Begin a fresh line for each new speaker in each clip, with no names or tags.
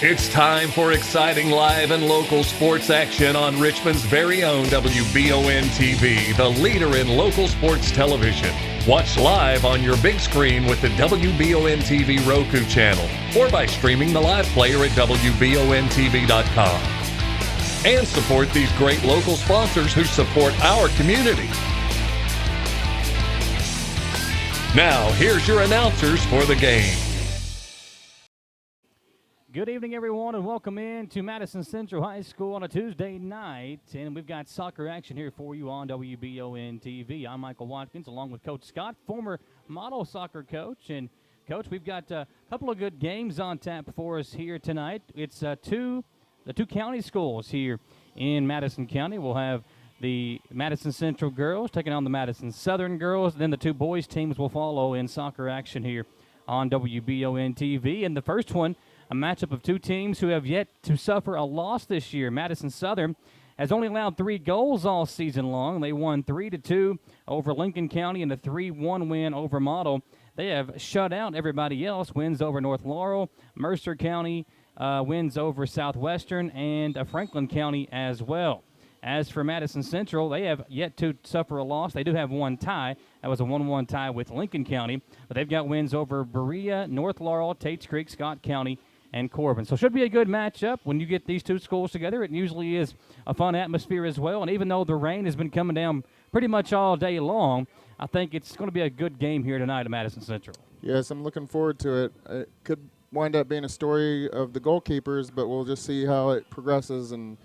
It's time for exciting live and local sports action on Richmond's very own Wbontv, the leader in local sports television. Watch live on your big screen with the Wbontv Roku channel or by streaming the live player at Wbontv.com. And support these great local sponsors who support our community. Now, here's your announcers for the game.
Good evening, everyone, and welcome in to Madison Central High School on a Tuesday night. And we've got soccer action here for you on Wbontv. I'm Michael Watkins, along with Coach Scott, former model soccer coach. And, Coach, we've got a couple of good games on tap for us here tonight. It's the two county schools here in Madison County. We'll have the Madison Central girls taking on the Madison Southern girls. Then the two boys teams will follow in soccer action here on Wbontv. And the first one, a matchup of two teams who have yet to suffer a loss this year. Madison Southern has only allowed 3 goals all season long. They won 3-2 over Lincoln County and a 3-1 win over Model. They have shut out everybody else. Wins over North Laurel, Mercer County, wins over Southwestern, and Franklin County as well. As for Madison Central, they have yet to suffer a loss. They do have one tie. That was a 1-1 tie with Lincoln County. But they've got wins over Berea, North Laurel, Tates Creek, Scott County, and Corbin. So it should be a good matchup when you get these two schools together. It usually is a fun atmosphere as well. And even though the rain has been coming down pretty much all day long, I think it's going to be a good game here tonight at Madison Central.
Yes, I'm looking forward to it. It could wind up being a story of the goalkeepers, but we'll just see how it progresses. And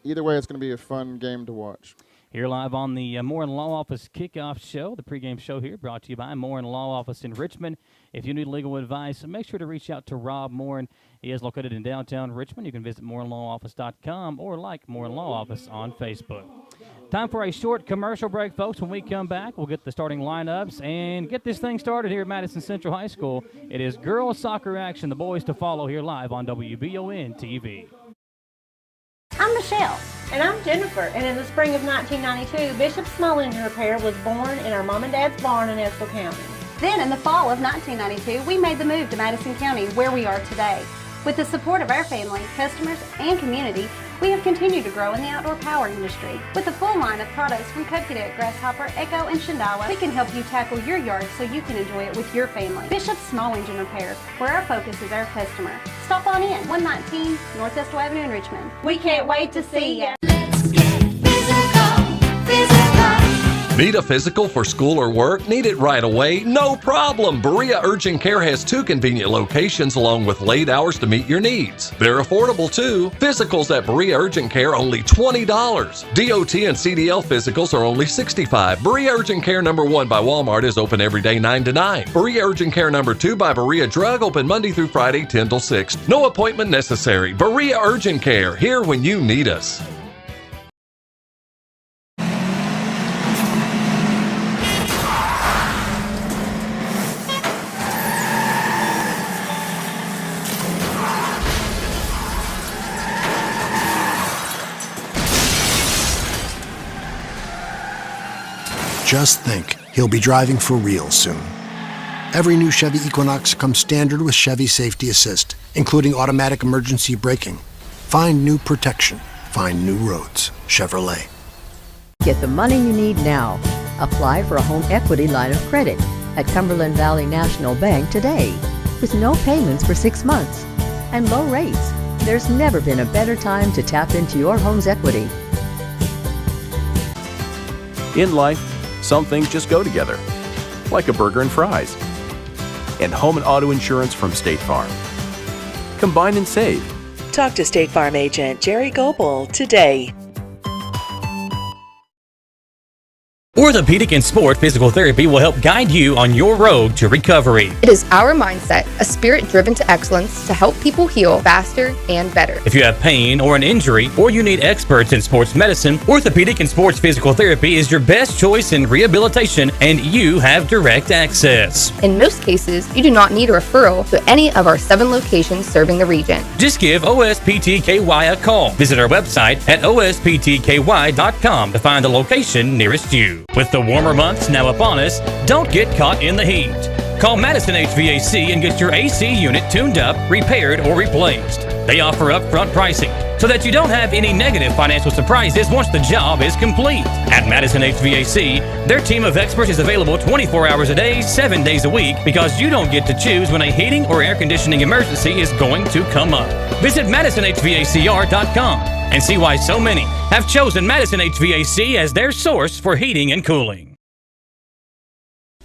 either way, it's going to be a fun game to watch.
Here live on the Moore & Law Office kickoff show, the pregame show here, brought to you by Moore & Law Office in Richmond. If you need legal advice, make sure to reach out to Rob Moore. He is located in downtown Richmond. You can visit mooreandlawoffice.com or like Moore & Law Office on Facebook. Time for a short commercial break, folks. When we come back, we'll get the starting lineups and get this thing started here at Madison Central High School. It is girls soccer action, the boys to follow here live on WBON-TV.
I'm Michelle. And I'm Jennifer. And in the spring of 1992, Bishop Small Engine Repair was born in our mom and dad's barn in Estill County.
Then in the fall of 1992, we made the move to Madison County, where we are today. With the support of our family, customers, and community, we have continued to grow in the outdoor power industry. With a full line of products from Cub Cadet, Grasshopper, Echo, and Shindawa, we can help you tackle your yard so you can enjoy it with your family. Bishop Small Engine Repair, where our focus is our customer. Stop on in, 119 North Estill Avenue in Richmond.
We can't wait to see you.
Let's get physical.
Need a physical for school or work? Need it right away? No problem! Berea Urgent Care has 2 convenient locations along with late hours to meet your needs. They're affordable too. Physicals at Berea Urgent Care only $20. DOT and CDL physicals are only $65. Berea Urgent Care number 1 by Walmart is open every day 9 to 9. Berea Urgent Care number 2 by Berea Drug open Monday through Friday 10 till 6. No appointment necessary. Berea Urgent Care, here when you need us.
Just think, he'll be driving for real soon. Every new Chevy Equinox comes standard with Chevy Safety Assist, including automatic emergency braking. Find new protection. Find new roads. Chevrolet.
Get the money you need now. Apply for a home equity line of credit at Cumberland Valley National Bank today. With no payments for 6 months and low rates, there's never been a better time to tap into your home's equity.
In life, some things just go together, like a burger and fries, and home and auto insurance from State Farm. Combine and save.
Talk to State Farm agent Jerry Goebel today.
Orthopedic and Sport Physical Therapy will help guide you on your road to recovery.
It is our mindset, a spirit driven to excellence to help people heal faster and better.
If you have pain or an injury, or you need experts in sports medicine, Orthopedic and Sports Physical Therapy is your best choice in rehabilitation, and you have direct access.
In most cases, you do not need a referral to any of our 7 locations serving the region.
Just give OSPTKY a call. Visit our website at osptky.com to find the location nearest you. With the warmer months now upon us, don't get caught in the heat. Call Madison HVAC and get your AC unit tuned up, repaired, or replaced. They offer upfront pricing so that you don't have any negative financial surprises once the job is complete. At Madison HVAC, their team of experts is available 24 hours a day, 7 days a week, because you don't get to choose when a heating or air conditioning emergency is going to come up. Visit MadisonHVACR.com and see why so many have chosen Madison HVAC as their source for heating and cooling.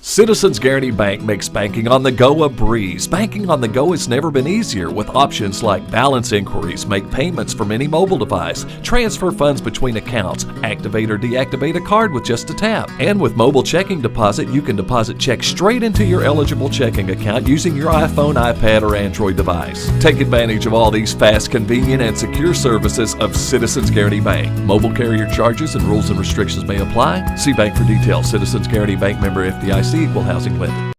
Citizens Guaranty Bank makes banking on the go a breeze. Banking on the go has never been easier with options like balance inquiries, make payments from any mobile device, transfer funds between accounts, activate or deactivate a card with just a tap. And with mobile checking deposit, you can deposit checks straight into your eligible checking account using your iPhone, iPad, or Android device. Take advantage of all these fast, convenient, and secure services of Citizens Guaranty Bank. Mobile carrier charges and rules and restrictions may apply. See bank for details. Citizens Guaranty Bank, member FDIC. Equal housing lender.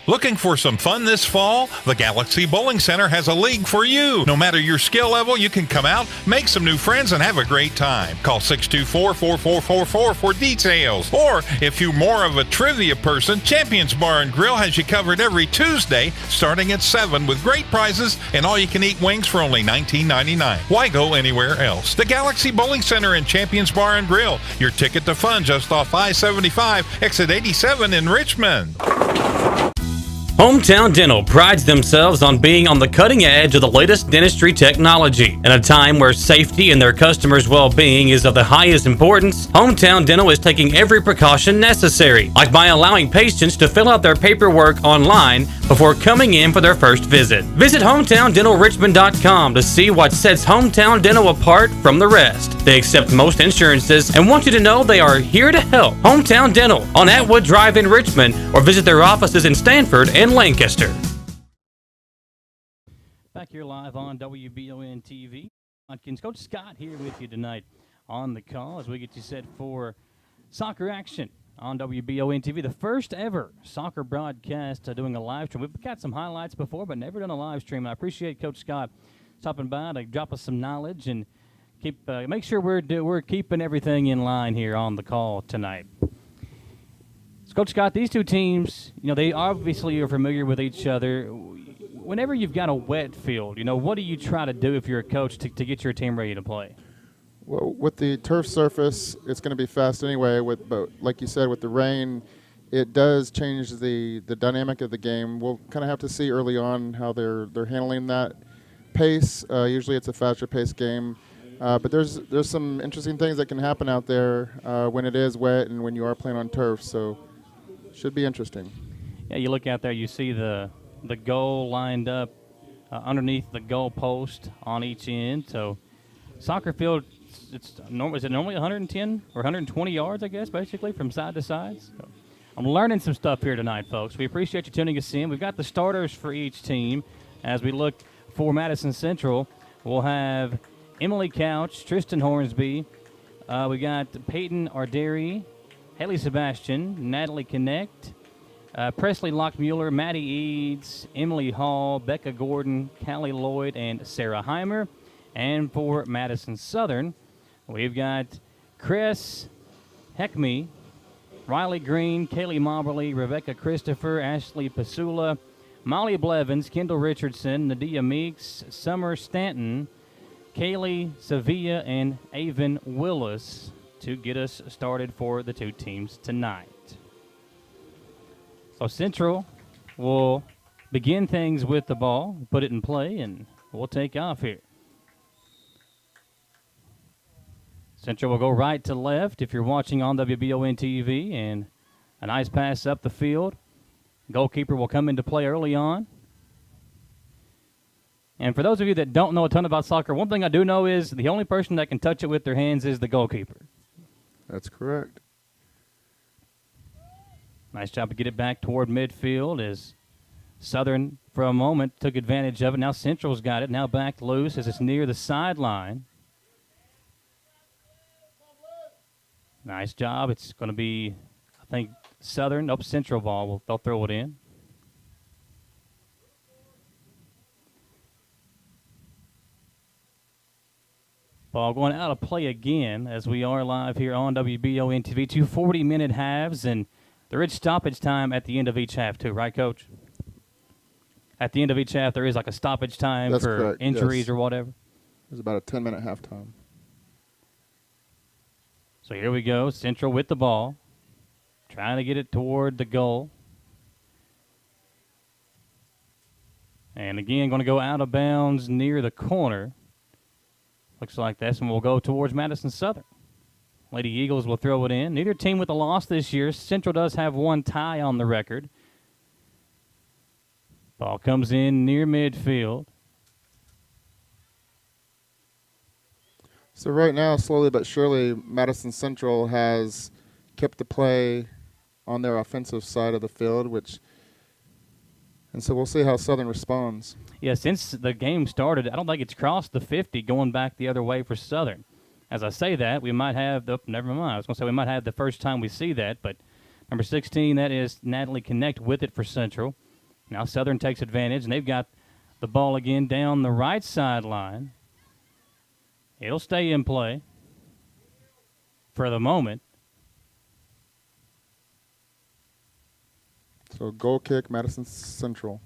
Looking for some fun this fall? The Galaxy Bowling Center has a league for you. No matter your skill level, you can come out, make some new friends, and have a great time. Call 624-4444 for details. Or, if you're more of a trivia person, Champions Bar and Grill has you covered every Tuesday, starting at 7 with great prizes and all-you-can-eat wings for only $19.99. Why go anywhere else? The Galaxy Bowling Center and Champions Bar and Grill, your ticket to fun just off I-75, exit 87 in Richmond.
Hometown Dental prides themselves on being on the cutting edge of the latest dentistry technology. In a time where safety and their customers' well-being is of the highest importance, Hometown Dental is taking every precaution necessary, like by allowing patients to fill out their paperwork online before coming in for their first visit. Visit HometownDentalRichmond.com to see what sets Hometown Dental apart from the rest. They accept most insurances and want you to know they are here to help. Hometown Dental on Atwood Drive in Richmond, or visit their offices in Stanford and Lancaster.
Back here live on Wbontv. Coach Scott here with you tonight on the call as we get you set for soccer action on WBON-TV, the first ever soccer broadcast doing a live stream. We've got some highlights before, but never done a live stream. And I appreciate Coach Scott stopping by to drop us some knowledge and make sure we're keeping everything in line here on the call tonight. So, Coach Scott, these two teams, they obviously are familiar with each other. Whenever you've got a wet field, what do you try to do if you're a coach to get your team ready to play?
Well, with the turf surface, it's going to be fast anyway. But like you said, with the rain, it does change the dynamic of the game. We'll kind of have to see early on how they're handling that pace. Usually, it's a faster paced game, but there's some interesting things that can happen out there when it is wet and when you are playing on turf. So, should be interesting.
Yeah, you look out there, you see the goal lined up underneath the goal post on each end. So, soccer field. Is it normally 110 or 120 yards, I guess, basically, from side to side? So I'm learning some stuff here tonight, folks. We appreciate you tuning us in. We've got the starters for each team. As we look for Madison Central, we'll have Emily Couch, Tristan Hornsby. We got Peyton Arderi, Haley Sebastian, Natalie Connect, Presley Lockmuller, Maddie Eads, Emily Hall, Becca Gordon, Callie Lloyd, and Sarah Heimer. And for Madison Southern, we've got Chris Heckme, Riley Green, Kaylee Moberly, Rebecca Christopher, Ashley Pasula, Molly Blevins, Kendall Richardson, Nadia Meeks, Summer Stanton, Kaylee Sevilla, and Avon Willis to get us started for the two teams tonight. So Central will begin things with the ball, put it in play, and we'll take off here. Central will go right to left if you're watching on WBON-TV, and a nice pass up the field. Goalkeeper will come into play early on. And for those of you that don't know a ton about soccer, one thing I do know is the only person that can touch it with their hands is the goalkeeper.
That's correct.
Nice job to get it back toward midfield as Southern, for a moment, took advantage of it. Now Central's got it. Now back loose as it's near the sideline. Nice job. It's going to be, I think, Southern. Nope, Central ball. They'll throw it in. Ball going out of play again as we are live here on WBON-TV. 2 40-minute halves, and There is stoppage time at the end of each half, too, right, Coach? At the end of each half, there is like a stoppage time
That's
for
correct,
injuries
yes.
or whatever.
There's about a 10-minute halftime.
So here we go. Central with the ball. Trying to get it toward the goal. And again, going to go out of bounds near the corner. Looks like this one will go towards Madison Southern. Lady Eagles will throw it in. Neither team with a loss this year. Central does have one tie on the record. Ball comes in near midfield.
So right now, slowly but surely, Madison Central has kept the play on their offensive side of the field, and so we'll see how Southern responds.
Yeah, since the game started, I don't think it's crossed the 50 going back the other way for Southern. As I say that, we might have never mind. I was going to say we might have the first time we see that, but number 16, that is Natalie Connect with it for Central. Now Southern takes advantage, and they've got the ball again down the right sideline. It'll stay in play for the moment.
So goal kick, Madison Central.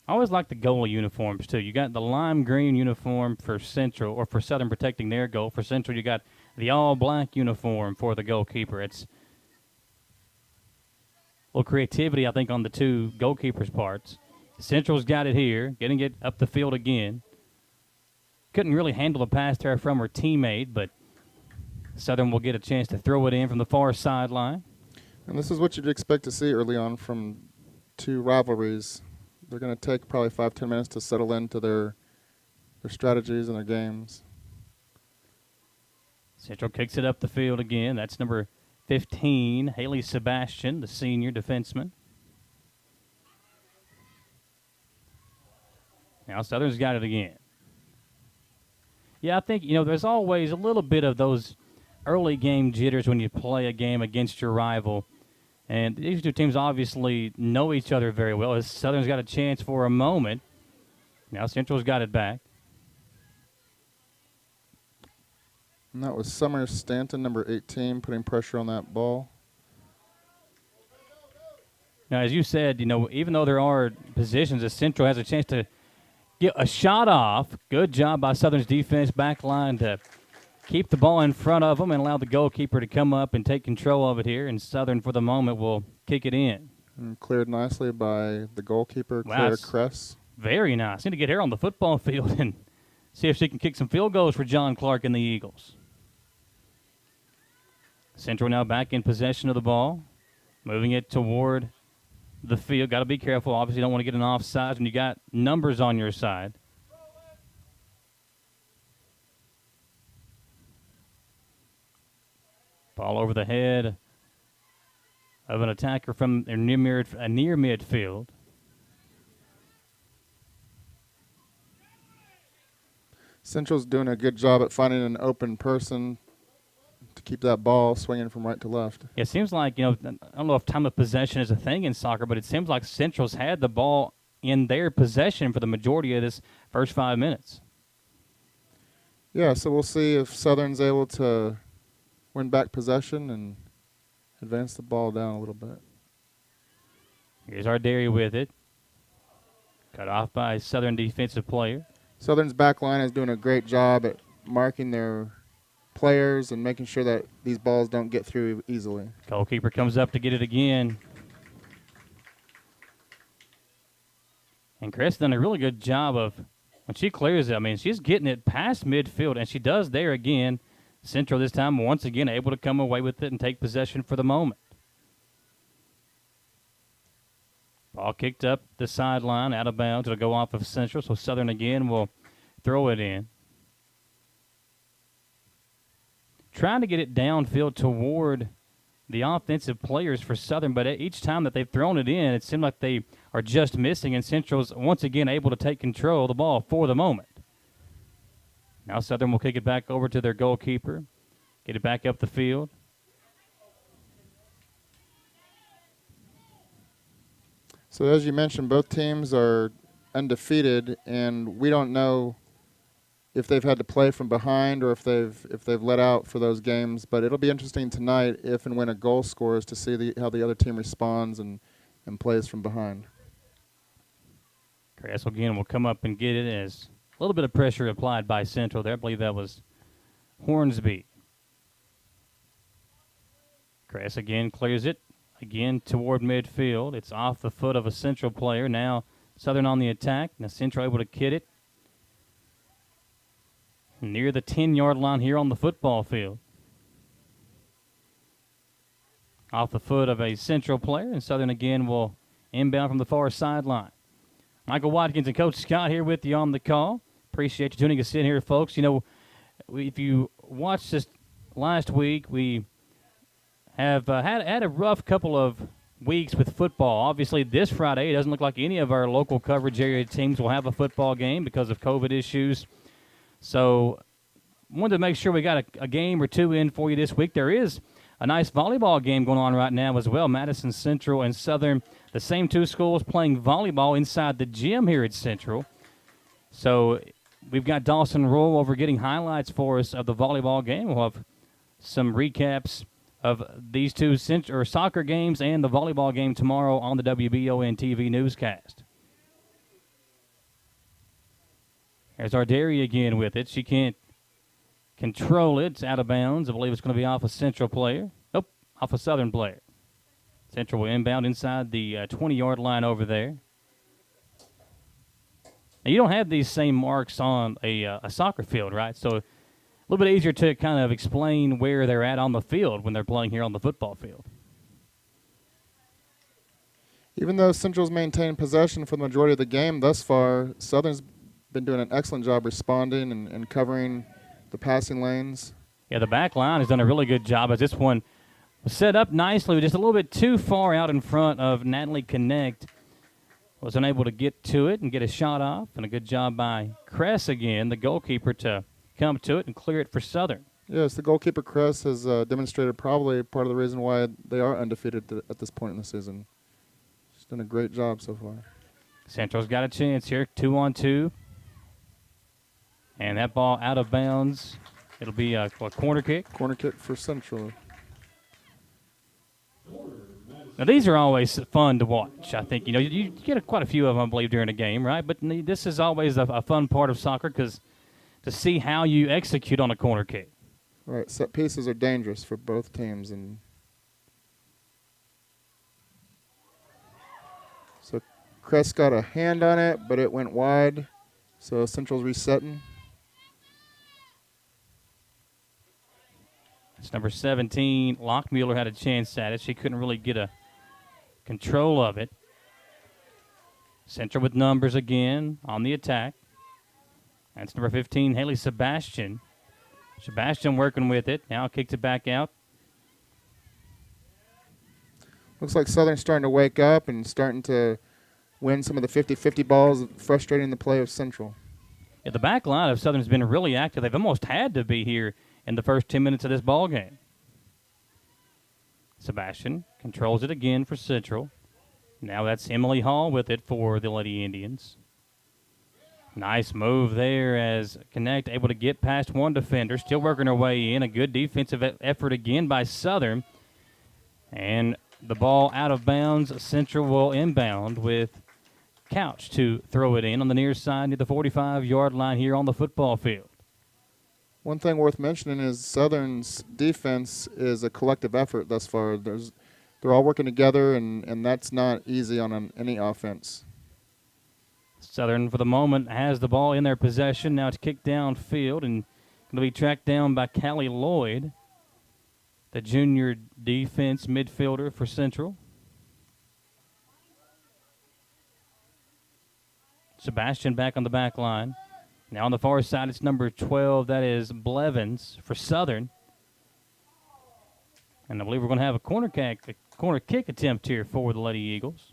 I always like the goalie uniforms, too. You got the lime green uniform for Central, or for Southern protecting their goal. For Central, you got the all-black uniform for the goalkeeper. It's a little creativity, I think, on the two goalkeepers' parts. Central's got it here, getting it up the field again. Couldn't really handle the pass there from her teammate, but Southern will get a chance to throw it in from the far sideline.
And this is what you'd expect to see early on from two rivalries. They're going to take probably 5-10 minutes to settle into their strategies and their games.
Central kicks it up the field again. That's number 15, Haley Sebastian, the senior defenseman. Now Southern's got it again. Yeah, I think, there's always a little bit of those early game jitters when you play a game against your rival. And these two teams obviously know each other very well. As Southern's got a chance for a moment. Now Central's got it back.
And that was Summer Stanton, number 18, putting pressure on that ball.
Now, as you said, even though there are positions that Central has a chance to get a shot off, good job by Southern's defense back line to keep the ball in front of them and allow the goalkeeper to come up and take control of it here. And Southern, for the moment, will kick it in.
And cleared nicely by the goalkeeper, Claire Kress.
Very nice. Need to get her on the football field and see if she can kick some field goals for John Clark and the Eagles. Central now back in possession of the ball, moving it toward the field. Got to be careful. Obviously, you don't want to get an offside when you got numbers on your side. Ball over the head of an attacker from near midfield.
Central's doing a good job at finding an open person to keep that ball swinging from right to left.
It seems like, I don't know if time of possession is a thing in soccer, but it seems like Central's had the ball in their possession for the majority of this first 5 minutes.
Yeah, so we'll see if Southern's able to win back possession and advance the ball down a little bit.
Here's Arderi with it. Cut off by a Southern defensive player.
Southern's back line is doing a great job at marking their players and making sure that these balls don't get through easily.
Goalkeeper comes up to get it again. And Chris done a really good job of, when she clears it, she's getting it past midfield, and she does there again. Central this time, once again, able to come away with it and take possession for the moment. Ball kicked up the sideline, out of bounds. It'll go off of Central, so Southern again will throw it in. Trying to get it downfield toward the offensive players for Southern, but each time that they've thrown it in, it seemed like they are just missing, and Central's once again able to take control of the ball for the moment. Now Southern will kick it back over to their goalkeeper, get it back up the field.
So as you mentioned, both teams are undefeated, and we don't know if they've had to play from behind or if they've let out for those games. But it'll be interesting tonight if and when a goal scores to see how the other team responds and plays from behind.
Cress again will come up and get it as a little bit of pressure applied by Central there. I believe that was Hornsby. Cress again clears it. Again toward midfield. It's off the foot of a Central player. Now Southern on the attack. Now Central able to kid it near the 10-yard line here on the football field. Off the foot of a Central player, and Southern again will inbound from the far sideline. Michael Watkins and Coach Scott here with you on the call. Appreciate you tuning us in here, folks. You know, if you watched this last week, we have had a rough couple of weeks with football. Obviously, this Friday, it doesn't look like any of our local coverage area teams will have a football game because of COVID issues. So, wanted to make sure we got a game or two in for you this week. There is a nice volleyball game going on right now as well. Madison Central and Southern, the same two schools playing volleyball inside the gym here at Central. So, we've got Dawson Roll over getting highlights for us of the volleyball game. We'll have some recaps of these two soccer games and the volleyball game tomorrow on the Wbontv newscast. There's Arderi again with it. She can't control it. It's out of bounds. I believe it's going to be off a Central player. Nope, off a Southern player. Central will inbound inside the 20-yard line over there. Now, you don't have these same marks on a soccer field, right? So a little bit easier to kind of explain where they're at on the field when they're playing here on the football field.
Even though Central's maintained possession for the majority of the game thus far, Southern's been doing an excellent job responding and covering the passing lanes.
Yeah, the back line has done a really good job as this one was set up nicely, just a little bit too far out in front of Natalie Connect. Was unable to get to it and get a shot off, and a good job by Cress again, the goalkeeper, to come to it and clear it for Southern.
Yes, the goalkeeper Cress has demonstrated probably part of the reason why they are undefeated at this point in the season. She's done a great job so far.
Central's got a chance here, 2-on-2. And that ball out of bounds. It'll be a corner kick.
Corner kick for Central.
Now, these are always fun to watch, I think. You know, you get quite a few of them, I believe, during a game, right? But this is always a fun part of soccer because to see how you execute on a corner kick.
Right, set pieces are dangerous for both teams. And so Crest got a hand on it, but it went wide. So Central's resetting.
It's number 17. Lockmuller had a chance at it. She couldn't really get a control of it. Central with numbers again on the attack. That's number 15, Haley Sebastian. Sebastian working with it. Now kicks it back out.
Looks like Southern's starting to wake up and starting to win some of the 50-50 balls, frustrating the play of Central.
Yeah, the back line of Southern's been really active. They've almost had to be here in the first 10 minutes of this ball game. Sebastian controls it again for Central. Now that's Emily Hall with it for the Lady Indians. Nice move there as Connect able to get past one defender. Still working her way in. A good defensive effort again by Southern. And the ball out of bounds. Central will inbound with Couch to throw it in on the near side near the 45-yard line here on the football field.
One thing worth mentioning is Southern's defense is a collective effort thus far. They're all working together, and that's not easy on any offense.
Southern, for the moment, has the ball in their possession. Now it's kicked downfield and going to be tracked down by Callie Lloyd, the junior defense midfielder for Central. Sebastian back on the back line. Now on the far side, it's number 12. That is Blevins for Southern. And I believe we're going to have a corner kick attempt here for the Lady Eagles.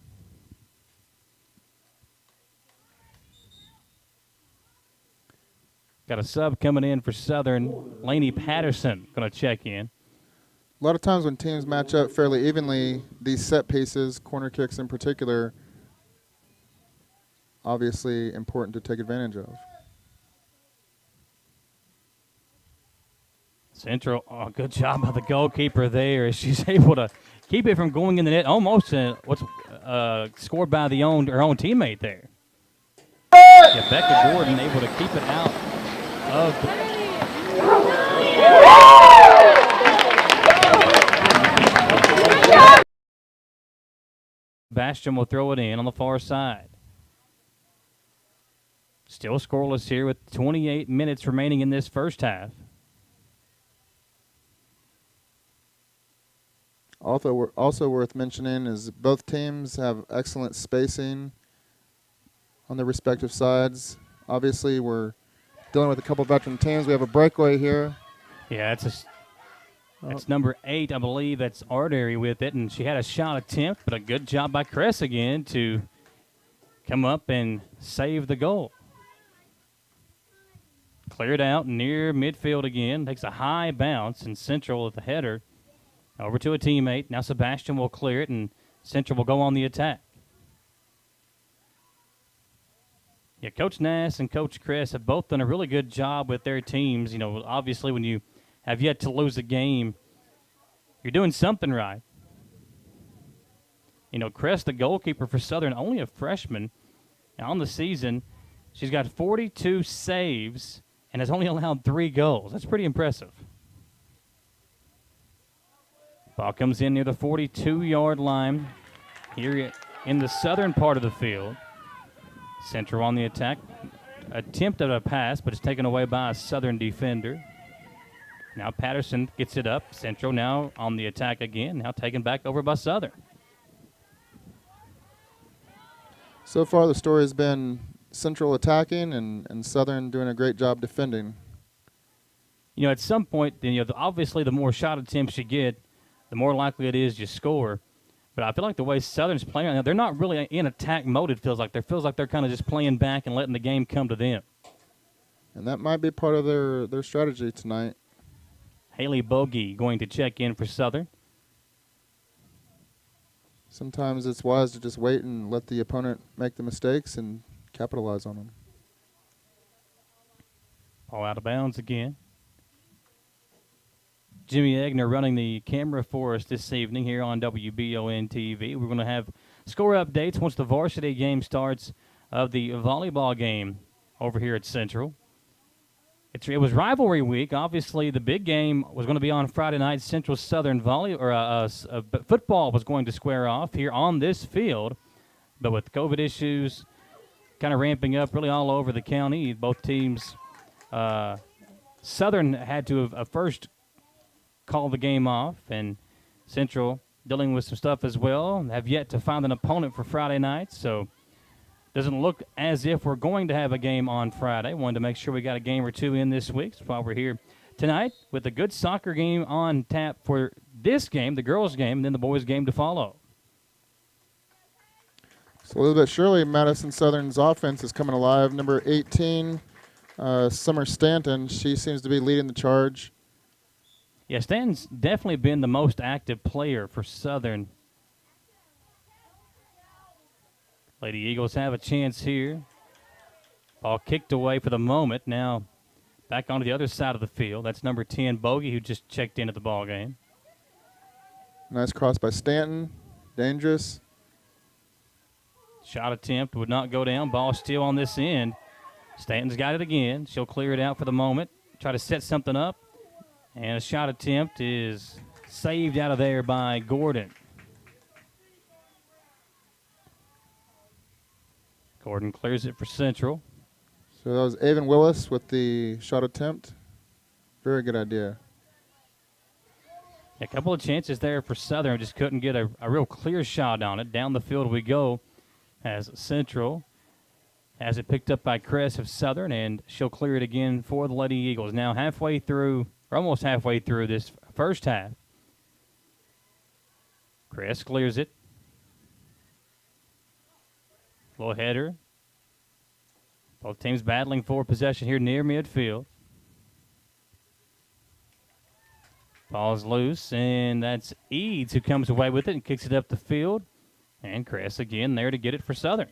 Got a sub coming in for Southern. Lainey Patterson going to check in.
A lot of times when teams match up fairly evenly, these set pieces, corner kicks in particular, obviously important to take advantage of.
Central, good job by the goalkeeper there. She's able to keep it from going in the net. Almost what's scored by her own teammate there. Yeah, Becca Gordon able to keep it out of Bastion will throw it in on the far side. Still scoreless here with 28 minutes remaining in this first half.
Also worth mentioning is both teams have excellent spacing on their respective sides. Obviously, we're dealing with a couple veteran teams. We have a breakaway here.
Yeah, that's number 8, I believe. That's Artery with it, and she had a shot attempt, but a good job by Cress again to come up and save the goal. Cleared out near midfield again. Takes a high bounce, and Central with the header over to a teammate. Now Sebastian will clear it, and Central will go on the attack. Yeah, Coach Nass and Coach Cress have both done a really good job with their teams. You know, obviously when you have yet to lose a game, you're doing something right. You know, Cress, the goalkeeper for Southern, only a freshman on the season. She's got 42 saves and has only allowed 3 goals. That's pretty impressive. Ball comes in near the 42-yard line here in the southern part of the field. Central on the attack. Attempt at a pass, but it's taken away by a Southern defender. Now Patterson gets it up. Central now on the attack again. Now taken back over by Southern.
So far the story has been Central attacking and Southern doing a great job defending.
You know, at some point, obviously the more shot attempts you get, the more likely it is you score. But I feel like the way Southern's playing right now, they're not really in attack mode, it feels like. It feels like they're kind of just playing back and letting the game come to them.
And that might be part of their strategy tonight.
Haley Bogey going to check in for Southern.
Sometimes it's wise to just wait and let the opponent make the mistakes and capitalize on them.
Ball out of bounds again. Jimmy Egner running the camera for us this evening here on WBONTV. We're going to have score updates once the varsity game starts of the volleyball game over here at Central. It was rivalry week. Obviously, the big game was going to be on Friday night. Central Southern football was going to square off here on this field. But with COVID issues kind of ramping up really all over the county, both teams, Southern had to have first call the game off, and Central dealing with some stuff as well. Have yet to find an opponent for Friday night, so doesn't look as if we're going to have a game on Friday. Wanted to make sure we got a game or two in this week. That's why we're here tonight with a good soccer game on tap for this game, the girls' game, and then the boys' game to follow.
So a little bit surely Madison Southern's offense is coming alive. Number 18, Summer Stanton, she seems to be leading the charge.
Yeah, Stanton's definitely been the most active player for Southern. Lady Eagles have a chance here. Ball kicked away for the moment. Now back onto the other side of the field. That's number 10, Bogey, who just checked into the ball game.
Nice cross by Stanton. Dangerous.
Shot attempt would not go down. Ball still on this end. Stanton's got it again. She'll clear it out for the moment. Try to set something up. And a shot attempt is saved out of there by Gordon. Gordon clears it for Central.
So that was Avon Willis with the shot attempt. Very good idea.
A couple of chances there for Southern. Just couldn't get a real clear shot on it. Down the field we go as Central has it picked up by Cress of Southern, and she'll clear it again for the Lady Eagles. Now halfway through, or almost halfway through this first half. Cress clears it. Little header. Both teams battling for possession here near midfield. Ball's loose, and that's Eads who comes away with it and kicks it up the field. And Cress again there to get it for Southern.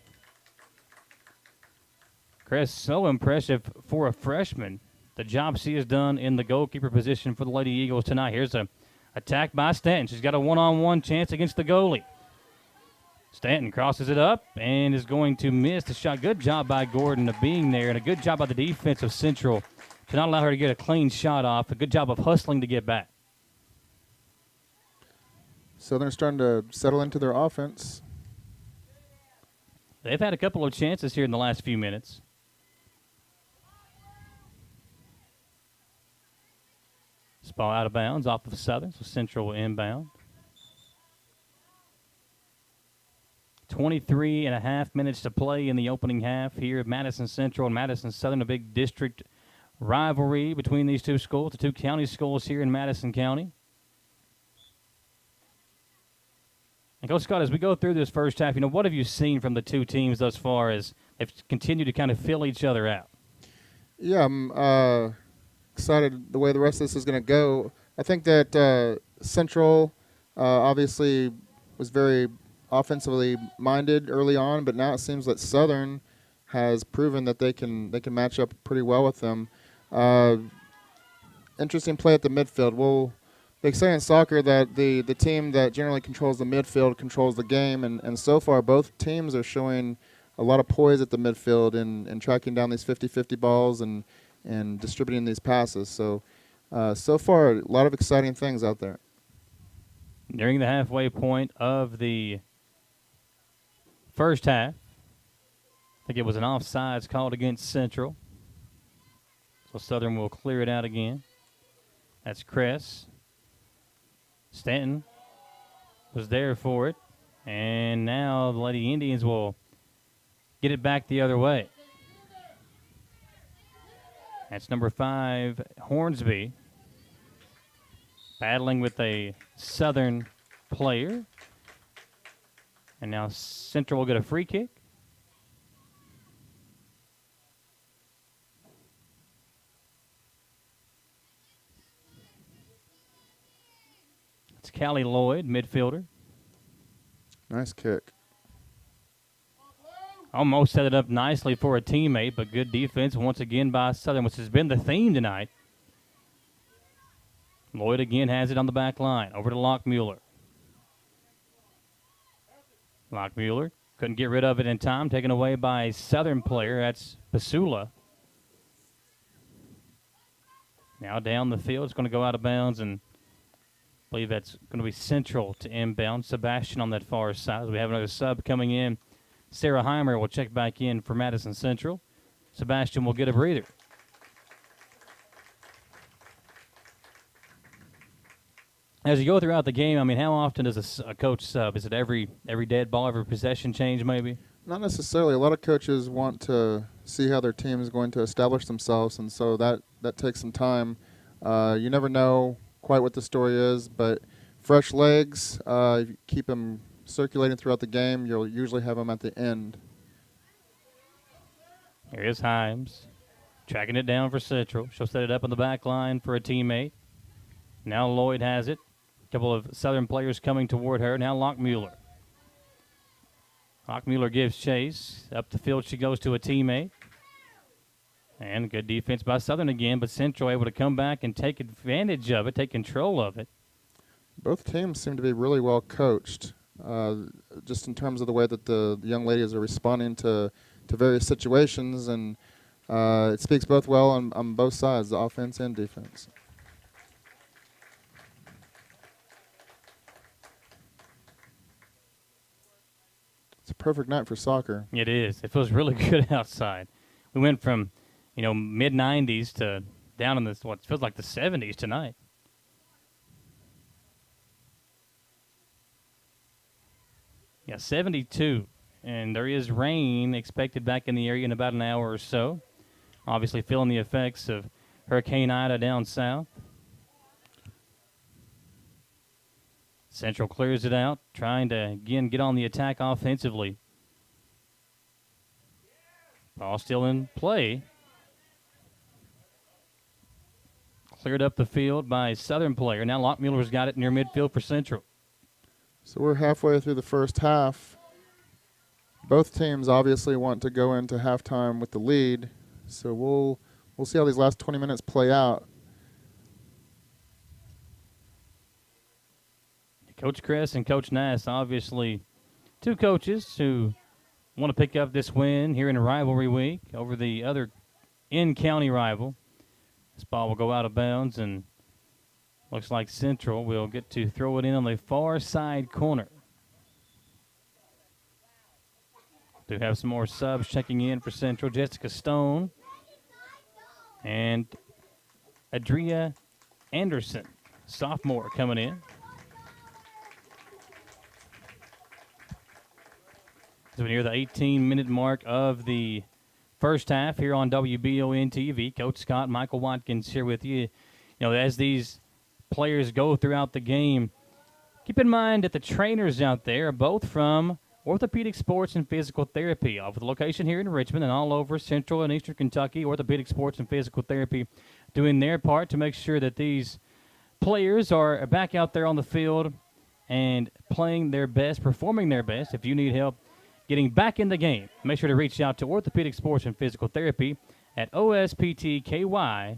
Cress so impressive for a freshman. the job she has done in the goalkeeper position for the Lady Eagles tonight. Here's a attack by Stanton. She's got a one-on-one chance against the goalie. Stanton crosses it up and is going to miss the shot. Good job by Gordon of being there, and a good job by the defense of Central to not allow her to get a clean shot off. A good job of hustling to get back.
So they're starting to settle into their offense.
They've had a couple of chances here in the last few minutes. This ball out of bounds off of Southern, so Central will inbound. 23 and a half minutes to play in the opening half here at Madison Central and Madison Southern, a big district rivalry between these two schools, the two county schools here in Madison County. And Coach Scott, as we go through this first half, what have you seen from the two teams thus far as they've continued to kind of fill each other out?
Yeah, I'm excited the way the rest of this is going to go. I think that Central obviously was very offensively minded early on, but now it seems that Southern has proven that they can match up pretty well with them. Interesting play at the midfield. Well, they say in soccer that the team that generally controls the midfield controls the game, and so far both teams are showing a lot of poise at the midfield and tracking down these 50-50 balls and distributing these passes. So far, a lot of exciting things out there.
Nearing the halfway point of the first half, I think it was an offsides called against Central. So Southern will clear it out again. That's Kress. Stanton was there for it. And now the Lady Indians will get it back the other way. That's number 5, Hornsby, battling with a Southern player. And now Central will get a free kick. It's Callie Lloyd, midfielder.
Nice kick.
Almost set it up nicely for a teammate, but good defense once again by Southern, which has been the theme tonight. Lloyd again has it on the back line. Over to Lockmuller. Lockmuller couldn't get rid of it in time. Taken away by a Southern player. That's Pasula. Now down the field. It's going to go out of bounds, and I believe that's going to be Central to inbound. Sebastian on that far side. We have another sub coming in. Sarah Heimer will check back in for Madison Central. Sebastian will get a breather. As you go throughout the game, how often does a coach sub? Is it every dead ball, every possession change maybe?
Not necessarily. A lot of coaches want to see how their team is going to establish themselves, and so that takes some time. You never know quite what the story is, but fresh legs, if you keep them circulating throughout the game, you'll usually have them at the end.
Here's Himes, tracking it down for Central. She'll set it up on the back line for a teammate. Now Lloyd has it. A couple of Southern players coming toward her. Now Lockmuller. Lockmuller gives chase. Up the field she goes to a teammate. And good defense by Southern again, but Central able to come back and take advantage of it, take control of it.
Both teams seem to be really well coached, just in terms of the way that the young ladies are responding to various situations, and it speaks both well on both sides, the offense and defense. It's a perfect night for soccer.
It is. It feels really good outside. We went from, mid-90s to down in what feels like the 70s tonight. Yeah, 72. And there is rain expected back in the area in about an hour or so. Obviously feeling the effects of Hurricane Ida down south. Central clears it out, trying to, again, get on the attack offensively. Ball still in play. Cleared up the field by a Southern player. Now Lockmuller's got it near midfield for Central.
So we're halfway through the first half. Both teams obviously want to go into halftime with the lead. So we'll we'll see how these last 20 minutes play out.
Coach Kress and Coach Nass, obviously two coaches who want to pick up this win here in a rivalry week over the other in-county rival. This ball will go out of bounds, and looks like Central will get to throw it in on the far side corner. Do have some more subs checking in for Central. Jessica Stone and Adria Anderson, sophomore, coming in. So we're near the 18-minute mark of the first half here on WBON-TV. Coach Scott, Michael Watkins here with you. You know, as these players go throughout the game, keep in mind that the trainers out there are both from Orthopedic Sports and Physical Therapy, with a location here in Richmond and all over Central and Eastern Kentucky. Orthopedic Sports and Physical Therapy doing their part to make sure that these players are back out there on the field and playing their best, performing their best. If you need help getting back in the game, make sure to reach out to Orthopedic Sports and Physical Therapy at osptky.com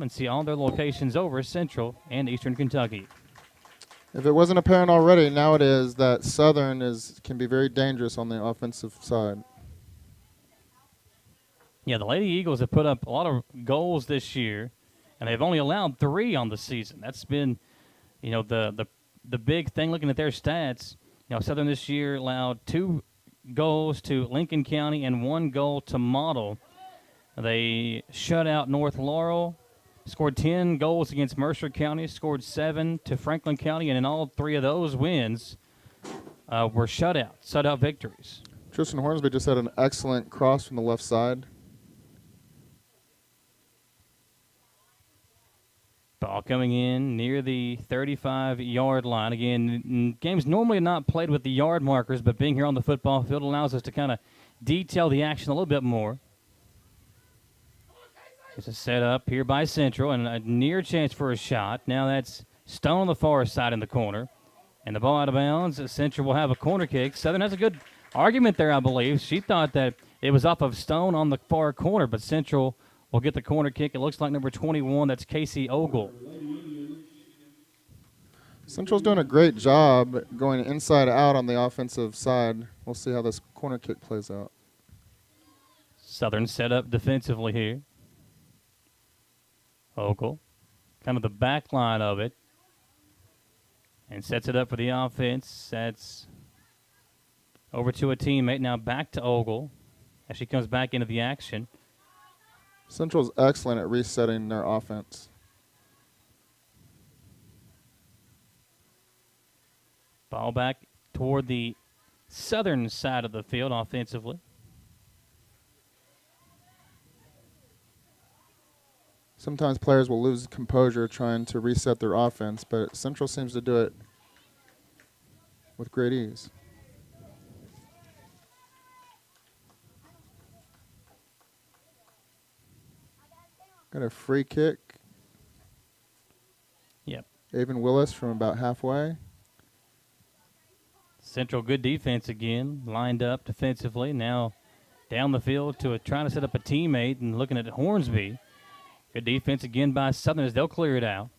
and see all their locations over Central and Eastern Kentucky.
If it wasn't apparent already, now it is that Southern can be very dangerous on the offensive side.
Yeah, the Lady Eagles have put up a lot of goals this year, and they've only allowed 3 on the season. That's been, you know, the big thing looking at their stats. You know, Southern this year allowed 2 goals to Lincoln County and 1 goal to Model. They shut out North Laurel, scored 10 goals against Mercer County, scored 7 to Franklin County, and in all 3 of those wins were shutout victories.
Tristan Hornsby just had an excellent cross from the left side.
Ball coming in near the 35-yard line. Again, games normally not played with the yard markers, but being here on the football field allows us to kind of detail the action a little bit more. It's a setup here by Central and a near chance for a shot. Now that's Stone on the far side in the corner. And the ball out of bounds. Central will have a corner kick. Southern has a good argument there, I believe. She thought that it was off of Stone on the far corner, but Central will get the corner kick. It looks like number 21, that's Casey Ogle.
Central's doing a great job going inside out on the offensive side. We'll see how this corner kick plays out.
Southern set up defensively here. Ogle, kind of the back line of it, and sets it up for the offense. That's over to a teammate. Now back to Ogle as she comes back into the action.
Central's excellent at resetting their offense.
Ball back toward the Southern side of the field offensively.
Sometimes players will lose composure trying to reset their offense, but Central seems to do it with great ease. Got a free kick.
Yep.
Avon Willis from about halfway.
Central good defense again, lined up defensively. Now down the field to trying to set up a teammate and looking at Hornsby. Good defense again by Southern as they'll clear it out.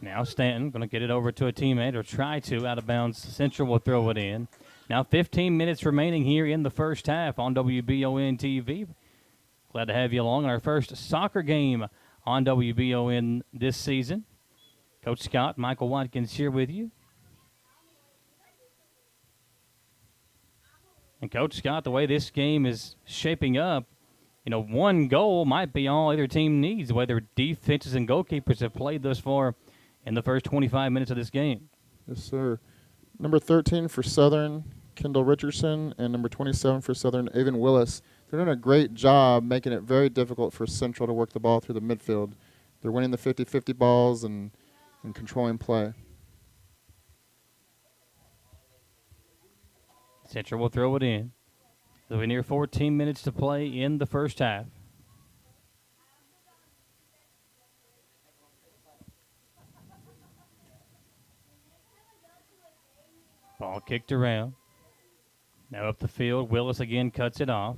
Now Stanton going to get it over to a teammate, or try to, out of bounds. Central will throw it in. Now 15 minutes remaining here in the first half on WBON-TV. Glad to have you along on our first soccer game on WBON this season. Coach Scott, Michael Watkins here with you. And Coach Scott, the way this game is shaping up, you know, 1 goal might be all either team needs, the way their defenses and goalkeepers have played thus far in the first 25 minutes of this game.
Yes, sir. Number 13 for Southern, Kendall Richardson, and number 27 for Southern, Avon Willis. They're doing a great job making it very difficult for Central to work the ball through the midfield. They're winning the 50-50 balls and controlling play.
Central will throw it in. So we're near 14 minutes to play in the first half. Ball kicked around. Now up the field. Willis again cuts it off.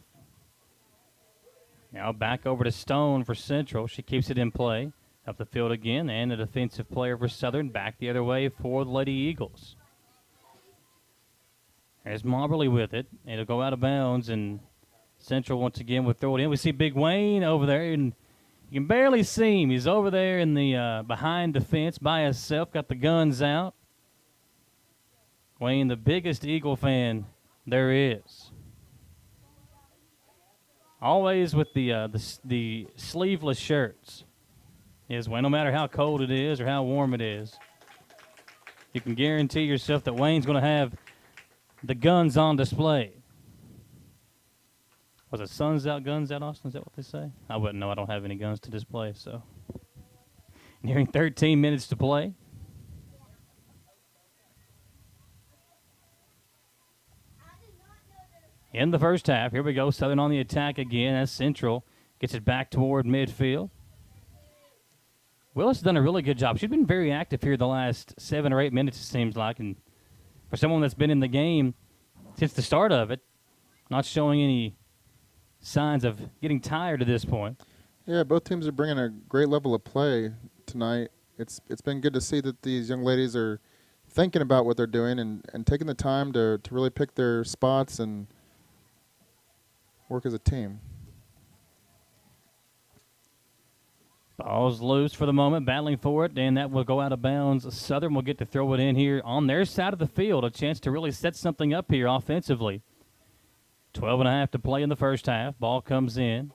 Now back over to Stone for Central. She keeps it in play. Up the field again, and a defensive player for Southern. Back the other way for the Lady Eagles. There's Moberly with it. It'll go out of bounds, and Central once again will throw it in. We see Big Wayne over there, and you can barely see him. He's over there in the behind the fence by himself, got the guns out. Wayne, the biggest Eagle fan there is. Always with the sleeveless shirts. Is Wayne, no matter how cold it is or how warm it is, you can guarantee yourself that Wayne's going to have the guns on display. Was it Suns Out, Guns Out, Austin? Is that what they say? I wouldn't know. I don't have any guns to display, so. Nearing 13 minutes to play. In the first half, here we go. Southern on the attack again as Central gets it back toward midfield. Willis has done a really good job. She's been very active here the last 7 or 8 minutes, it seems like. And for someone that's been in the game since the start of it, not showing any signs of getting tired at this point.
Yeah, both teams are bringing a great level of play tonight. It's been good to see that these young ladies are thinking about what they're doing and taking the time to really pick their spots and work as a team.
Ball's loose for the moment, battling for it, and that will go out of bounds. Southern will get to throw it in here on their side of the field, a chance to really set something up here offensively. 12.5 to play in the first half. Ball comes in.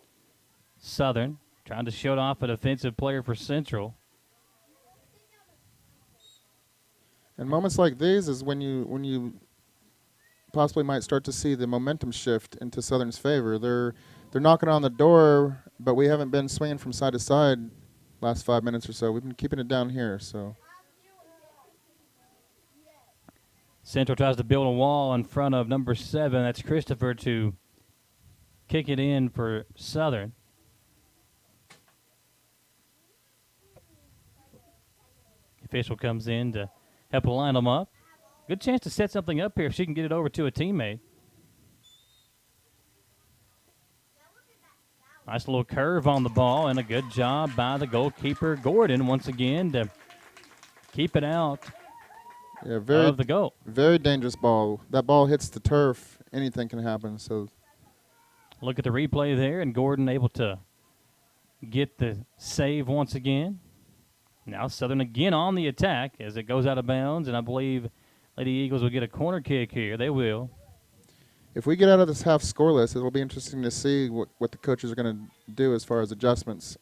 Southern trying to shut off a defensive player for Central.
And moments like these is when you possibly might start to see the momentum shift into Southern's favor. They're knocking on the door, but we haven't been swinging from side to side last 5 minutes or so. We've been keeping it down here. So
Central tries to build a wall in front of number 7. That's Christopher to kick it in for Southern. Official comes in to help line them up. Good chance to set something up here if she can get it over to a teammate. Nice little curve on the ball, and a good job by the goalkeeper, Gordon, once again to keep it out of the goal.
Very dangerous ball. That ball hits the turf, anything can happen. So,
look at the replay there, and Gordon able to get the save once again. Now Southern again on the attack as it goes out of bounds, and I believe Lady Eagles will get a corner kick here. They will.
If we get out of this half scoreless, it will be interesting to see what the coaches are going to do as far as adjustments.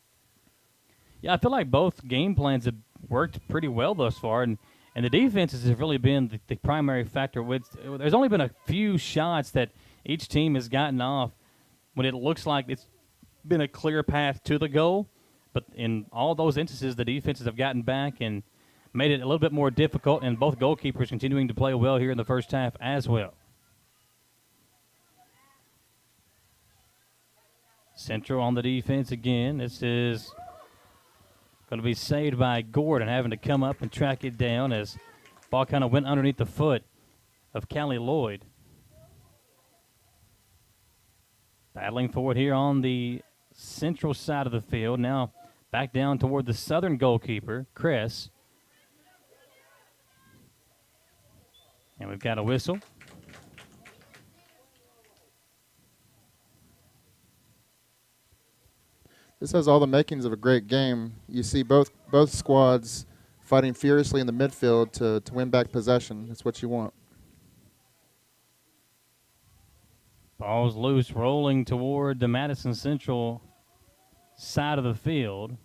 Yeah, I feel like both game plans have worked pretty well thus far, and the defenses have really been the primary factor. There's only been a few shots that each team has gotten off when it looks like it's been a clear path to the goal. But in all those instances, the defenses have gotten back and made it a little bit more difficult, and both goalkeepers continuing to play well here in the first half as well. Central on the defense again. This is going to be saved by Gordon, having to come up and track it down as ball kind of went underneath the foot of Callie Lloyd. Battling for it here on the Central side of the field. Now back down toward the Southern goalkeeper, Chris. And we've got a whistle.
This has all the makings of a great game. You see both squads fighting furiously in the midfield to win back possession. That's what you want.
Ball's loose, rolling toward the Madison Central side of the field.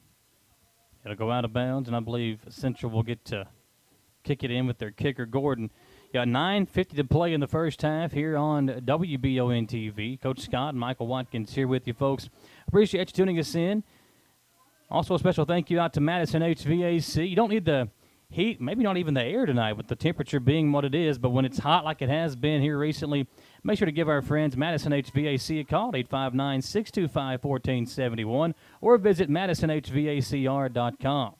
It'll go out of bounds, and I believe Central will get to kick it in with their kicker, Gordon. Got 9:50 to play in the first half here on Wbontv. Coach Scott and Michael Watkins here with you, folks. Appreciate you tuning us in. Also, a special thank you out to Madison HVAC. You don't need the heat, maybe not even the air tonight with the temperature being what it is, but when it's hot like it has been here recently, make sure to give our friends Madison HVAC a call, 859-625-1471, or visit MadisonHVACR.com.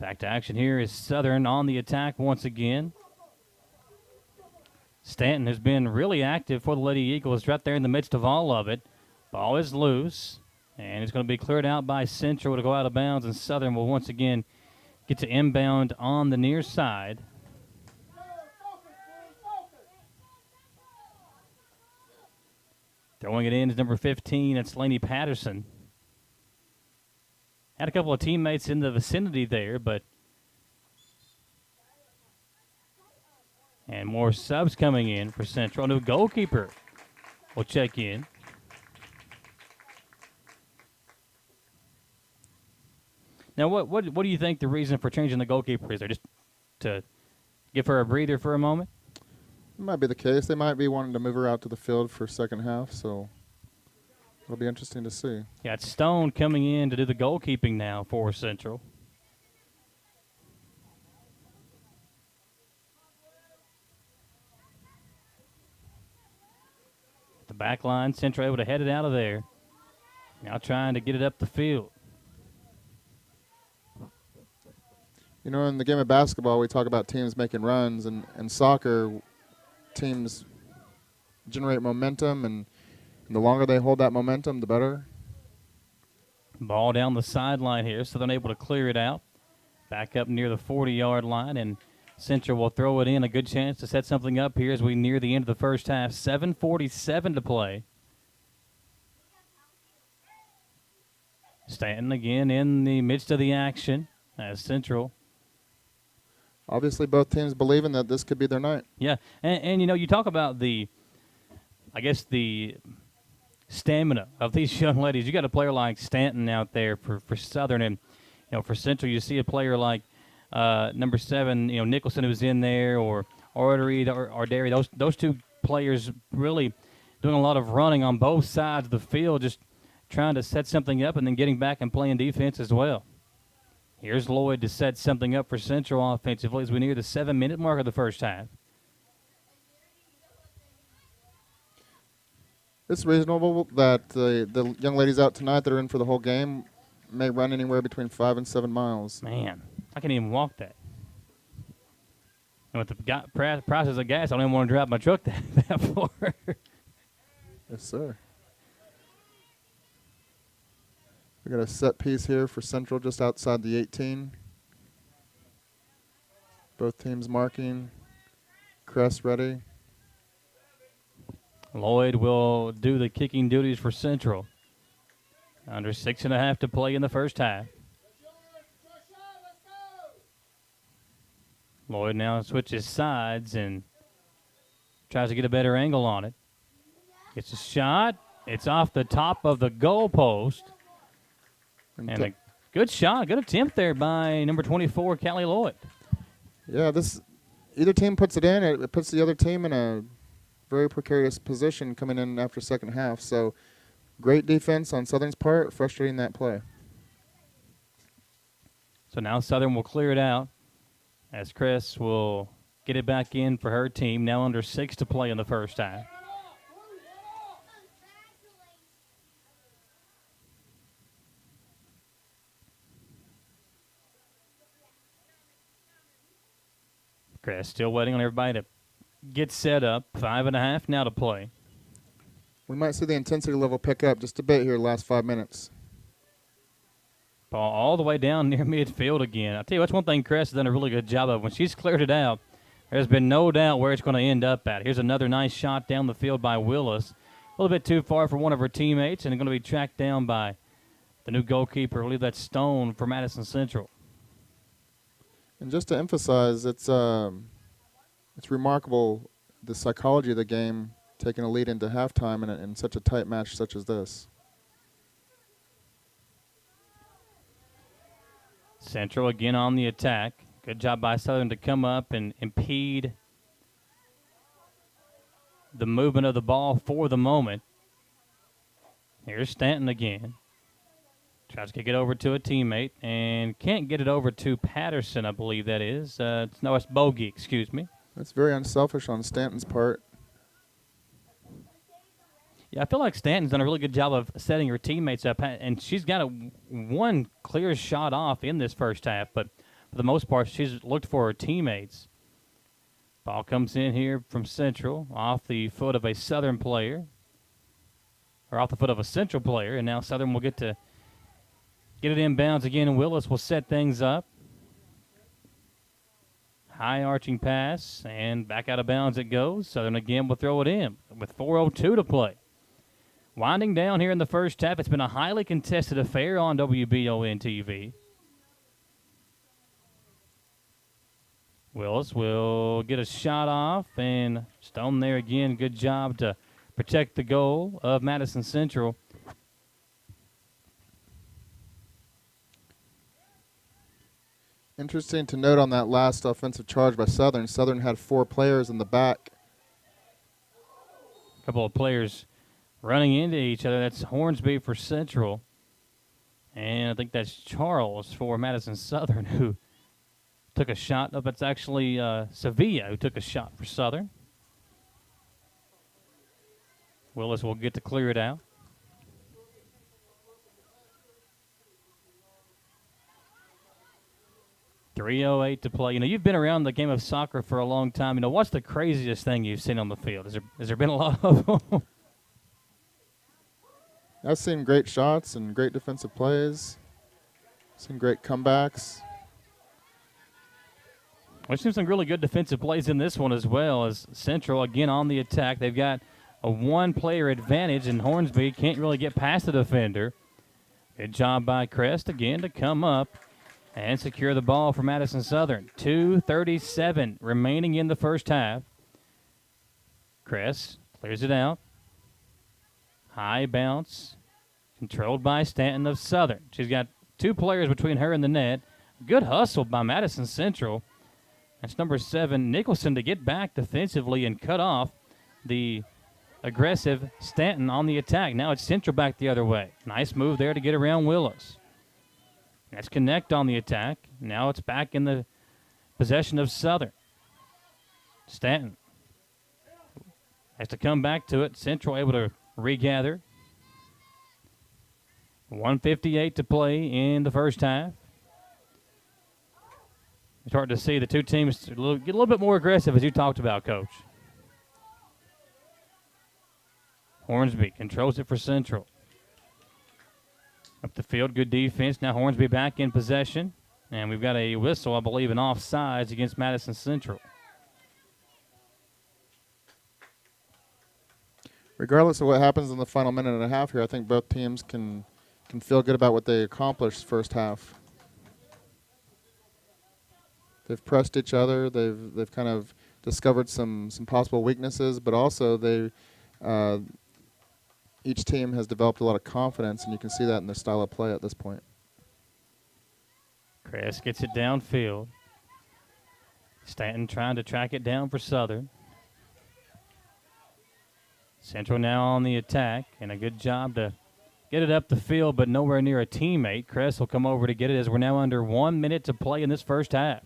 Back to action here is Southern on the attack once again. Stanton has been really active for the Lady Eagles right there in the midst of all of it. Ball is loose, and it's going to be cleared out by Central to go out of bounds, and Southern will once again get to inbound on the near side. Throwing it in is number 15. That's Lainey Patterson. Had a couple of teammates in the vicinity there, and more subs coming in for Central. New goalkeeper will check in. Now, what do you think the reason for changing the goalkeeper is? There just to give her a breather for a moment?
It might be the case. They might be wanting to move her out to the field for second half, so it'll be interesting to see.
Yeah, it's Stone coming in to do the goalkeeping now for Central. The back line, Central able to head it out of there. Now trying to get it up the field.
You know, in the game of basketball, we talk about teams making runs, and soccer, teams generate momentum, and the longer they hold that momentum, the better.
Ball down the sideline here, so they're able to clear it out. Back up near the 40-yard line, and Central will throw it in. A good chance to set something up here as we near the end of the first half. 7:47 to play. Stanton again in the midst of the action as Central.
Obviously, both teams believing that this could be their night.
Yeah, and you know, you talk about the stamina of these young ladies. You got a player like Stanton out there for Southern, and you know, for Central, you see a player like number 7, you know, Nicholson, who's in there, or Artery or Derry. Those two players really doing a lot of running on both sides of the field, just trying to set something up and then getting back and playing defense as well. Here's Lloyd to set something up for Central offensively as we near the 7-minute mark of the first half.
It's reasonable that the young ladies out tonight that are in for the whole game may run anywhere between 5 and 7 miles.
Man, I can't even walk that. And with the prices of gas, I don't even want to drive my truck that far.
Yes, sir. We got a set piece here for Central just outside the 18. Both teams marking. Crest ready.
Lloyd will do the kicking duties for Central. Under 6.5 to play in the first half. Lloyd now switches sides and tries to get a better angle on it. Gets a shot. It's off the top of the goalpost. And a good shot, good attempt there by number 24, Callie Lloyd.
Yeah, either team puts it in, it puts the other team in a very precarious position coming in after second half. So great defense on Southern's part, frustrating that play.
So now Southern will clear it out as Chris will get it back in for her team. Now under 6 to play in the first half. Chris still waiting on everybody to get set up. 5.5 now to play.
We might see the intensity level pick up just a bit here the last 5 minutes.
Ball all the way down near midfield again. I'll tell you, that's one thing Chris has done a really good job of. When she's cleared it out, there's been no doubt where it's going to end up at. Here's another nice shot down the field by Willis. A little bit too far for one of her teammates, and going to be tracked down by the new goalkeeper. I believe that's Stone for Madison Central.
And just to emphasize, it's remarkable the psychology of the game, taking a lead into halftime in such a tight match such as this.
Central again on the attack. Good job by Southern to come up and impede the movement of the ball for the moment. Here's Stanton again. Tries to kick it over to a teammate and can't get it over to Patterson, I believe that is. No, it's Bogey, excuse me.
That's very unselfish on Stanton's part.
Yeah, I feel like Stanton's done a really good job of setting her teammates up, and she's got one clear shot off in this first half, but for the most part, she's looked for her teammates. Ball comes in here from Central off the foot of a Southern player. or off the foot of a Central player, and now Southern will get it inbounds again, and Willis will set things up. High arching pass, and back out of bounds it goes. Southern again will throw it in with 4:02 to play. Winding down here in the first half, it's been a highly contested affair on WBON-TV. Willis will get a shot off, and Stone there again. Good job to protect the goal of Madison Central.
Interesting to note on that last offensive charge by Southern. Southern had 4 players in the back.
A couple of players running into each other. That's Hornsby for Central. And I think that's Charles for Madison Southern who took a shot. Oh, that's actually Sevilla who took a shot for Southern. Willis will get to clear it out. .308 to play. You've been around the game of soccer for a long time. What's the craziest thing you've seen on the field? Has there been a lot of them?
I've seen great shots and great defensive plays. Seen great comebacks.
We've seen some really good defensive plays in this one as well, as Central again on the attack. They've got a 1-player advantage, and Hornsby can't really get past the defender. Good job by Crest again to come up and secure the ball for Madison Southern. 2:37 remaining in the first half. Crest clears it out. High bounce, controlled by Stanton of Southern. She's got 2 players between her and the net. Good hustle by Madison Central. That's number 7, Nicholson, to get back defensively and cut off the aggressive Stanton on the attack. Now it's Central back the other way. Nice move there to get around Willis. That's Connect on the attack. Now it's back in the possession of Southern. Stanton has to come back to it. Central able to regather. 1:58 to play in the first half. It's hard to see the two teams get a little bit more aggressive, as you talked about, Coach. Hornsby controls it for Central. Up the field, good defense. Now Hornsby back in possession. And we've got a whistle, I believe, an offsides against Madison Central.
Regardless of what happens in the final minute and a half here, I think both teams can feel good about what they accomplished first half. They've pressed each other. They've kind of discovered some possible weaknesses, but also each team has developed a lot of confidence, and you can see that in their style of play at this point.
Crest gets it downfield. Stanton trying to track it down for Southern. Central now on the attack, and a good job to get it up the field, but nowhere near a teammate. Crest will come over to get it as we're now under 1 minute to play in this first half.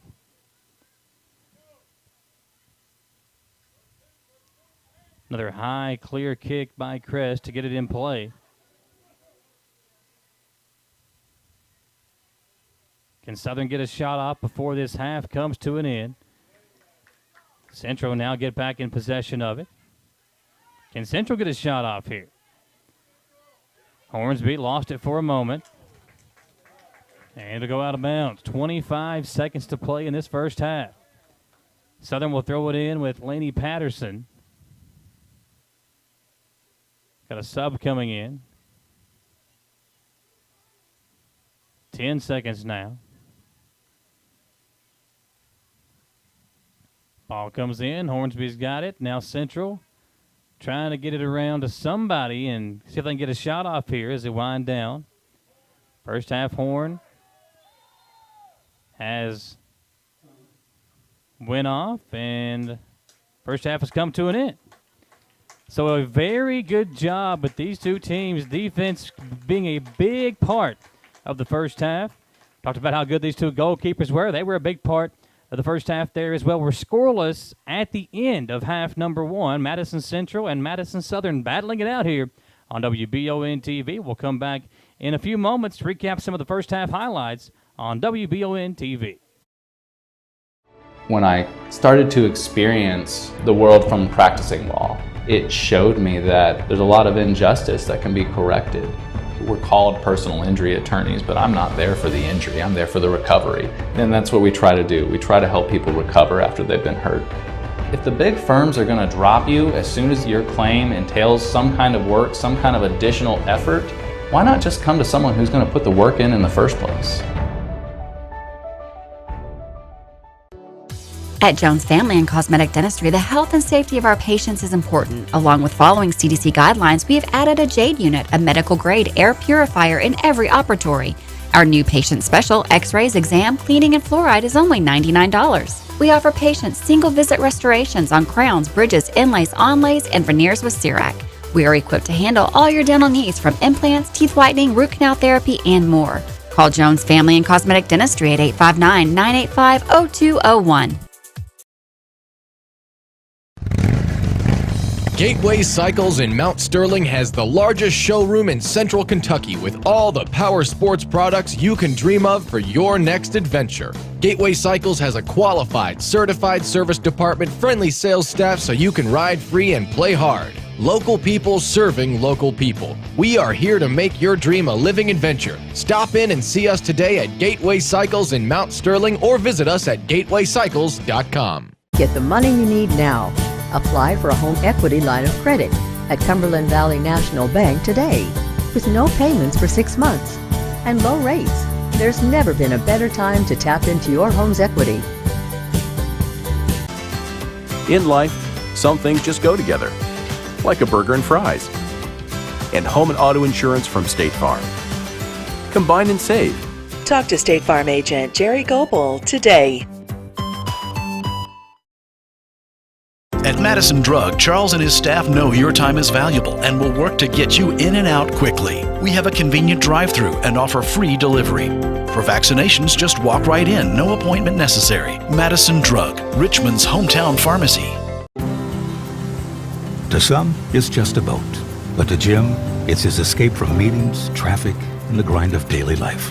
Another high, clear kick by Crest to get it in play. Can Southern get a shot off before this half comes to an end? Central now get back in possession of it. Can Central get a shot off here? Hornsby lost it for a moment. And it'll go out of bounds. 25 seconds to play in this first half. Southern will throw it in with Lainey Patterson. Got a sub coming in. 10 seconds now. Ball comes in. Hornsby's got it. Now Central trying to get it around to somebody and see if they can get a shot off here as they wind down. First half Horn has went off, and first half has come to an end. So a very good job with these two teams, defense being a big part of the first half. Talked about how good these two goalkeepers were. They were a big part of the first half there as well. We're scoreless at the end of half number 1. Madison Central and Madison Southern battling it out here on WBON-TV. We'll come back in a few moments to recap some of the first half highlights on WBON-TV.
When I started to experience the world from practicing law, it showed me that there's a lot of injustice that can be corrected. We're called personal injury attorneys, but I'm not there for the injury, I'm there for the recovery. And that's what we try to do. We try to help people recover after they've been hurt. If the big firms are going to drop you as soon as your claim entails some kind of work, some kind of additional effort, why not just come to someone who's going to put the work in the first place?
At Jones Family and Cosmetic Dentistry, the health and safety of our patients is important. Along with following CDC guidelines, we have added a JADE unit, a medical-grade air purifier in every operatory. Our new patient special, x-rays, exam, cleaning, and fluoride is only $99. We offer patients single-visit restorations on crowns, bridges, inlays, onlays, and veneers with CERAC. We are equipped to handle all your dental needs from implants, teeth whitening, root canal therapy, and more. Call Jones Family and Cosmetic Dentistry at 859-985-0201.
Gateway Cycles in Mount Sterling has the largest showroom in Central Kentucky with all the power sports products you can dream of for your next adventure. Gateway Cycles has a qualified, certified service department, friendly sales staff so you can ride free and play hard. Local people serving local people. We are here to make your dream a living adventure. Stop in and see us today at Gateway Cycles in Mount Sterling or visit us at gatewaycycles.com.
Get the money you need now. Apply for a home equity line of credit at Cumberland Valley National Bank today. With no payments for 6 months and low rates, there's never been a better time to tap into your home's equity.
In life, some things just go together, like a burger and fries. And home and auto insurance from State Farm. Combine and save.
Talk to State Farm agent Jerry Goebel today.
At Madison Drug, Charles and his staff know your time is valuable and will work to get you in and out quickly. We have a convenient drive-thru and offer free delivery. For vaccinations, just walk right in, no appointment necessary. Madison Drug, Richmond's hometown pharmacy.
To some, it's just a boat. But to Jim, it's his escape from meetings, traffic, and the grind of daily life.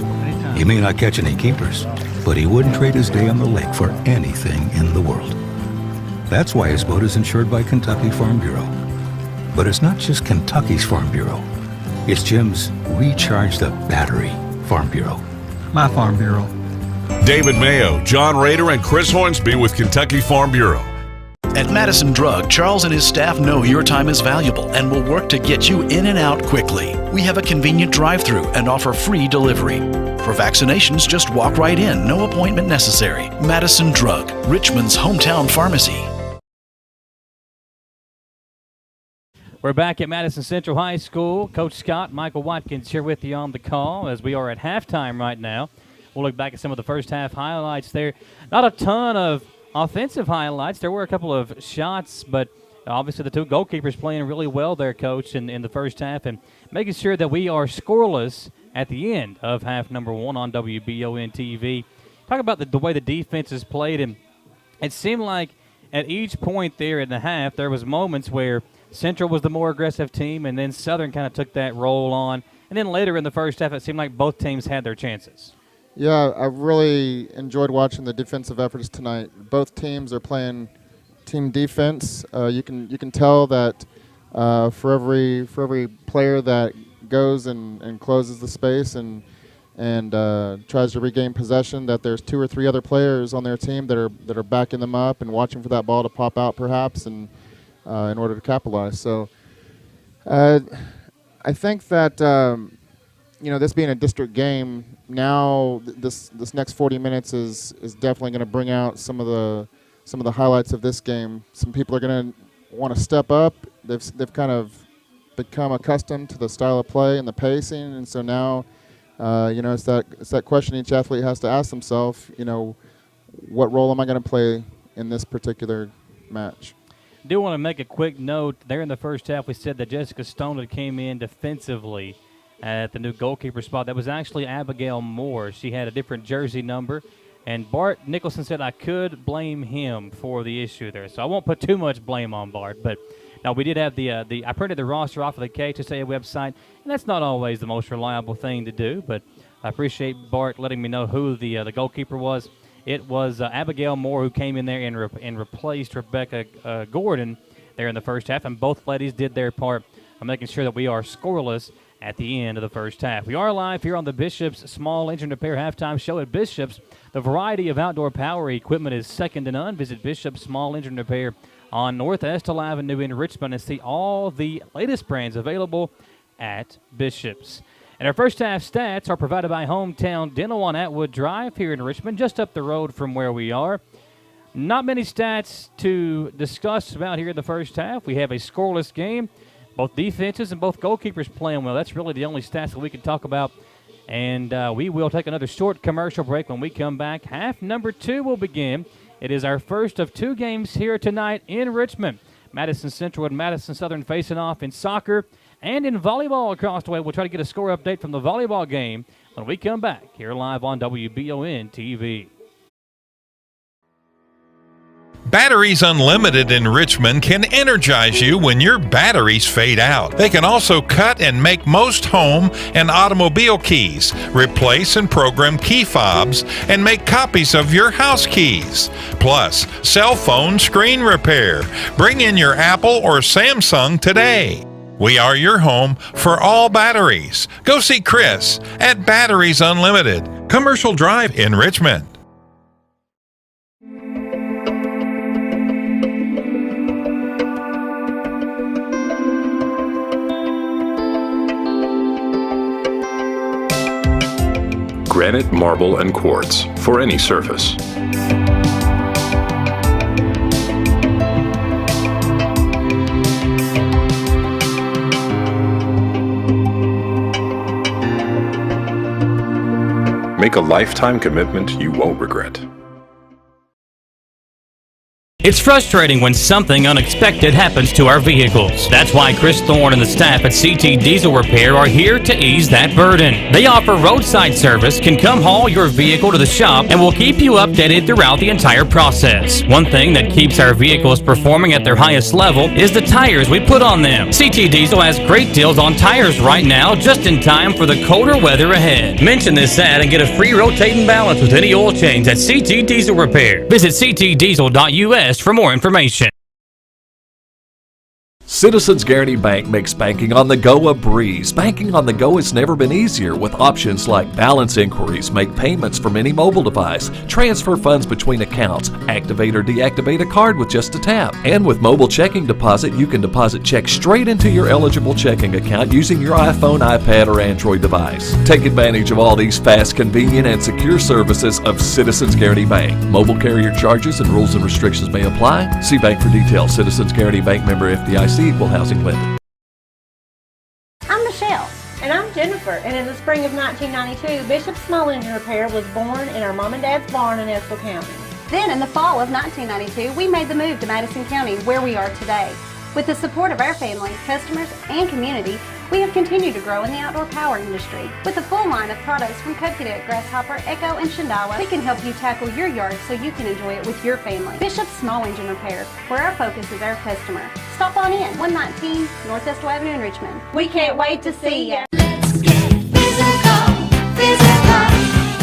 He may not catch any keepers, but he wouldn't trade his day on the lake for anything in the world. That's why his boat is insured by Kentucky Farm Bureau. But it's not just Kentucky's Farm Bureau. It's Jim's Recharge the Battery Farm Bureau. My Farm Bureau.
David Mayo, John Rader, and Chris Hornsby with Kentucky Farm Bureau.
At Madison Drug, Charles and his staff know your time is valuable and will work to get you in and out quickly. We have a convenient drive-thru and offer free delivery. For vaccinations, just walk right in, no appointment necessary. Madison Drug, Richmond's hometown pharmacy.
We're back at Madison Central High School. Coach Scott, Michael Watkins here with you on the call as we are at halftime right now. We'll look back at some of the first half highlights there. Not a ton of offensive highlights. There were a couple of shots, but obviously the two goalkeepers playing really well there, Coach, in the first half and making sure that we are scoreless at the end of half number one on Wbontv. Talk about the way the defense is played, and it seemed like at each point there in the half there was moments where Central was the more aggressive team, and then Southern kind of took that role on. And then later in the first half, it seemed like both teams had their chances.
Yeah, I really enjoyed watching the defensive efforts tonight. Both teams are playing team defense. You can tell that for every player that goes and closes the space and tries to regain possession, that there's 2 or 3 other players on their team that are backing them up and watching for that ball to pop out, perhaps, and in order to capitalize. So I think that this being a district game, now this next 40 minutes is definitely going to bring out some of the highlights of this game. Some people are going to want to step up. They've kind of become accustomed to the style of play and the pacing, and so now it's that question each athlete has to ask themselves. What role am I going to play in this particular match?
I do want to make a quick note. There in the first half, we said that Jessica Stone came in defensively at the new goalkeeper spot. That was actually Abigail Moore. She had a different jersey number, and Bart Nicholson said I could blame him for the issue there. So I won't put too much blame on Bart, but now we did have I printed the roster off of the KHSA website, and that's not always the most reliable thing to do, but I appreciate Bart letting me know who the goalkeeper was. It was Abigail Moore who came in there and replaced Rebecca Gordon. there in the first half, and both ladies did their part of making sure that we are scoreless at the end of the first half. We are live here on the Bishop's Small Engine Repair Halftime Show at Bishop's. The variety of outdoor power equipment is second to none. Visit Bishop's Small Engine Repair on North Estill Avenue in Richmond and see all the latest brands available at Bishop's. And our first half stats are provided by Hometown Dental on Atwood Drive here in Richmond, just up the road from where we are. Not many stats to discuss about here in the first half. We have a scoreless game. Both defenses and both goalkeepers playing well. That's really the only stats that we can talk about. And we will take another short commercial break. When we come back, half number 2 will begin. It is our first of 2 games here tonight in Richmond. Madison Central and Madison Southern facing off in soccer and in volleyball across the way. We'll try to get a score update from the volleyball game when we come back here live on WBON-TV.
Batteries Unlimited in Richmond can energize you when your batteries fade out. They can also cut and make most home and automobile keys, replace and program key fobs, and make copies of your house keys. Plus, cell phone screen repair. Bring in your Apple or Samsung today. We are your home for all batteries. Go see Chris at Batteries Unlimited, Commercial Drive in Richmond.
Granite, marble, and quartz for any surface. Make a lifetime commitment you won't regret.
It's frustrating when something unexpected happens to our vehicles. That's why Chris Thorne and the staff at CT Diesel Repair are here to ease that burden. They offer roadside service, can come haul your vehicle to the shop, and will keep you updated throughout the entire process. One thing that keeps our vehicles performing at their highest level is the tires we put on them. CT Diesel has great deals on tires right now, just in time for the colder weather ahead. Mention this ad and get a free rotating balance with any oil change at CT Diesel Repair. Visit ctdiesel.us for more information.
Citizens Guaranty Bank makes banking on the go a breeze. Banking on the go has never been easier with options like balance inquiries, make payments from any mobile device, transfer funds between accounts, activate or deactivate a card with just a tap. And with mobile checking deposit, you can deposit checks straight into your eligible checking account using your iPhone, iPad, or Android device. Take advantage of all these fast, convenient, and secure services of Citizens Guaranty Bank. Mobile carrier charges and rules and restrictions may apply. See bank for details. Citizens Guaranty Bank, member FDIC. Equal housing lender.
I'm Michelle. And I'm Jennifer. And in the spring of 1992, Bishop's Small Engine Repair was born in our mom and dad's barn in Estill County.
Then in the fall of 1992, we made the move to Madison County, where we are today. With the support of our family, customers, and community, we have continued to grow in the outdoor power industry. With a full line of products from Cub Cadet, Grasshopper, Echo, and Shindawa, we can help you tackle your yard so you can enjoy it with your family. Bishop's Small Engine Repair, where our focus is our customer. Stop on in, 119 North Estill Avenue in Richmond. We can't wait to see you.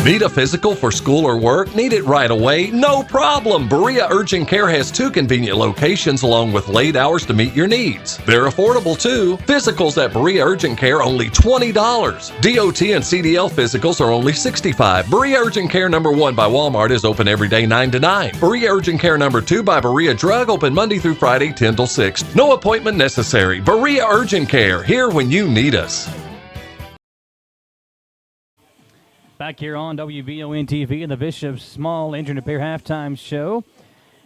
Need a physical for school or work? Need it right away? No problem! Berea Urgent Care has 2 convenient locations along with late hours to meet your needs. They're affordable too. Physicals at Berea Urgent Care only $20. DOT and CDL physicals are only $65. Berea Urgent Care number 1 by Walmart is open every day 9 to 9. Berea Urgent Care number 2 by Berea Drug open Monday through Friday 10 till 6. No appointment necessary. Berea Urgent Care, here when you need us.
Back here on WBON-TV and the Bishop's Small Engine Repair Halftime Show.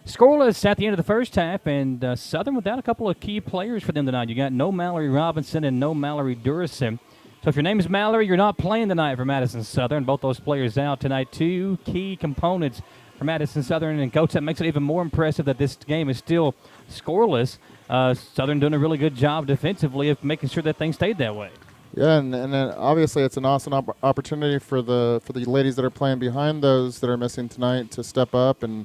Scoreless at the end of the first half, and Southern without a couple of key players for them tonight. You got no Mallory Robinson and no Mallory Durison. So if your name is Mallory, you're not playing tonight for Madison Southern. Both those players out tonight. 2 key components for Madison Southern. And, Coach, that makes it even more impressive that this game is still scoreless. Southern doing a really good job defensively of making sure that things stayed that way.
Yeah, and then obviously it's an awesome opportunity for the ladies that are playing behind those that are missing tonight to step up and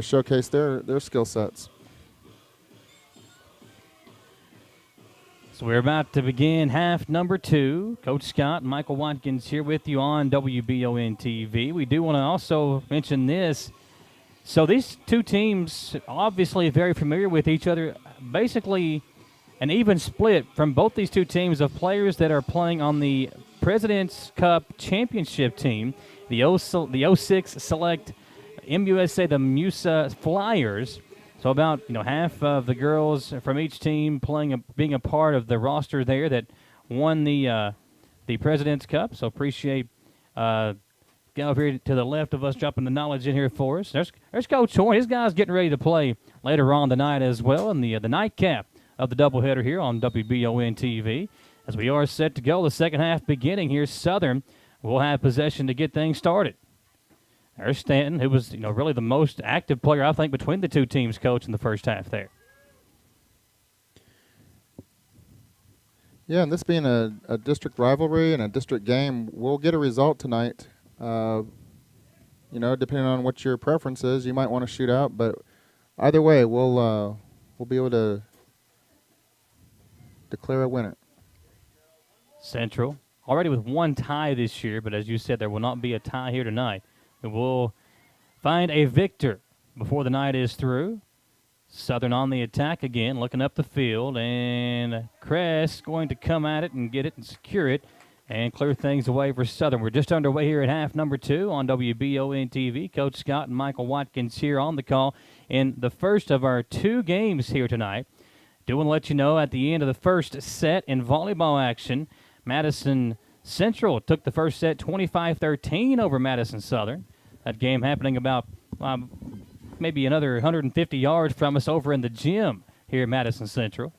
showcase their skill sets.
So we're about to begin half number 2. Coach Scott and Michael Watkins here with you on WBON-TV. We do want to also mention this. So these two teams obviously very familiar with each other. Basically, an even split from both these two teams of players that are playing on the President's Cup championship team, the 06 Select MUSA, the MUSA Flyers. So about half of the girls from each team being a part of the roster there that won the President's Cup. So appreciate guy over here to the left of us dropping the knowledge in here for us. There's Coach Horn. His guys getting ready to play later on tonight as well in the nightcap of the doubleheader here on WBON-TV. As we are set to go, the second half beginning here, Southern will have possession to get things started. There's Stanton, who was really the most active player, I think, between the two teams, Coach, in the first half there.
Yeah, and this being a district rivalry and a district game, we'll get a result tonight. Depending on what your preference is, you might want to shoot out, but either way, we'll be able to declare a winner.
Central, already with one tie this year, but as you said, there will not be a tie here tonight. We will find a victor before the night is through. Southern on the attack again, looking up the field, and Crest going to come at it and get it and secure it and clear things away for Southern. We're just underway here at half number 2 on WBON-TV. Coach Scott and Michael Watkins here on the call in the first of our 2 games here tonight. Do want to let you know at the end of the first set in volleyball action, Madison Central took the first set 25-13 over Madison Southern. That game happening about maybe another 150 yards from us over in the gym here at Madison Central.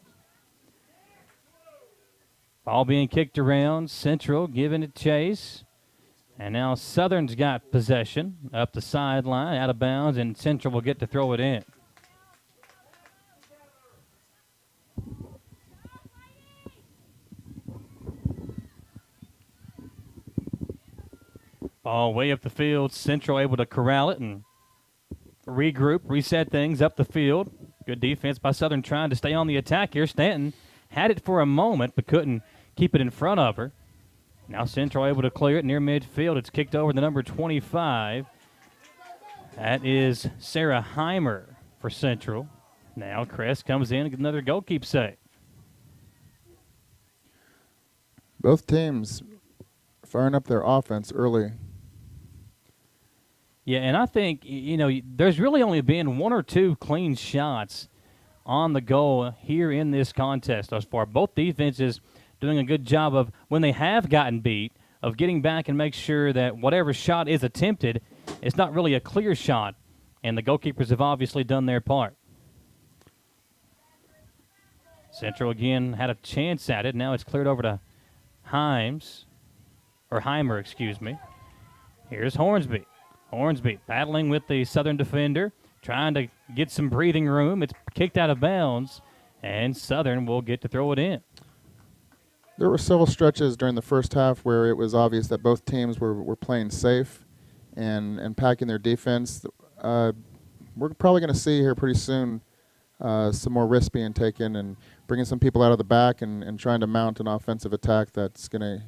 Ball being kicked around, Central giving it chase. And now Southern's got possession up the sideline, out of bounds, and Central will get to throw it in. Ball way up the field, Central able to corral it and regroup, reset things up the field. Good defense by Southern trying to stay on the attack here. Stanton had it for a moment but couldn't keep it in front of her. Now Central able to clear it near midfield. It's kicked over the number 25. That is Sarah Heimer for Central. Now Crest comes in and gets another goalkeep save.
Both teams firing up their offense early.
Yeah, and I think, there's really only been 1 or 2 clean shots on the goal here in this contest thus far. Both defenses doing a good job of, when they have gotten beat, of getting back and make sure that whatever shot is attempted, it's not really a clear shot. And the goalkeepers have obviously done their part. Central again had a chance at it. Now it's cleared over to Heimer, excuse me. Here's Hornsby. Hornsby battling with the Southern defender, trying to get some breathing room. It's kicked out of bounds, and Southern will get to throw it in.
There were several stretches during the first half where it was obvious that both teams were playing safe and packing their defense. We're probably going to see here pretty soon some more risks being taken and bringing some people out of the back and trying to mount an offensive attack that's going to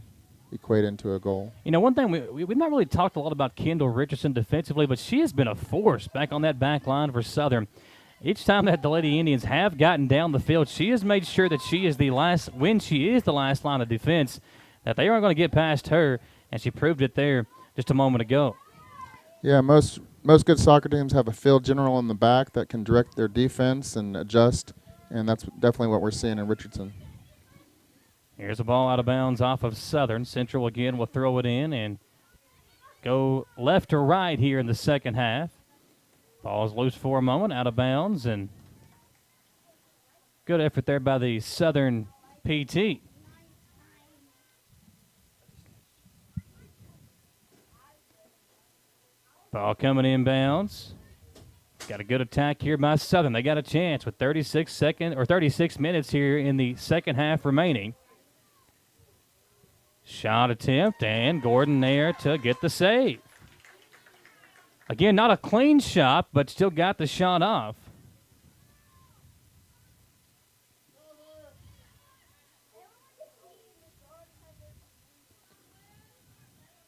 equate into a goal.
One thing, we've not really talked a lot about Kendall Richardson defensively, but she has been a force back on that back line for Southern. Each time that the Lady Indians have gotten down the field, she has made sure that she is the last line of defense, that they aren't going to get past her, and she proved it there just a moment ago.
Yeah, most good soccer teams have a field general in the back that can direct their defense and adjust, and that's definitely what we're seeing in Richardson.
Here's a ball out of bounds off of Southern. Central again will throw it in and go left to right here in the second half. Ball's loose for a moment, out of bounds, and good effort there by the Southern PT. Ball coming inbounds. Got a good attack here by Southern. They got a chance with 36 minutes here in the second half remaining. Shot attempt, and Gordon there to get the save. Again, not a clean shot, but still got the shot off.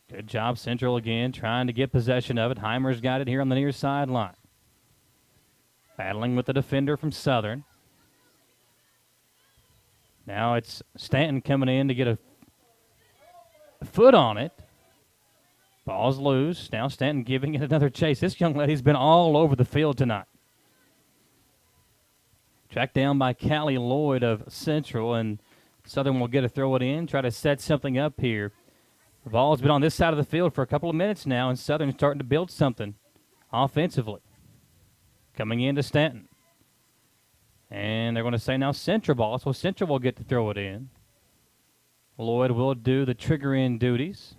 Good job, Central again, trying to get possession of it. Heimer's got it here on the near sideline. Battling with the defender from Southern. Now it's Stanton coming in to get a foot on it. Ball's loose. Now Stanton giving it another chase. This young lady's been all over the field tonight. Tracked down by Callie Lloyd of Central, and Southern will get to throw it in, try to set something up here. The ball's been on this side of the field for a couple of minutes now, and Southern's starting to build something offensively. Coming into Stanton. And they're going to say now Central ball, so Central will get to throw it in. Lloyd will do the trigger-in duties.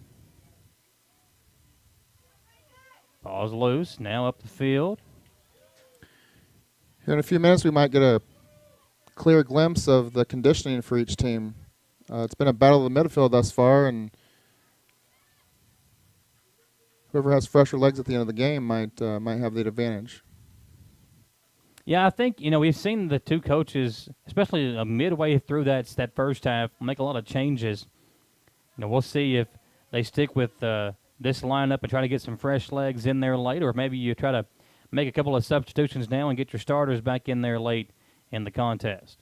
Ball's loose, now up the field.
Here in a few minutes, we might get a clear glimpse of the conditioning for each team. It's been a battle of the midfield thus far, and whoever has fresher legs at the end of the game might have the advantage.
Yeah, I think, we've seen the two coaches, especially midway through that first half, make a lot of changes. We'll see if they stick with this lineup and try to get some fresh legs in there late, or maybe you try to make a couple of substitutions now and get your starters back in there late in the contest.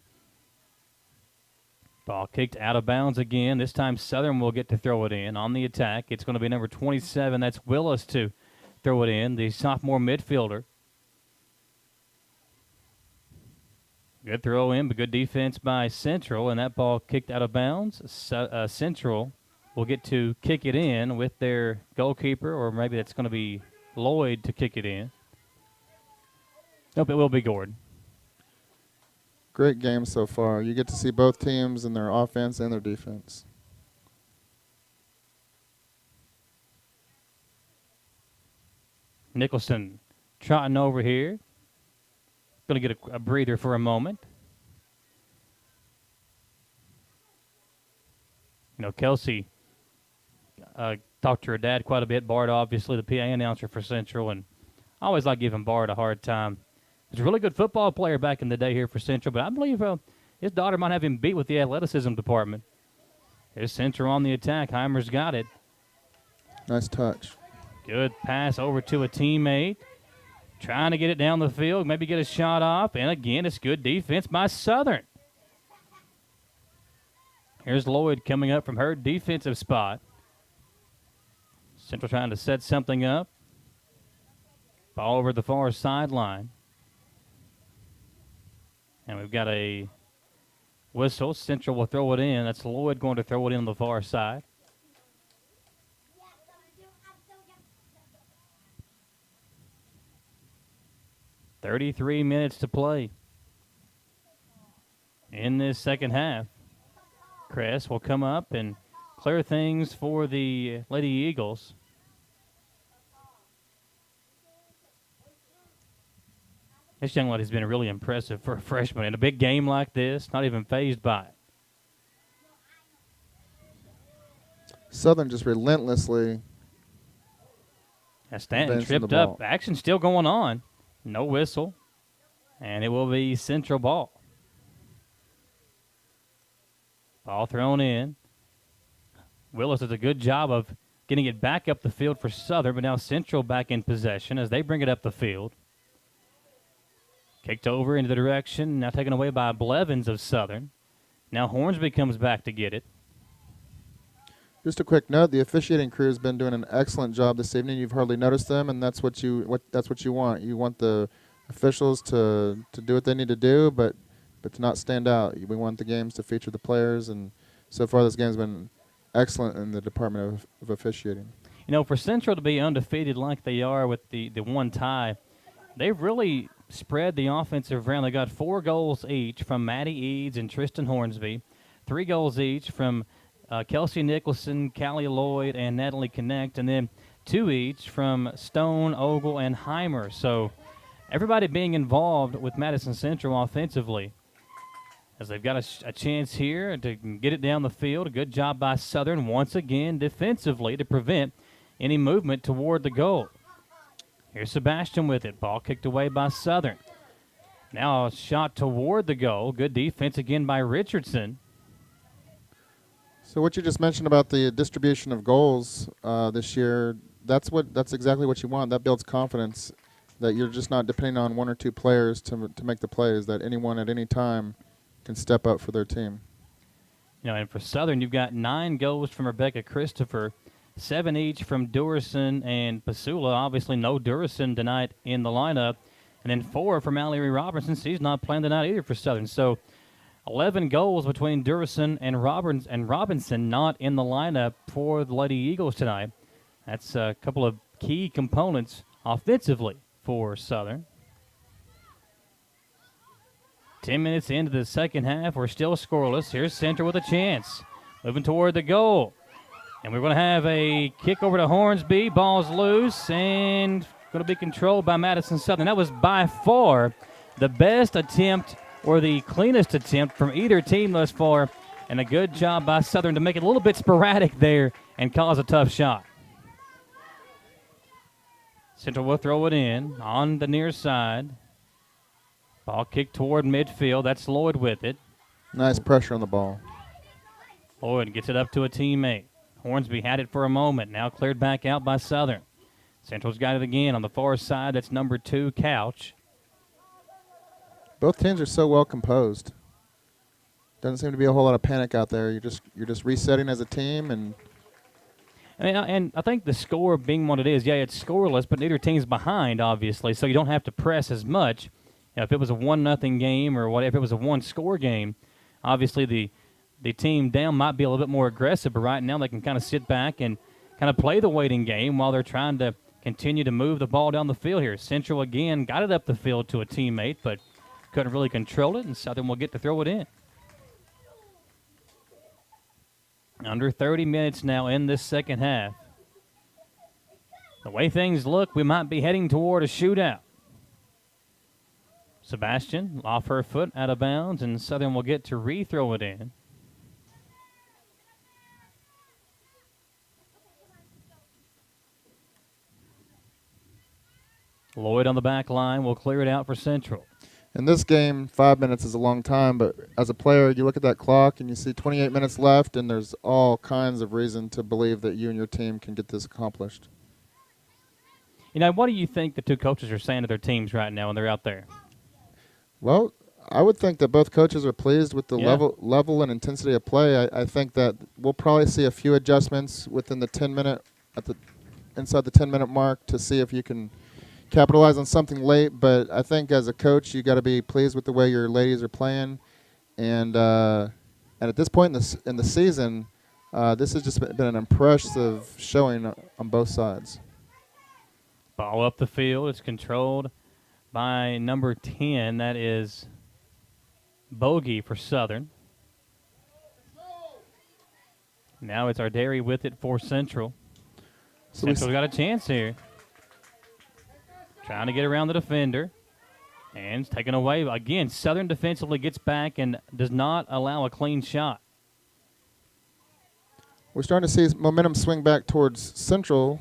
Ball kicked out of bounds again. This time Southern will get to throw it in on the attack. It's going to be number 27. That's Willis to throw it in, the sophomore midfielder. Good throw in, but good defense by Central, and that ball kicked out of bounds. Central will get to kick it in with their goalkeeper, or maybe that's going to be Lloyd to kick it in. Nope, it will be Gordon.
Great game so far. You get to see both teams in their offense and their defense.
Nicholson trotting over here. Going to get a breather for a moment. Kelsey talked to her dad quite a bit. Bart, obviously, the PA announcer for Central, and I always like giving Bart a hard time. He's a really good football player back in the day here for Central, but I believe his daughter might have him beat with the athleticism department. Here's Central on the attack. Heimer's got it.
Nice touch.
Good pass over to a teammate. Trying to get it down the field, maybe get a shot off, and again, it's good defense by Southern. Here's Lloyd coming up from her defensive spot. Central trying to set something up. Ball over the far sideline. And we've got a whistle. Central will throw it in. That's Lloyd going to throw it in on the far side. .33 minutes to play in this second half. Cress will come up and clear things for the Lady Eagles. This young lady's been really impressive for a freshman in a big game like this, not even fazed by it.
Southern just relentlessly.
Stanton tripped up. Action still going on. No whistle, and it will be Central ball. Ball thrown in. Willis does a good job of getting it back up the field for Southern, but now Central back in possession as they bring it up the field. Kicked over into the direction, now taken away by Blevins of Southern. Now Hornsby comes back to get it.
Just a quick note: the officiating crew has been doing an excellent job this evening. You've hardly noticed them, and that's what you want. You want the officials to do what they need to do, but to not stand out. We want the games to feature the players, and so far this game's been excellent in the department of officiating.
For Central to be undefeated like they are with the one tie, they've really spread the offensive round. They got 4 goals each from Maddie Eads and Tristan Hornsby, 3 goals each from Kelsey Nicholson, Callie Lloyd, and Natalie Connect, and then 2 each from Stone, Ogle, and Heimer. So everybody being involved with Madison Central offensively, as they've got a chance here to get it down the field. A good job by Southern once again defensively to prevent any movement toward the goal. Here's Sebastian with it. Ball kicked away by Southern. Now a shot toward the goal. Good defense again by Richardson.
So what you just mentioned about the distribution of goals this year, that's exactly what you want. That builds confidence that you're just not depending on one or two players to make the plays, that anyone at any time can step up for their team.
And for Southern, you've got 9 goals from Rebecca Christopher, 7 each from Durison and Pasula. Obviously, no Durison tonight in the lineup. And then 4 from Mallory Robinson. She's not playing tonight either for Southern. So 11 goals between Durison and Robinson not in the lineup for the Lady Eagles tonight. That's a couple of key components offensively for Southern. 10 minutes into the second half, we're still scoreless. Here's Central with a chance. Moving toward the goal. And we're going to have a kick over to Hornsby. Ball's loose and going to be controlled by Madison Southern. That was by far the best attempt or the cleanest attempt from either team thus far. And a good job by Southern to make it a little bit sporadic there and cause a tough shot. Central will throw it in on the near side. Ball kicked toward midfield. That's Lloyd with it.
Nice pressure on the ball.
Lloyd gets it up to a teammate. Hornsby had it for a moment. Now cleared back out by Southern. Central's got it again on the far side. That's number 2, Couch.
Both teams are so well composed. Doesn't seem to be a whole lot of panic out there. You're just resetting as a team, and
I think the score being what it is, it's scoreless, but neither team's behind, obviously, so you don't have to press as much. If it was a 1-0 game or whatever, if it was a 1-score game, obviously the team down might be a little bit more aggressive, but right now they can kind of sit back and kind of play the waiting game while they're trying to continue to move the ball down the field here. Central again got it up the field to a teammate, but couldn't really control it, and Southern will get to throw it in. Under 30 minutes now in this second half. The way things look, we might be heading toward a shootout. Sebastian off her foot, out of bounds, and Southern will get to re-throw it in. Lloyd on the back line will clear it out for Central.
In this game, 5 minutes is a long time, but as a player, you look at that clock and you see 28 minutes left, and there's all kinds of reason to believe that you and your team can get this accomplished.
What do you think the two coaches are saying to their teams right now when they're out there?
Well, I would think that both coaches are pleased with the level and intensity of play. I think that we'll probably see a few adjustments within the 10-minute, inside the 10-minute mark to see if you can capitalize on something late. But I think as a coach, you got to be pleased with the way your ladies are playing. And at this point in the season, this has just been an impressive showing on both sides.
Ball up the field. It's controlled by number 10. That is Bogey for Southern. Now it's Arderi with it for Central. Central's got a chance here. Trying to get around the defender. And it's taken away. Again, Southern defensively gets back and does not allow a clean shot.
We're starting to see momentum swing back towards Central.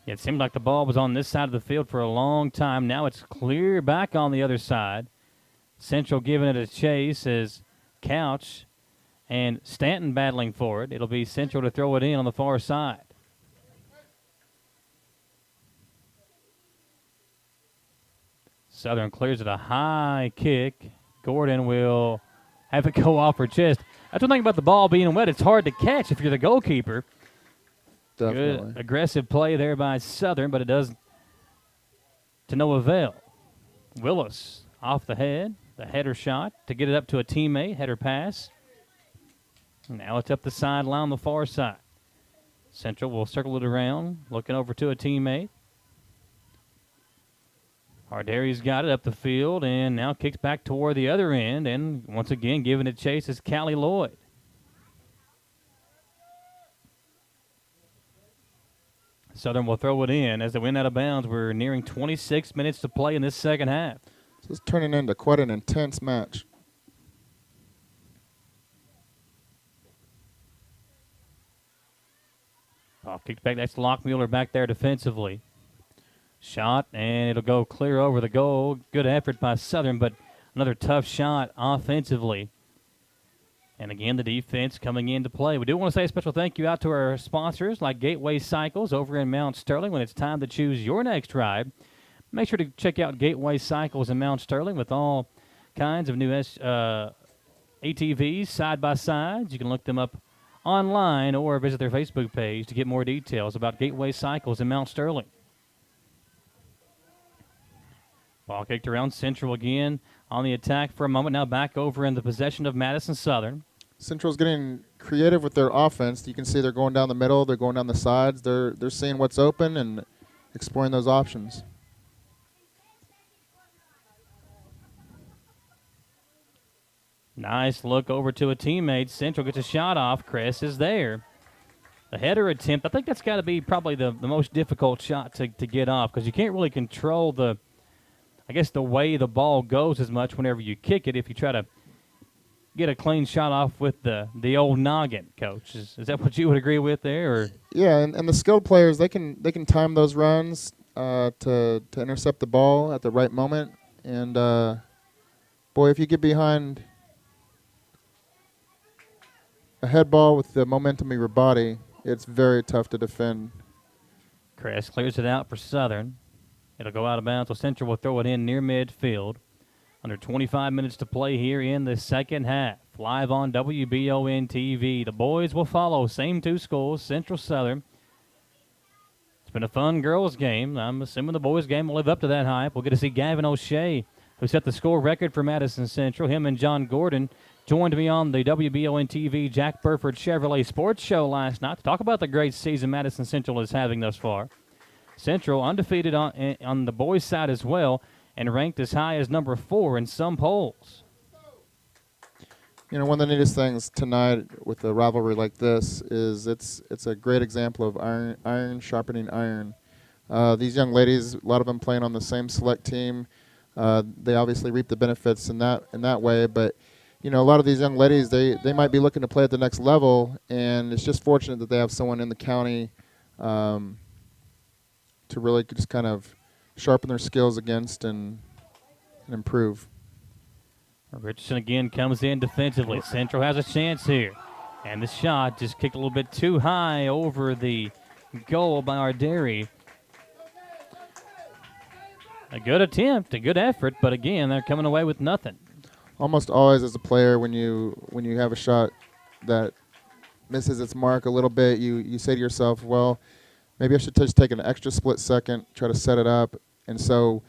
It seemed like the ball was on this side of the field for a long time. Now it's clear back on the other side. Central giving it a chase as Couch and Stanton battling for it. It'll be Central to throw it in on the far side. Southern clears it a high kick. Gordon will have it go off her chest. That's one thing about the ball being wet. It's hard to catch if you're the goalkeeper.
Definitely.
Good aggressive play there by Southern, but it does to no avail. Willis off the head, the header shot to get it up to a teammate, header pass. Now it's up the sideline on the far side. Central will circle it around, looking over to a teammate. Arderi's got it up the field and now kicks back toward the other end, and once again giving it chase is Callie Lloyd. Southern will throw it in as they went out of bounds. We're nearing 26 minutes to play in this second half.
So it's turning into quite an intense match.
Ball kicked back. That's Lockmuller back there defensively. Shot, and it'll go clear over the goal. Good effort by Southern, but another tough shot offensively. And again, the defense coming into play. We do want to say a special thank you out to our sponsors like Gateway Cycles over in Mount Sterling. When it's time to choose your next ride, make sure to check out Gateway Cycles in Mount Sterling with all kinds of new ATVs, side-by-sides. You can look them up online or visit their Facebook page to get more details about Gateway Cycles in Mount Sterling. Ball kicked around. Central again on the attack for a moment. Now back over in the possession of Madison Southern.
Central's getting creative with their offense. You can see they're going down the middle. They're going down the sides. They're seeing what's open and exploring those options.
Nice look over to a teammate. Central gets a shot off. Chris is there. The header attempt, I think that's got to be probably the most difficult shot to get off because you can't really control the way the ball goes as much whenever you kick it if you try to get a clean shot off with the old noggin, Coach. Is that what you would agree with there? Or?
Yeah, and the skilled players, they can time those runs to intercept the ball at the right moment. And, boy, if you get behind a head ball with the momentum of your body, it's very tough to defend.
Chris clears it out for Southern. It'll go out of bounds, so Central will throw it in near midfield. Under 25 minutes to play here in the second half. Live on Wbontv. The boys will follow. Same two schools, Central Southern. It's been a fun girls' game. I'm assuming the boys' game will live up to that hype. We'll get to see Gavin O'Shea, who set the score record for Madison Central. Him and John Gordon joined me on the Wbontv Jack Burford Chevrolet Sports Show last night to talk about the great season Madison Central is having thus far. Central undefeated on the boys' side as well and ranked as high as number 4 in some polls.
You know, one of the neatest things tonight with a rivalry like this is it's a great example of iron sharpening iron. These young ladies, a lot of them playing on the same select team. They obviously reap the benefits in that way, but you know, a lot of these young ladies, they might be looking to play at the next level, and it's just fortunate that they have someone in the county to really just kind of sharpen their skills against and improve.
Richardson again comes in defensively. Central has a chance here. And the shot just kicked a little bit too high over the goal by Arderi. A good attempt, a good effort, but again, they're coming away with nothing.
Almost always as a player, when you have a shot that misses its mark a little bit, you say to yourself, well, maybe I should just take an extra split second, try to set it up. And so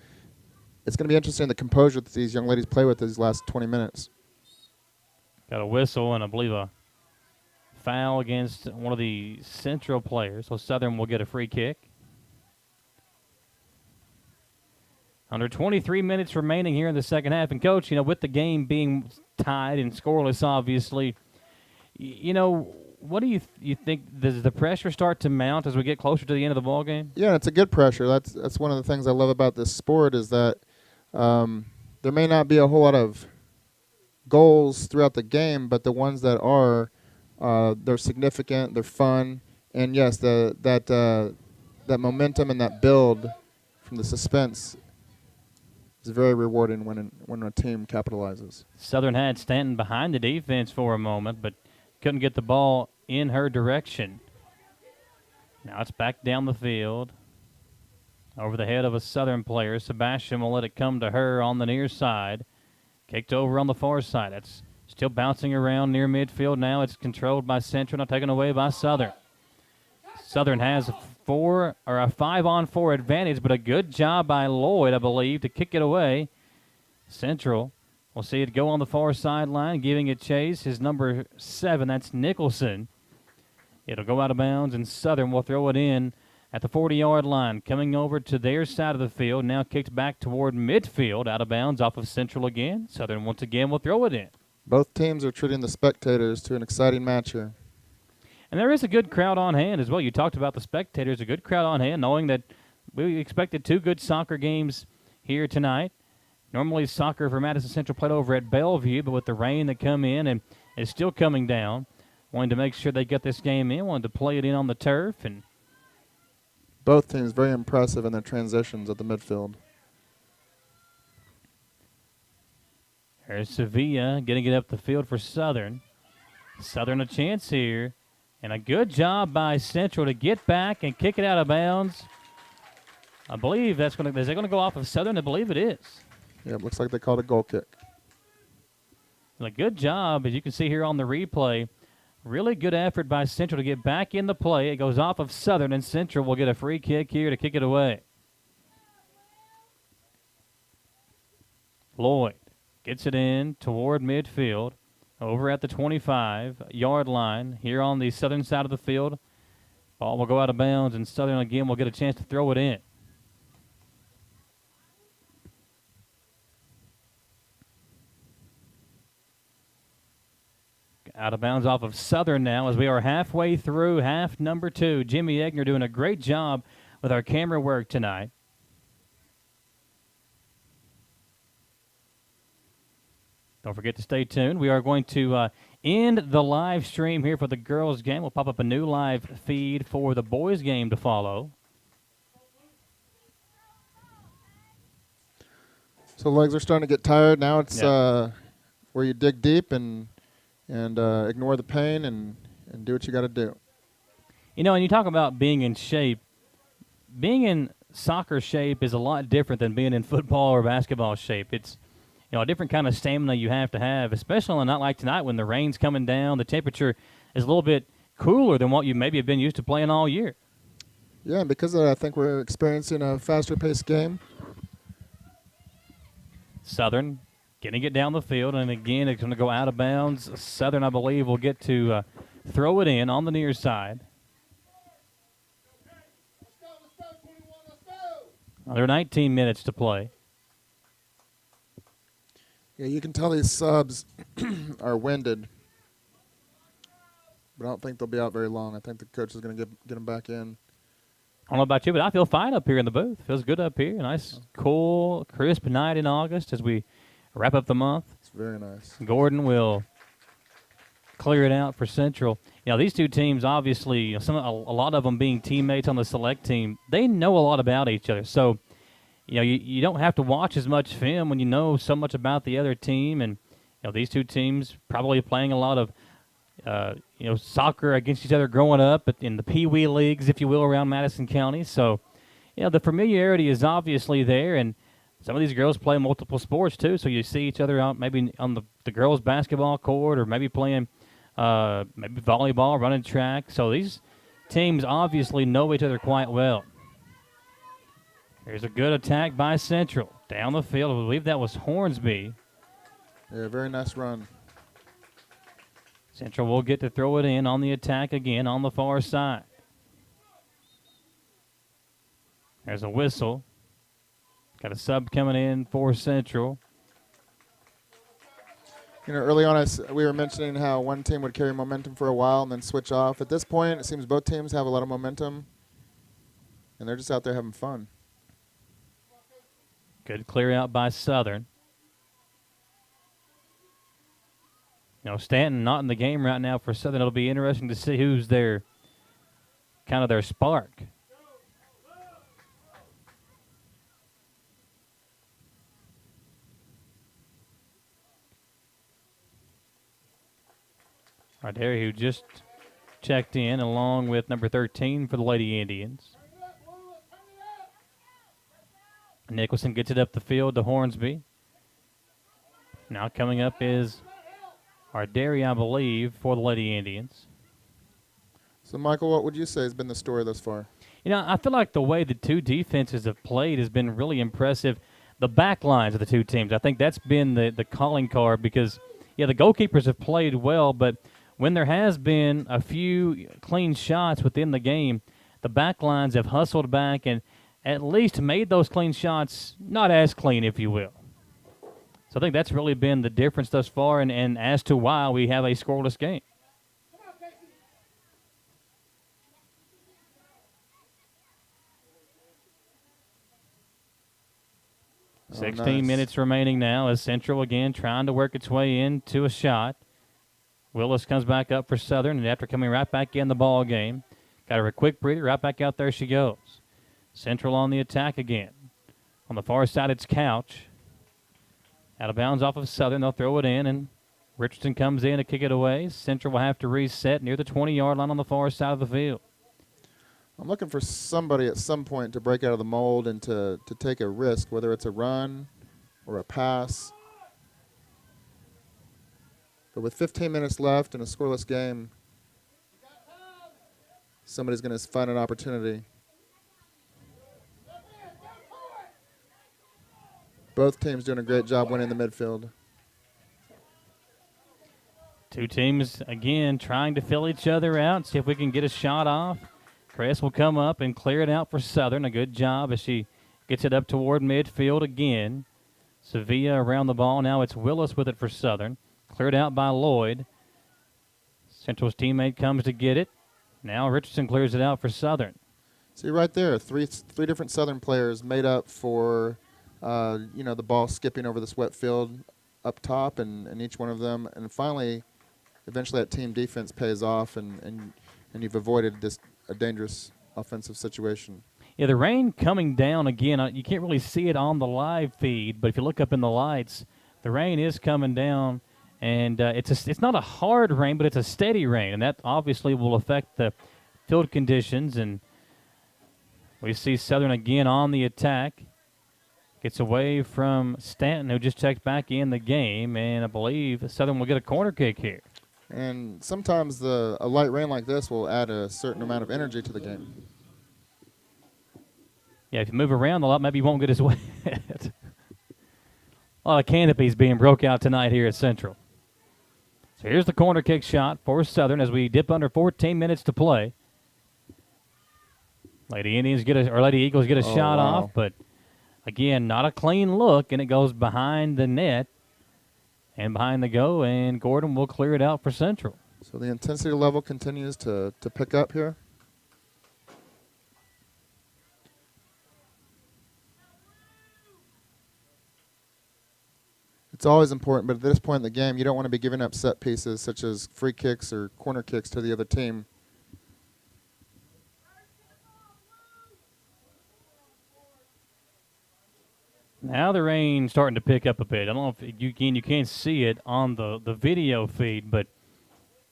it's going to be interesting the composure that these young ladies play with these last 20 minutes.
Got a whistle and I believe a foul against one of the Central players. So Southern will get a free kick. Under 23 minutes remaining here in the second half. And, Coach, you know, with the game being tied and scoreless, obviously, you know, what do you think? Does the pressure start to mount as we get closer to the end of the ball game?
Yeah, it's a good pressure. That's one of the things I love about this sport is that there may not be a whole lot of goals throughout the game, but the ones that are, they're significant, they're fun, and yes, that momentum and that build from the suspense is very rewarding when a team capitalizes.
Southern had Stanton behind the defense for a moment, but couldn't get the ball in her direction. Now it's back down the field. Over the head of a Southern player. Sebastian will let it come to her on the near side. Kicked over on the far side. It's still bouncing around near midfield now. It's controlled by Central, not taken away by Southern. Southern has a 5-on-4 advantage, but a good job by Lloyd, I believe, to kick it away. Central will see it go on the far sideline, giving it chase. His number 7, that's Nicholson. It'll go out of bounds, and Southern will throw it in at the 40-yard line. Coming over to their side of the field, now kicked back toward midfield, out of bounds off of Central again. Southern once again will throw it in.
Both teams are treating the spectators to an exciting match here.
And there is a good crowd on hand as well. You talked about the spectators, a good crowd on hand, knowing that we expected 2 good soccer games here tonight. Normally soccer for Madison Central played over at Bellevue, but with the rain that come in and is still coming down, wanted to make sure they get this game in, wanted to play it in on the turf. And
both teams very impressive in their transitions at the midfield.
There's Sevilla getting it up the field for Southern. Southern a chance here. And a good job by Central to get back and kick it out of bounds. I believe that's going to – is it going to go off of Southern? I believe it is.
Yeah, it looks like they called a goal kick.
And a good job, as you can see here on the replay. Really good effort by Central to get back in the play. It goes off of Southern, and Central will get a free kick here to kick it away. Lloyd gets it in toward midfield. Over at the 25-yard line here on the Southern side of the field. Ball will go out of bounds, and Southern again will get a chance to throw it in. Out of bounds off of Southern now as we are halfway through half number 2. Jimmy Egner doing a great job with our camera work tonight. Don't forget to stay tuned. We are going to end the live stream here for the girls' game. We'll pop up a new live feed for the boys' game to follow.
So legs are starting to get tired. Now it's where you dig deep and ignore the pain and do what you got to do.
You know, and you talk about being in shape. Being in soccer shape is a lot different than being in football or basketball shape. It's a different kind of stamina you have to have, especially on a night like tonight when the rain's coming down. The temperature is a little bit cooler than what you maybe have been used to playing all year.
Yeah, and because of that, I think we're experiencing a faster-paced game.
Southern getting it down the field, and again, it's going to go out of bounds. Southern, I believe, will get to throw it in on the near side. There are 19 minutes to play.
Yeah, you can tell these subs are winded, but I don't think they'll be out very long. I think the coach is going to get them back in.
I don't know about you, but I feel fine up here in the booth. Feels good up here. Nice, cool, crisp night in August as we wrap up the month.
It's very nice.
Gordon will clear it out for Central. These two teams, obviously, a lot of them being teammates on the select team, they know a lot about each other. So, you don't have to watch as much film when you know so much about the other team. And, these two teams probably playing a lot of, soccer against each other growing up in the Pee Wee leagues, if you will, around Madison County. So, the familiarity is obviously there. And some of these girls play multiple sports, too. So you see each other out maybe on the girls' basketball court or maybe playing maybe volleyball, running track. So these teams obviously know each other quite well. Here's a good attack by Central. Down the field, I believe that was Hornsby.
Yeah, very nice run.
Central will get to throw it in on the attack again on the far side. There's a whistle. Got a sub coming in for Central.
Early on we were mentioning how one team would carry momentum for a while and then switch off. At this point, it seems both teams have a lot of momentum, and they're just out there having fun.
Good clear out by Southern. Stanton not in the game right now for Southern. It'll be interesting to see who's their spark. Arderi, who just checked in, along with number 13 for the Lady Indians. Nicholson gets it up the field to Hornsby. Now coming up is Arderi, I believe, for the Lady Indians.
So, Michael, what would you say has been the story thus far?
I feel like the way the two defenses have played has been really impressive. The back lines of the two teams, I think that's been the calling card because, the goalkeepers have played well, but when there has been a few clean shots within the game, the back lines have hustled back and at least made those clean shots not as clean, if you will. So I think that's really been the difference thus far and as to why we have a scoreless game.
Oh,
16 minutes remaining now as Central again trying to work its way into a shot. Willis comes back up for Southern, and after coming right back in the ball game, got her a quick breather, right back out there she goes. Central on the attack again. On the far side, it's Couch. Out of bounds off of Southern. They'll throw it in, and Richardson comes in to kick it away. Central will have to reset near the 20-yard line on the far side of the field.
I'm looking for somebody at some point to break out of the mold and to take a risk, whether it's a run or a pass. But with 15 minutes left in a scoreless game, somebody's going to find an opportunity. Both teams doing a great job winning the midfield.
Two teams, again, trying to fill each other out, see if we can get a shot off. Chris will come up and clear it out for Southern. A good job as she gets it up toward midfield again. Sevilla around the ball. Now it's Willis with it for Southern. Cleared out by Lloyd. Central's teammate comes to get it. Now Richardson clears it out for Southern.
See right there, three different Southern players made up for, the ball skipping over this wet field up top, and each one of them. And finally, eventually that team defense pays off, and you've avoided a dangerous offensive situation.
Yeah, the rain coming down again. You can't really see it on the live feed, but if you look up in the lights, the rain is coming down, and it's not a hard rain, but it's a steady rain, and that obviously will affect the field conditions. And we see Southern again on the attack. Gets away from Stanton, who just checked back in the game, and I believe Southern will get a corner kick here.
And sometimes a light rain like this will add a certain amount of energy to the game.
Yeah, if you move around a lot, maybe you won't get as wet. A lot of canopies being broke out tonight here at Central. So here's the corner kick shot for Southern as we dip under 14 minutes to play. Lady Eagles get a shot off, but again, not a clean look, and it goes behind the net and behind the goal, and Gordon will clear it out for Central.
So the intensity level continues to pick up here. It's always important, but at this point in the game, you don't want to be giving up set pieces such as free kicks or corner kicks to the other team.
Now the rain's starting to pick up a bit. I don't know if you can't see it on the video feed, but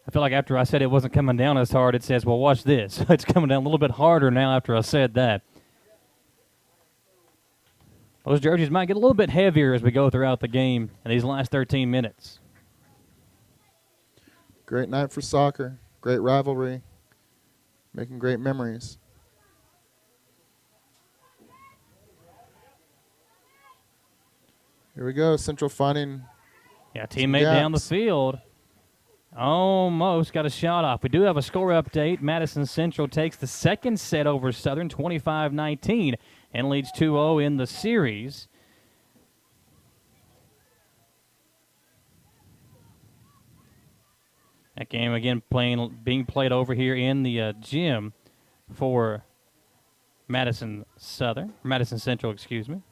I feel like after I said it wasn't coming down as hard, it says, well, watch this. It's coming down a little bit harder now after I said that. Those jerseys might get a little bit heavier as we go throughout the game in these last 13 minutes.
Great night for soccer. Great rivalry. Making great memories. Here we go, Central finding.
Yeah, teammate down the field. Almost got a shot off. We do have a score update. Madison Central takes the second set over Southern, 25-19, and leads 2-0 in the series. That game again being played over here in the gym for Madison Central, excuse me.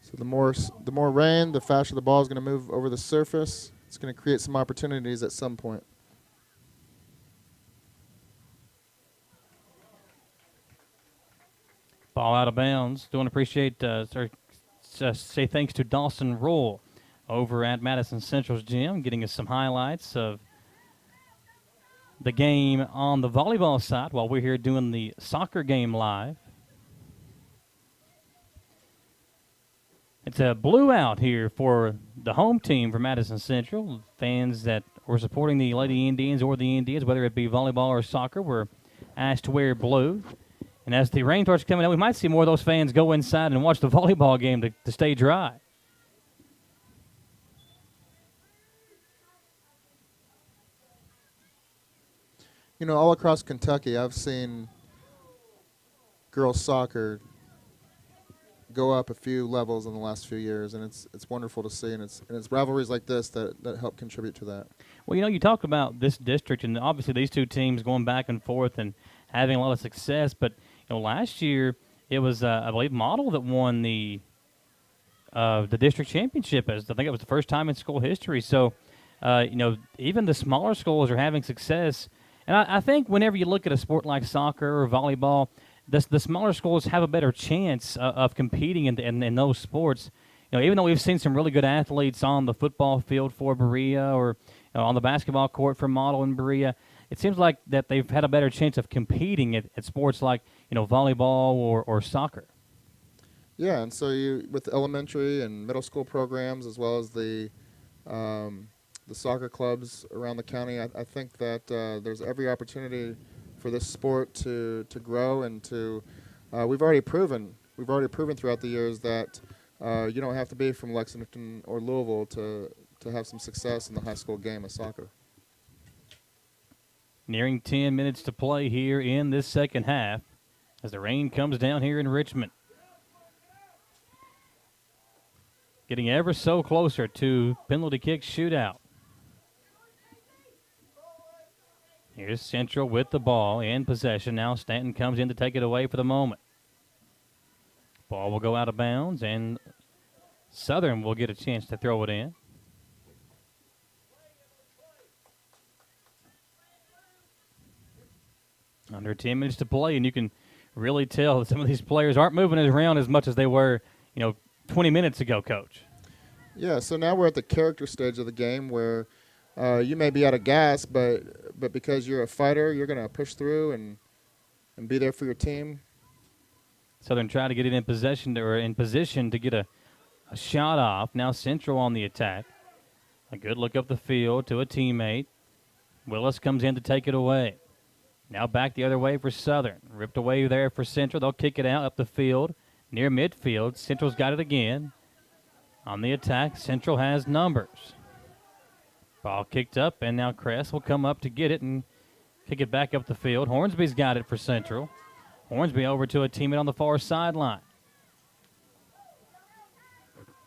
So the more rain, the faster the ball is going to move over the surface. It's going to create some opportunities at some point.
Ball out of bounds. Don't appreciate say thanks to Dawson Roll over at Madison Central's gym, getting us some highlights of the game on the volleyball side while we're here doing the soccer game live. It's a blue out here for the home team for Madison Central. Fans that were supporting the Lady Indians or the Indians, whether it be volleyball or soccer, were asked to wear blue. And as the rain starts coming out, we might see more of those fans go inside and watch the volleyball game to stay dry.
You know, all across Kentucky, I've seen girls soccer go up a few levels in the last few years, and it's wonderful to see, and it's rivalries like this that help contribute to that.
Well, you know, you talk about this district, and obviously these two teams going back and forth and having a lot of success, but you know, last year it was I believe Model that won the district championship. I think it was the first time in school history. So you know, even the smaller schools are having success, and I think whenever you look at a sport like soccer or volleyball, the smaller schools have a better chance of competing in those sports. Even though we've seen some really good athletes on the football field for Berea or on the basketball court for Model in Berea, it seems like that they've had a better chance of competing at sports like volleyball or soccer.
Yeah, and so with elementary and middle school programs as well as the soccer clubs around the county, I think that there's every opportunity for this sport to grow and to. We've already proven throughout the years that you don't have to be from Lexington or Louisville to have some success in the high school game of soccer.
Nearing 10 minutes to play here in this second half as the rain comes down here in Richmond. Getting ever so closer to penalty kick shootout. Here's Central with the ball in possession. Now Stanton comes in to take it away for the moment. Ball will go out of bounds, and Southern will get a chance to throw it in. Under 10 minutes to play, and you can really tell that some of these players aren't moving around as much as they were, 20 minutes ago, Coach.
Yeah, so now we're at the character stage of the game where you may be out of gas, but because you're a fighter, you're going to push through and be there for your team.
Southern trying to get it in possession in position to get a shot off. Now Central on the attack. A good look up the field to a teammate. Willis comes in to take it away. Now back the other way for Southern. Ripped away there for Central. They'll kick it out up the field near midfield. Central's got it again. On the attack, Central has numbers. Ball kicked up, and now Kress will come up to get it and kick it back up the field. Hornsby's got it for Central. Hornsby over to a teammate on the far sideline.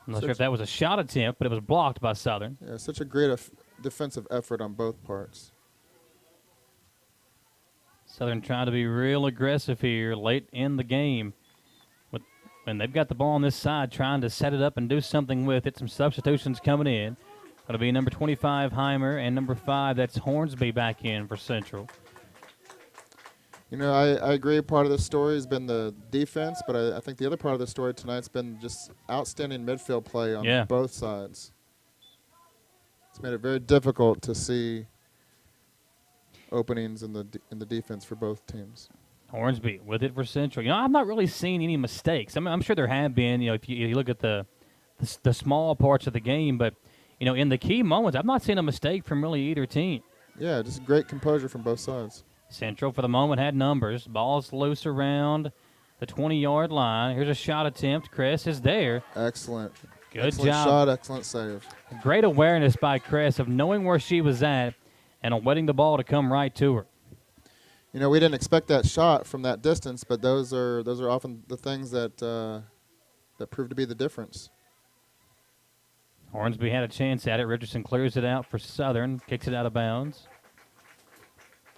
I'm not sure if that was a shot attempt, but it was blocked by Southern.
Yeah, such a great defensive effort on both parts.
Southern trying to be real aggressive here late in the game. When they've got the ball on this side, trying to set it up and do something with it. Some substitutions coming in. Going to be number 25, Heimer, and number 5, that's Hornsby back in for Central.
I agree part of the story has been the defense, but I think the other part of the story tonight's been just outstanding midfield play on both sides. It's made it very difficult to see openings in the defense for both teams.
Hornsby with it for Central. I'm not really seeing any mistakes. I mean, I'm sure there have been, if you look at the small parts of the game, but, in the key moments, I've not seen a mistake from really either team.
Yeah, just great composure from both sides.
Central, for the moment, had numbers. Ball's loose around the 20-yard line. Here's a shot attempt. Kress is there.
Excellent.
Good
excellent
job.
Shot, excellent save.
Great awareness by Kress of knowing where she was at and of waiting the ball to come right to her.
We didn't expect that shot from that distance, but those are often the things that prove to be the difference.
Hornsby had a chance at it. Richardson clears it out for Southern, kicks it out of bounds.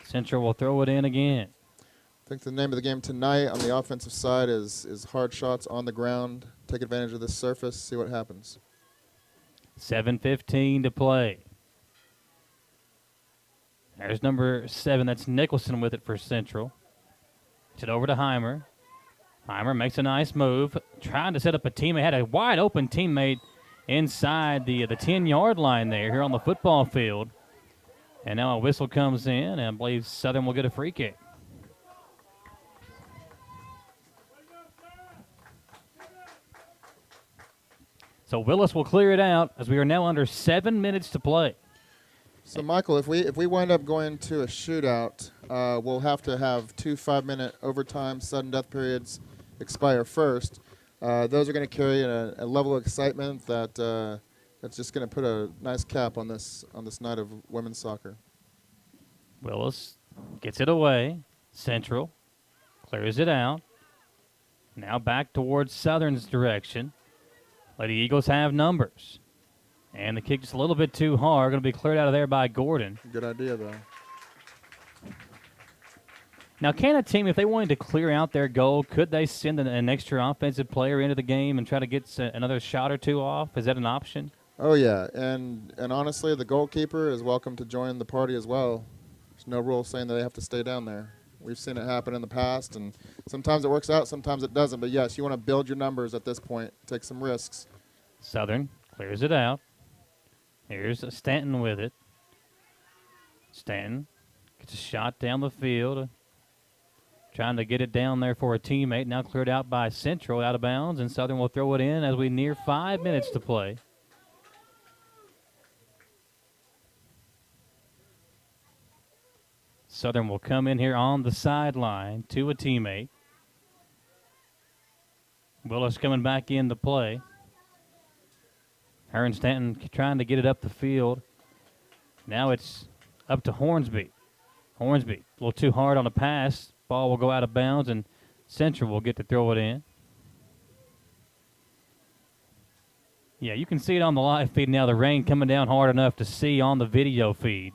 Central will throw it in again.
I think the name of the game tonight on the offensive side is hard shots on the ground. Take advantage of this surface, see what happens.
7:15 to play. There's number 7. That's Nicholson with it for Central. Gets it over to Heimer. Heimer makes a nice move. Trying to set up a teammate. Had a wide open teammate inside the 10-yard line there here on the football field. And now a whistle comes in, and I believe Southern will get a free kick. So Willis will clear it out as we are now under 7 minutes to play.
So, Michael, if we wind up going to a shootout, we'll have to have 2 5-minute overtime sudden death periods expire first. Those are going to carry a level of excitement that's just going to put a nice cap on this night of women's soccer.
Willis gets it away. Central clears it out. Now back towards Southern's direction. Lady Eagles have numbers. And the kick just a little bit too hard. Going to be cleared out of there by Gordon.
Good idea, though.
Now, can a team, if they wanted to clear out their goal, could they send an extra offensive player into the game and try to get another shot or two off? Is that an option?
Oh, yeah. And honestly, the goalkeeper is welcome to join the party as well. There's no rule saying that they have to stay down there. We've seen it happen in the past, and sometimes it works out, sometimes it doesn't. But, yes, you want to build your numbers at this point, take some risks.
Southern clears it out. Here's Stanton with it. Stanton gets a shot down the field, trying to get it down there for a teammate. Now cleared out by Central, out of bounds, and Southern will throw it in as we near 5 minutes to play. Southern will come in here on the sideline to a teammate. Willis coming back into play. Her and Stanton trying to get it up the field. Now it's up to Hornsby. Hornsby, a little too hard on the pass. Ball will go out of bounds, and Central will get to throw it in. Yeah, you can see it on the live feed now. The rain coming down hard enough to see on the video feed.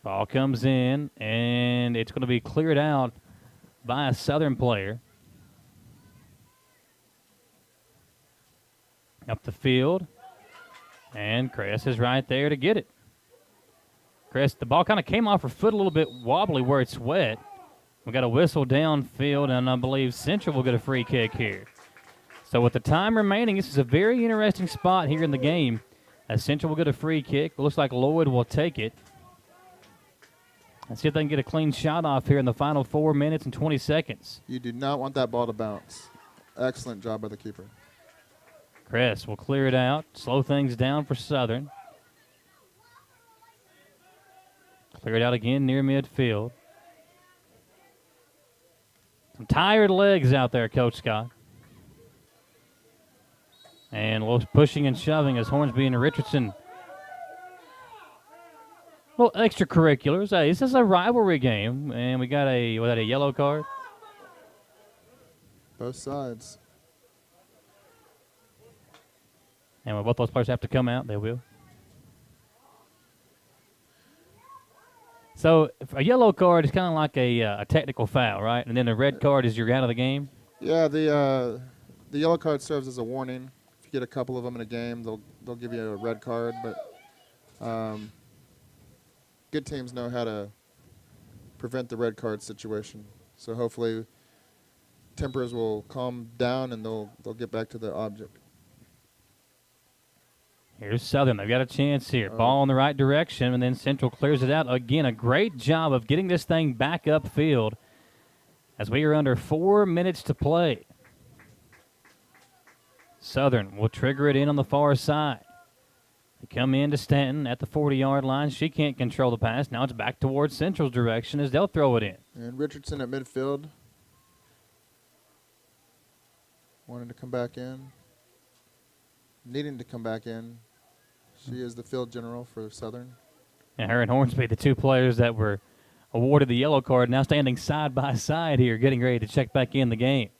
Ball comes in, and it's going to be cleared out by a Southern player. Up the field, and Cress is right there to get it. Cress, the ball kind of came off her foot a little bit wobbly where it's wet. We got a whistle downfield, and I believe Central will get a free kick here. So with the time remaining, this is a very interesting spot here in the game. As Central will get a free kick. It looks like Lloyd will take it. Let's see if they can get a clean shot off here in the final 4 minutes and 20 seconds.
You do not want that ball to bounce. Excellent job by the keeper.
Cress will clear it out, slow things down for Southern. Clear it out again near midfield. Some tired legs out there, Coach Scott. And a little pushing and shoving as Hornsby and Richardson. Well, extracurriculars. Hey, this is a rivalry game, and we got a yellow card?
Both sides.
And when both those players have to come out, they will. So a yellow card is kind of like a technical foul, right? And then the red card is you're out of the game?
Yeah, the yellow card serves as a warning. If you get a couple of them in a game, they'll give you a red card. But good teams know how to prevent the red card situation. So hopefully tempers will calm down and they'll get back to the object.
Here's Southern. They've got a chance here. Ball in the right direction, and then Central clears it out. Again, a great job of getting this thing back upfield as we are under 4 minutes to play. Southern will trigger it in on the far side. They come in to Stanton at the 40-yard line. She can't control the pass. Now it's back towards Central's direction as they'll throw it in.
And Richardson at midfield. Wanting to come back in. Needing to come back in. She is the field general for Southern.
And her and Hornsby, the two players that were awarded the yellow card, now standing side by side here, getting ready to check back in the game.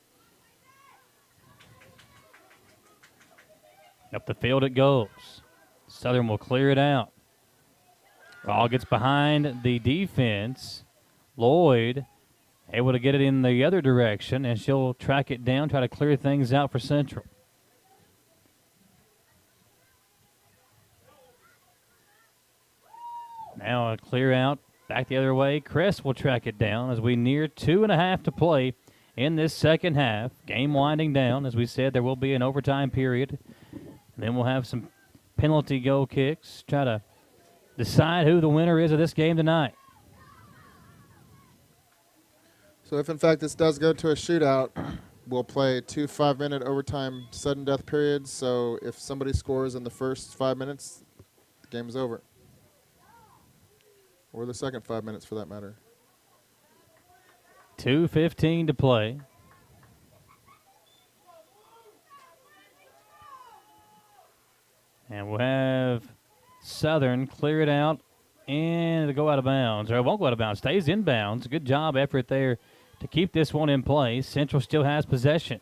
Up the field it goes. Southern will clear it out. Ball gets behind the defense. Lloyd able to get it in the other direction, and she'll track it down, try to clear things out for Central. Now a clear out, back the other way. Cress will track it down as we near 2.5 to play in this second half. Game winding down. As we said, there will be an overtime period. And then we'll have some penalty goal kicks. Try to decide who the winner is of this game tonight.
So if, in fact, this does go to a shootout, we'll play 2 5-minute overtime sudden death periods. So if somebody scores in the first 5 minutes, the game's over. Or the second 5 minutes, for that matter.
2:15 to play. And we'll have Southern clear it out and it'll go out of bounds. Or it won't go out of bounds. Stays in bounds. Good job effort there to keep this one in play. Central still has possession.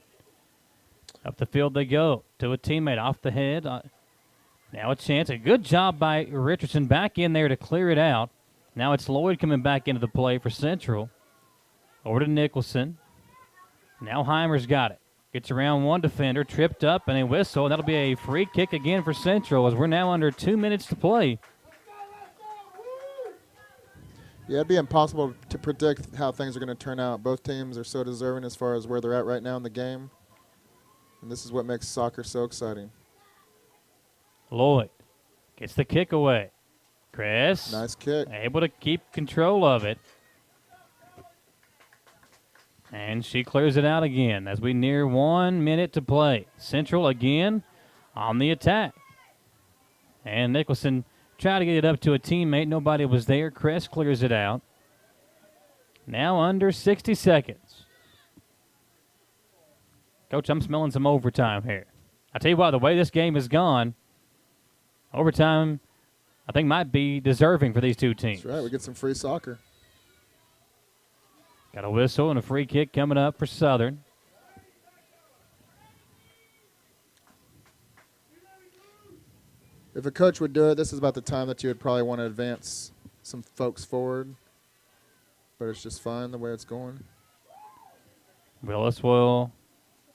Up the field they go to a teammate off the head. Now a chance. A good job by Richardson back in there to clear it out. Now it's Lloyd coming back into the play for Central. Over to Nicholson. Now Heimer's got it. Gets around one defender, tripped up, and a whistle. And that'll be a free kick again for Central as we're now under 2 minutes to play.
Yeah, it'd be impossible to predict how things are going to turn out. Both teams are so deserving as far as where they're at right now in the game. And this is what makes soccer so exciting.
Lloyd gets the kick away. Chris.
Nice kick.
Able to keep control of it. And she clears it out again as we near 1 minute to play. Central again on the attack. And Nicholson tried to get it up to a teammate. Nobody was there. Chris clears it out. Now under 60 seconds. Coach, I'm smelling some overtime here. I tell you what, the way this game has gone, overtime, I think, might be deserving for these two teams.
That's right. We get some free soccer.
Got a whistle and a free kick coming up for Southern.
If a coach would do it, this is about the time that you would probably want to advance some folks forward. But it's just fine the way it's going.
Willis will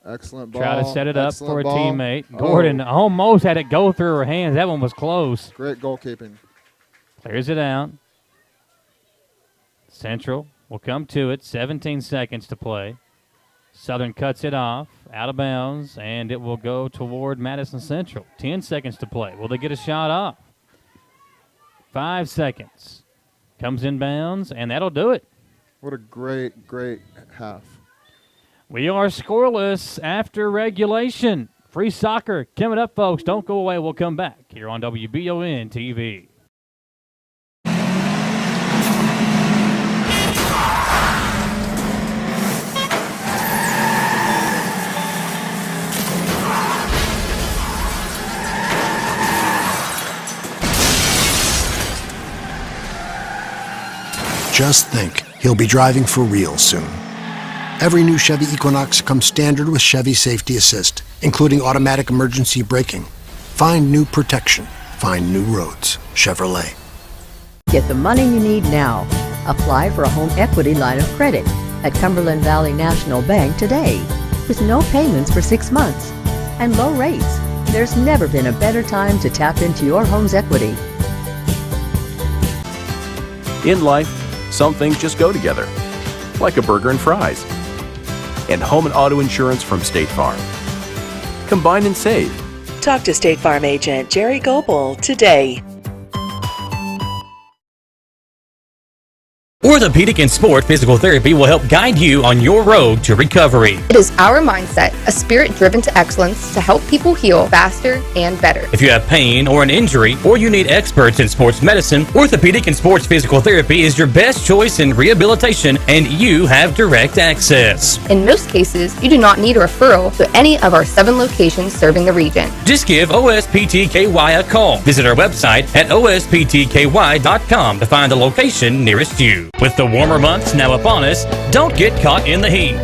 excellent ball.
Try to set it up for a
ball.
teammate. Gordon almost had it go through her hands. That one was close.
Great goalkeeping.
Clears it out. Central will come to it. 17 seconds to play. Southern cuts it off, out of bounds, and it will go toward Madison Central. 10 seconds to play. Will they get a shot off? 5 seconds. Comes in bounds, and that'll do it.
What a great, great half.
We are scoreless after regulation. Free soccer coming up, folks. Don't go away. We'll come back here on Wbontv.
Just think, he'll be driving for real soon. Every new Chevy Equinox comes standard with Chevy Safety Assist, including automatic emergency braking. Find new protection. Find new roads. Chevrolet.
Get the money you need now. Apply for a home equity line of credit at Cumberland Valley National Bank today. With no payments for 6 months and low rates, there's never been a better time to tap into your home's equity.
In life, some things just go together, like a burger and fries. And home and auto insurance from State Farm. Combine and save.
Talk to State Farm agent Jerry Goebel today.
Orthopedic and Sport Physical Therapy will help guide you on your road to recovery.
It is our mindset, a spirit driven to excellence to help people heal faster and better.
If you have pain or an injury, or you need experts in sports medicine, Orthopedic and Sports Physical Therapy is your best choice in rehabilitation, and you have direct access.
In most cases, you do not need a referral to any of our 7 locations serving the region.
Just give OSPTKY a call. Visit our website at osptky.com to find the location nearest you. With the warmer months now upon us, don't get caught in the heat.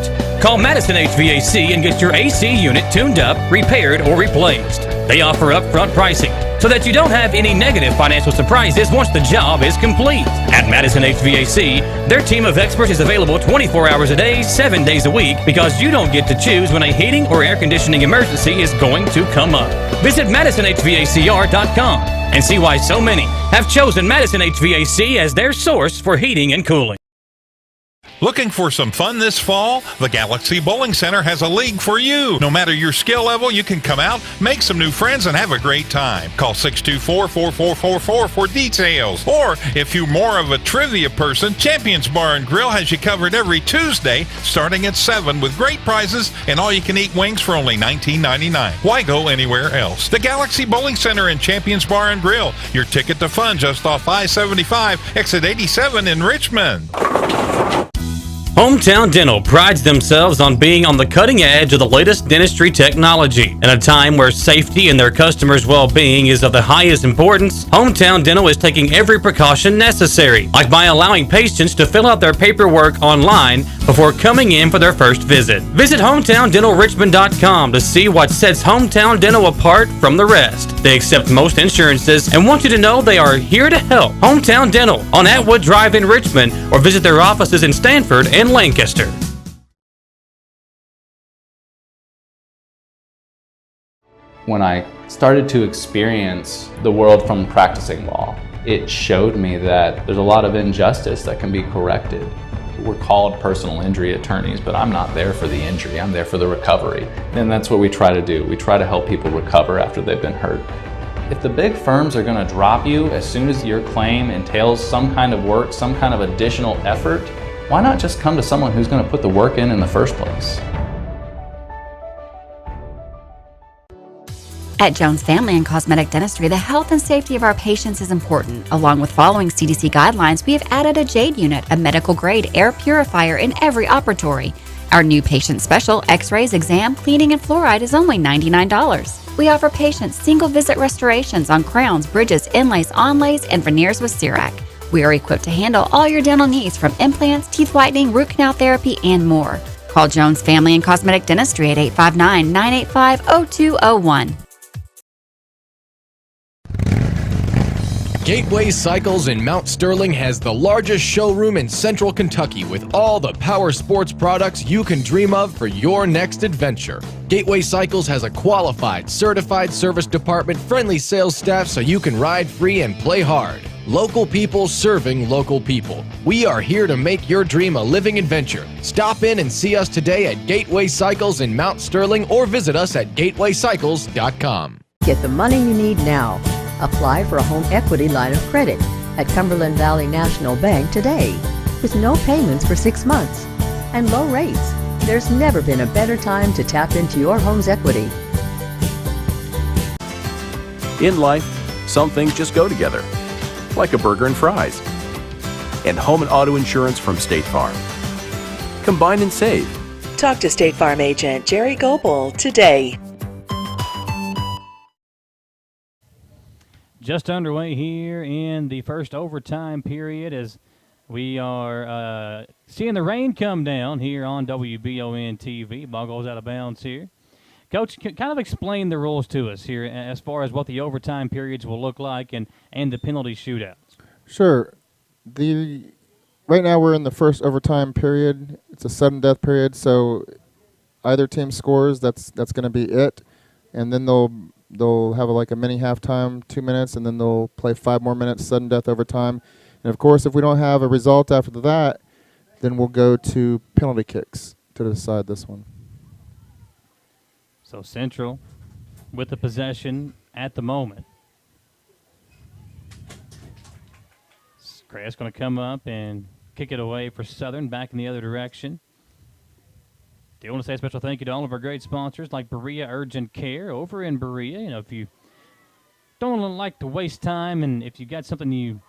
Call Madison HVAC and get your AC unit tuned up, repaired, or replaced. They offer upfront pricing so that you don't have any negative financial surprises once the job is complete. At Madison HVAC, their team of experts is available 24 hours a day, 7 days a week, because you don't get to choose when a heating or air conditioning emergency is going to come up. Visit MadisonHVACR.com and see why so many have chosen Madison HVAC as their source for heating and cooling.
Looking for some fun this fall? The Galaxy Bowling Center has a league for you. No matter your skill level, you can come out, make some new friends, and have a great time. Call 624-4444 for details. Or, if you're more of a trivia person, Champions Bar and Grill has you covered every Tuesday, starting at 7 with great prizes and all-you-can-eat wings for only $19.99. Why go anywhere else? The Galaxy Bowling Center and Champions Bar and Grill, your ticket to fun just off I-75, exit 87 in Richmond.
Hometown Dental prides themselves on being on the cutting edge of the latest dentistry technology. In a time where safety and their customers' well-being is of the highest importance, Hometown Dental is taking every precaution necessary, like by allowing patients to fill out their paperwork online before coming in for their first visit. Visit HometownDentalRichmond.com to see what sets Hometown Dental apart from the rest. They accept most insurances and want you to know they are here to help. Hometown Dental on Atwood Drive in Richmond, or visit their offices in Stanford and Lancaster.
When I started to experience the world from practicing law, it showed me that there's a lot of injustice that can be corrected. We're called personal injury attorneys, but I'm not there for the injury, I'm there for the recovery. And that's what we try to do. We try to help people recover after they've been hurt. If the big firms are going to drop you as soon as your claim entails some kind of work, some kind of additional effort, why not just come to someone who's going to put the work in the first place?
At Jones Family and Cosmetic Dentistry, the health and safety of our patients is important. Along with following CDC guidelines, we have added a JADE unit, a medical-grade air purifier in every operatory. Our new patient special, x-rays, exam, cleaning, and fluoride is only $99. We offer patients single-visit restorations on crowns, bridges, inlays, onlays, and veneers with CERAC. We are equipped to handle all your dental needs from implants, teeth whitening, root canal therapy, and more. Call Jones Family and Cosmetic Dentistry at 859-985-0201.
Gateway Cycles in Mount Sterling has the largest showroom in central Kentucky with all the power sports products you can dream of for your next adventure. Gateway Cycles has a qualified, certified service department, friendly sales staff so you can ride free and play hard. Local people serving local people. We are here to make your dream a living adventure. Stop in and see us today at Gateway Cycles in Mount Sterling or visit us at gatewaycycles.com.
Get the money you need now. Apply for a home equity line of credit at Cumberland Valley National Bank today with no payments for 6 months and low rates. There's never been a better time to tap into your home's equity.
In life, some things just go together, like a burger and fries. And home and auto insurance from State Farm. Combine and save.
Talk to State Farm agent Jerry Goebel today.
Just underway here in the first overtime period as we are seeing the rain come down here on Wbontv. Ball goes out of bounds here. Coach, kind of explain the rules to us here as far as what the overtime periods will look like and the penalty shootouts.
Sure. Right now we're in the first overtime period. It's a sudden death period, so either team scores, that's going to be it, and then they'll have like a mini halftime, 2 minutes, and then they'll play 5 more minutes, sudden death overtime. And, of course, if we don't have a result after that, then we'll go to penalty kicks to decide this one.
So Central with the possession at the moment. Craig's going to come up and kick it away for Southern, back in the other direction. Do want to say a special thank you to all of our great sponsors like Berea Urgent Care over in Berea. You know, if you don't like to waste time and if you got something you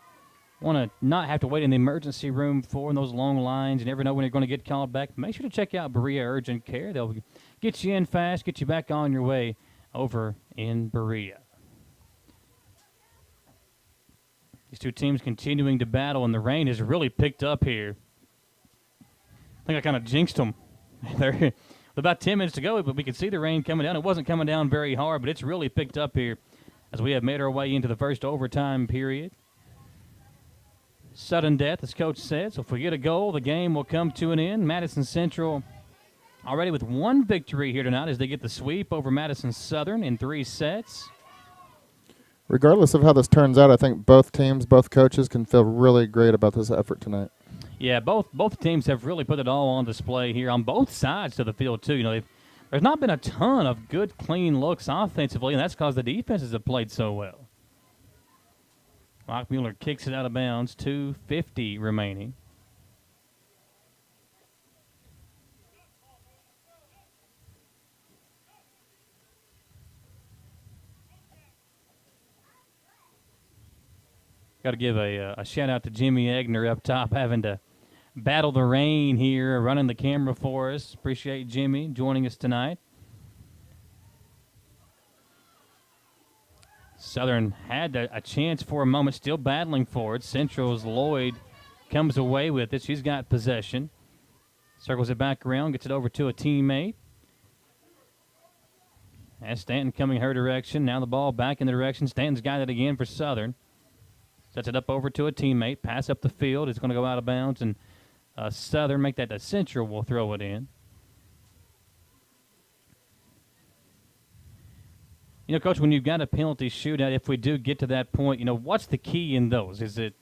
want to not have to wait in the emergency room for in those long lines, you never know when you're going to get called back, make sure to check out Berea Urgent Care. They'll get you in fast, get you back on your way over in Berea. These two teams continuing to battle, and the rain has really picked up here. I think I kind of jinxed them. They're about 10 minutes to go, but we could see the rain coming down. It wasn't coming down very hard, but it's really picked up here as we have made our way into the first overtime period. Sudden death, as Coach said, so if we get a goal, the game will come to an end. Madison Central already with one victory here tonight as they get the sweep over Madison Southern in 3 sets.
Regardless of how this turns out, I think both teams, both coaches can feel really great about this effort tonight.
Yeah, both teams have really put it all on display here on both sides of the field, too. You know, there's not been a ton of good, clean looks offensively, and that's because the defenses have played so well. Lockmuller kicks it out of bounds, 2:50 remaining. Got to give a shout-out to Jimmy Egner up top, having to battle the rain here, running the camera for us. Appreciate Jimmy joining us tonight. Southern had a chance for a moment, still battling for it. Central's Lloyd comes away with it. She's got possession. Circles it back around, gets it over to a teammate. As Stanton coming her direction. Now the ball back in the direction. Stanton's got it again for Southern. Sets it up over to a teammate. Pass up the field. It's going to go out of bounds, and Southern make that to Central will throw it in. Coach, when you've got a penalty shootout, if we do get to that point, what's the key in those? Is it,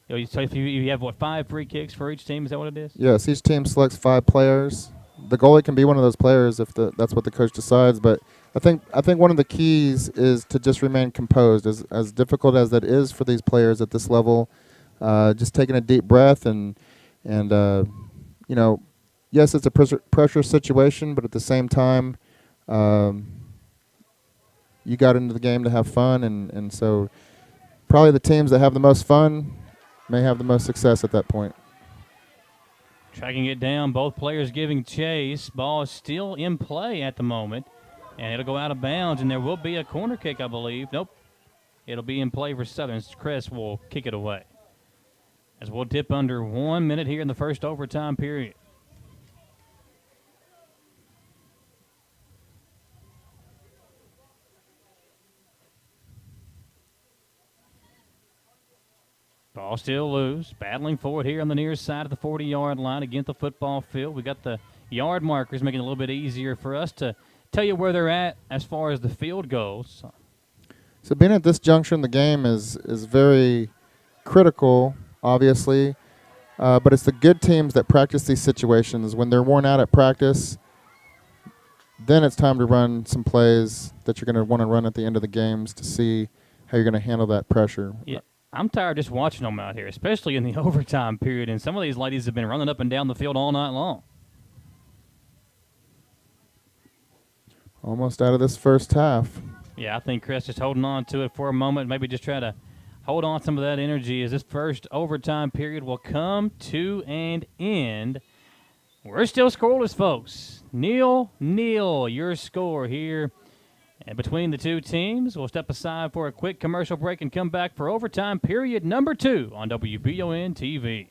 so if you have, 5 free kicks for each team? Is that what it is?
Yes, each team selects 5 players. The goalie can be one of those players if that's what the coach decides. But I think one of the keys is to just remain composed. As difficult as that is for these players at this level, just taking a deep breath and yes, it's a pressure situation, but at the same time, you got into the game to have fun, and so probably the teams that have the most fun may have the most success at that point.
Tracking it down, both players giving chase. Ball is still in play at the moment, and it'll go out of bounds, and there will be a corner kick, I believe. Nope. It'll be in play for Southern. Chris will kick it away. As we'll dip under 1 minute here in the first overtime period. Ball still loose. Battling for it here on the near side of the 40-yard line against the football field. We got the yard markers making it a little bit easier for us to tell you where they're at as far as the field goes.
So being at this juncture in the game is very critical, obviously, but it's the good teams that practice these situations. When they're worn out at practice, then it's time to run some plays that you're going to want to run at the end of the games to see how you're going to handle that pressure.
Yeah. I'm tired just watching them out here, especially in the overtime period, and some of these ladies have been running up and down the field all night long.
Almost out of this first half.
Yeah, I think Chris just holding on to it for a moment, maybe just try to hold on some of that energy as this first overtime period will come to an end. We're still scoreless, folks. 0-0, your score here. And between the two teams, we'll step aside for a quick commercial break and come back for overtime period number 2 on Wbontv.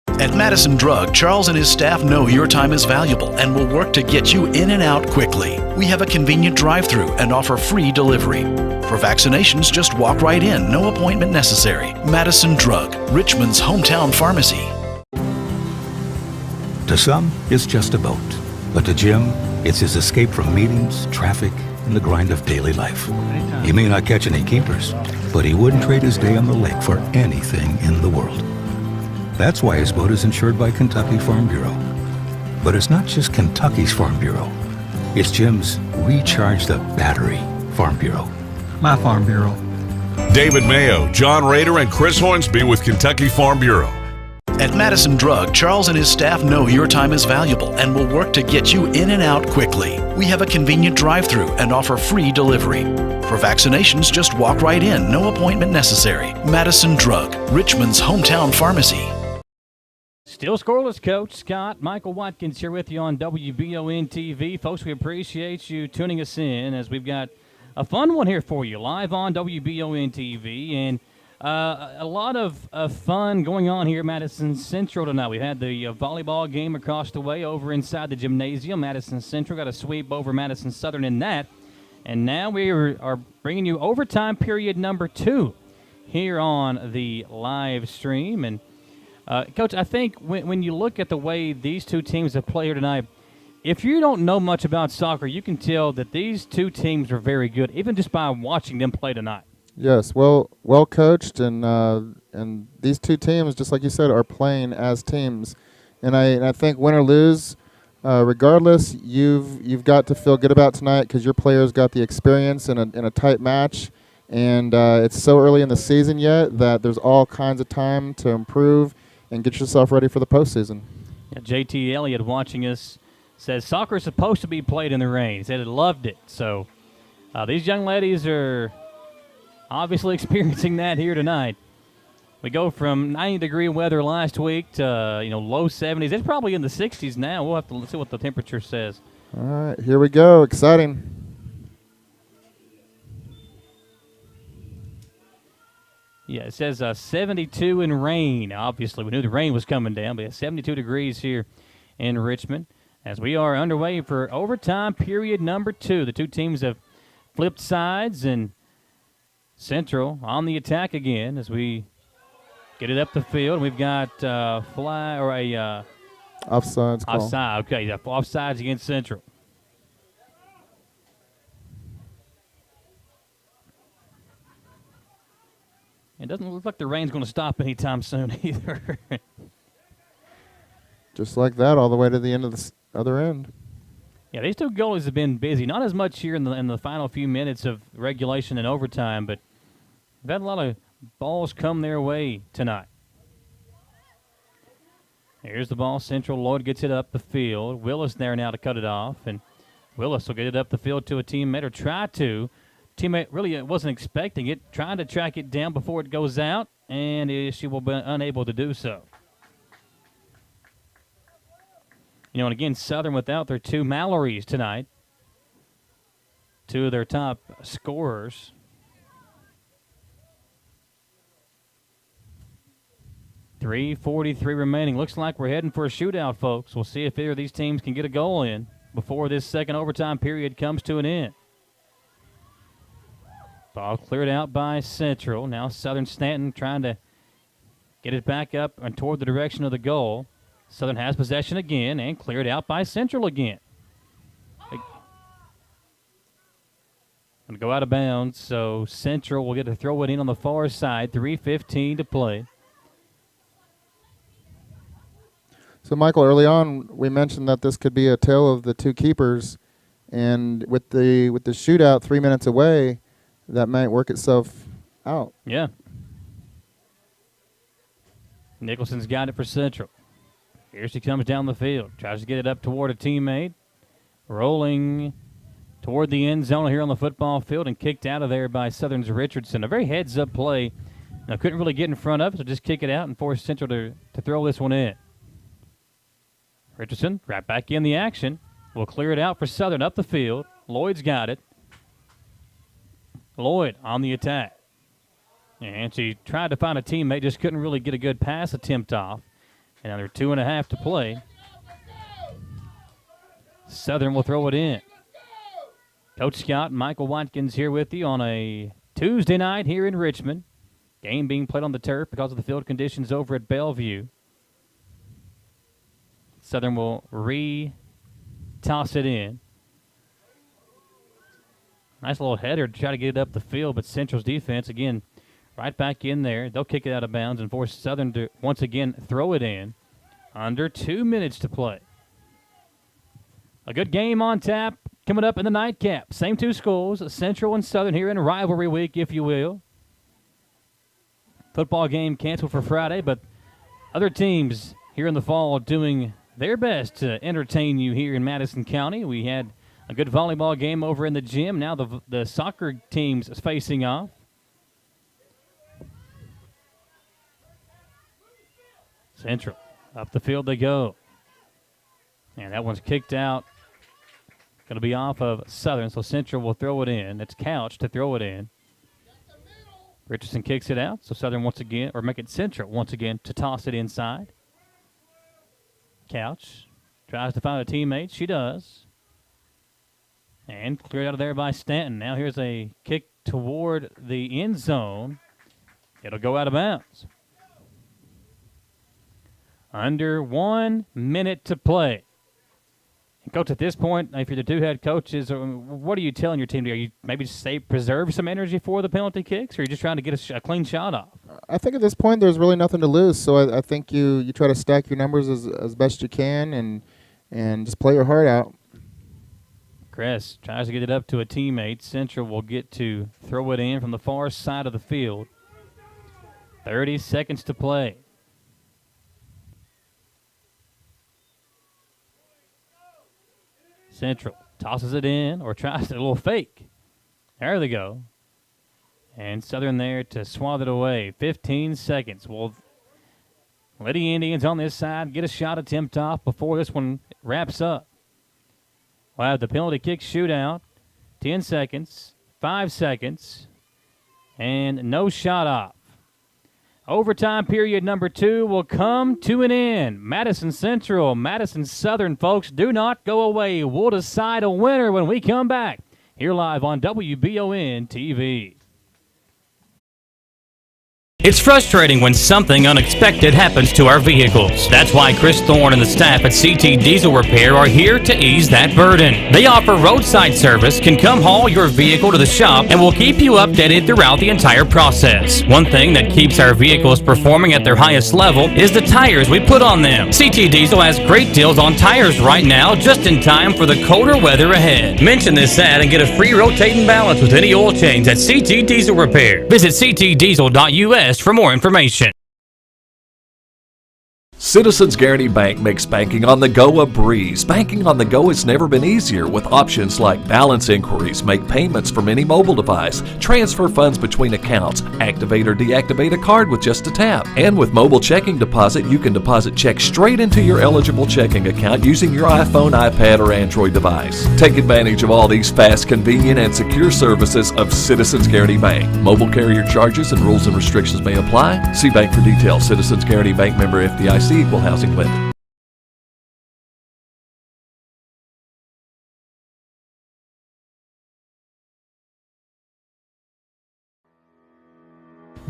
At Madison Drug, Charles and his staff know your time is valuable and will work to get you in and out quickly. We have a convenient drive-thru and offer free delivery. For vaccinations, just walk right in, no appointment necessary. Madison Drug, Richmond's hometown pharmacy.
To some, it's just a boat. But to Jim, it's his escape from meetings, traffic, and the grind of daily life. He may not catch any keepers, but he wouldn't trade his day on the lake for anything in the world. That's why his boat is insured by Kentucky Farm Bureau. But it's not just Kentucky's Farm Bureau. It's Jim's Recharge the Battery Farm Bureau.
My Farm Bureau. David Mayo, John Rader, and Chris Hornsby with Kentucky Farm Bureau.
At Madison Drug, Charles and his staff know your time is valuable and will work to get you in and out quickly. We have a convenient drive-thru and offer free delivery. For vaccinations, just walk right in, no appointment necessary. Madison Drug, Richmond's hometown pharmacy.
Still scoreless, Coach Scott. Michael Watkins here with you on WBON-TV. Folks, we appreciate you tuning us in as we've got a fun one here for you live on WBON-TV. And a lot of fun going on here at Madison Central tonight. We had the volleyball game across the way over inside the gymnasium. Madison Central got a sweep over Madison Southern in that. And now we are bringing you overtime period number 2 here on the live stream. And, Coach, I think when you look at the way these two teams have played here tonight, if you don't know much about soccer, you can tell that these two teams are very good, even just by watching them play tonight.
Yes, well coached, and these two teams, just like you said, are playing as teams, and I think win or lose, regardless, you've got to feel good about tonight because your players got the experience in a tight match, and it's so early in the season yet that there's all kinds of time to improve and get yourself ready for the postseason.
Yeah, JT Elliott watching us says soccer is supposed to be played in the rain. He said he loved it. So these young ladies are obviously experiencing that here tonight. We go from 90-degree weather last week to low 70s. It's probably in the 60s now. We'll have to see what the temperature says.
All right, here we go. Exciting.
Yeah, it says 72 in rain. Obviously, we knew the rain was coming down, but 72 degrees here in Richmond as we are underway for overtime period number 2. The two teams have flipped sides, and Central on the attack again as we get it up the field. We've got fly or a
offsides call.
Offside. Okay, offsides against Central. It doesn't look like the rain's going to stop anytime soon either.
Just like that, all the way to the end of the other end.
Yeah, these two goalies have been busy. Not as much here in the final few minutes of regulation and overtime, but they've had a lot of balls come their way tonight. Here's the ball. Central. Lloyd gets it up the field. Willis there now to cut it off, and Willis will get it up the field to a teammate, or try to. Teammate really wasn't expecting it, trying to track it down before it goes out, and she will be unable to do so. You know, and again, Southern without their two Mallorys tonight, two of their top scorers. .343 remaining. Looks like we're heading for a shootout, folks. We'll see if either of these teams can get a goal in before this second overtime period comes to an end. Ball cleared out by Central. Now Southern Stanton trying to get it back up and toward the direction of the goal. Southern has possession again and cleared out by Central again. Going to go out of bounds, so Central will get to throw it in on the far side. 3:15 to play.
So, Michael, early on, we mentioned that this could be a tale of the two keepers, and with the shootout 3 minutes away, that might work itself out.
Yeah. Nicholson's got it for Central. Here she comes down the field. Tries to get it up toward a teammate. Rolling toward the end zone here on the football field and kicked out of there by Southern's Richardson. A very heads-up play. Now, couldn't really get in front of it, so just kick it out and force Central to throw this one in. Richardson right back in the action. Will clear it out for Southern up the field. Lloyd's got it. Lloyd on the attack. And she tried to find a teammate, just couldn't really get a good pass attempt off. And now they're 2.5 to play. Southern will throw it in. Coach Scott and Michael Watkins here with you on a Tuesday night here in Richmond. Game being played on the turf because of the field conditions over at Bellevue. Southern will re-toss it in. Nice little header to try to get it up the field, but Central's defense, again, right back in there. They'll kick it out of bounds and force Southern to once again throw it in. Under 2 minutes to play. A good game on tap coming up in the nightcap. Same two schools, Central and Southern, here in rivalry week, if you will. Football game canceled for Friday, but other teams here in the fall doing their best to entertain you here in Madison County. We had a good volleyball game over in the gym. Now the soccer teams is facing off. Central. Up the field they go. And that one's kicked out. Going to be off of Southern, so Central will throw it in. It's Couch to throw it in. Richardson kicks it out, so Southern once again, or make it Central once again to toss it inside. Couch tries to find a teammate. She does. And cleared out of there by Stanton. Now here's a kick toward the end zone. It'll go out of bounds. Under 1 minute to play. And Coach, at this point, if you're the two head coaches, what are you telling your team? Are you maybe preserve some energy for the penalty kicks, or are you just trying to get a clean shot off?
I think at this point there's really nothing to lose, so I think you try to stack your numbers as best you can and just play your heart out.
Chris tries to get it up to a teammate. Central will get to throw it in from the far side of the field. 30 seconds to play. Central tosses it in or tries a little fake. There they go. And Southern there to swat it away. 15 seconds. Will Lady Indians on this side get a shot attempt off before this one wraps up? We'll have the penalty kick shootout. 10 seconds. 5 seconds. And no shot off. Overtime period number 2 will come to an end. Madison Central, Madison Southern, folks, do not go away. We'll decide a winner when we come back here live on WBON TV.
It's frustrating when something unexpected happens to our vehicles. That's why Chris Thorne and the staff at CT Diesel Repair are here to ease that burden. They offer roadside service, can come haul your vehicle to the shop, and will keep you updated throughout the entire process. One thing that keeps our vehicles performing at their highest level is the tires we put on them. CT Diesel has great deals on tires right now, just in time for the colder weather ahead. Mention this ad and get a free rotating balance with any oil change at CT Diesel Repair. Visit ctdiesel.us for more information.
Citizens Guaranty Bank makes banking on the go a breeze. Banking on the go has never been easier with options like balance inquiries, make payments from any mobile device, transfer funds between accounts, activate or deactivate a card with just a tap. And with mobile checking deposit, you can deposit checks straight into your eligible checking account using your iPhone, iPad, or Android device. Take advantage of all these fast, convenient, and secure services of Citizens Guaranty Bank. Mobile carrier charges and rules and restrictions may apply. See bank for details. Citizens Guaranty Bank, member FDIC. Equal housing lender.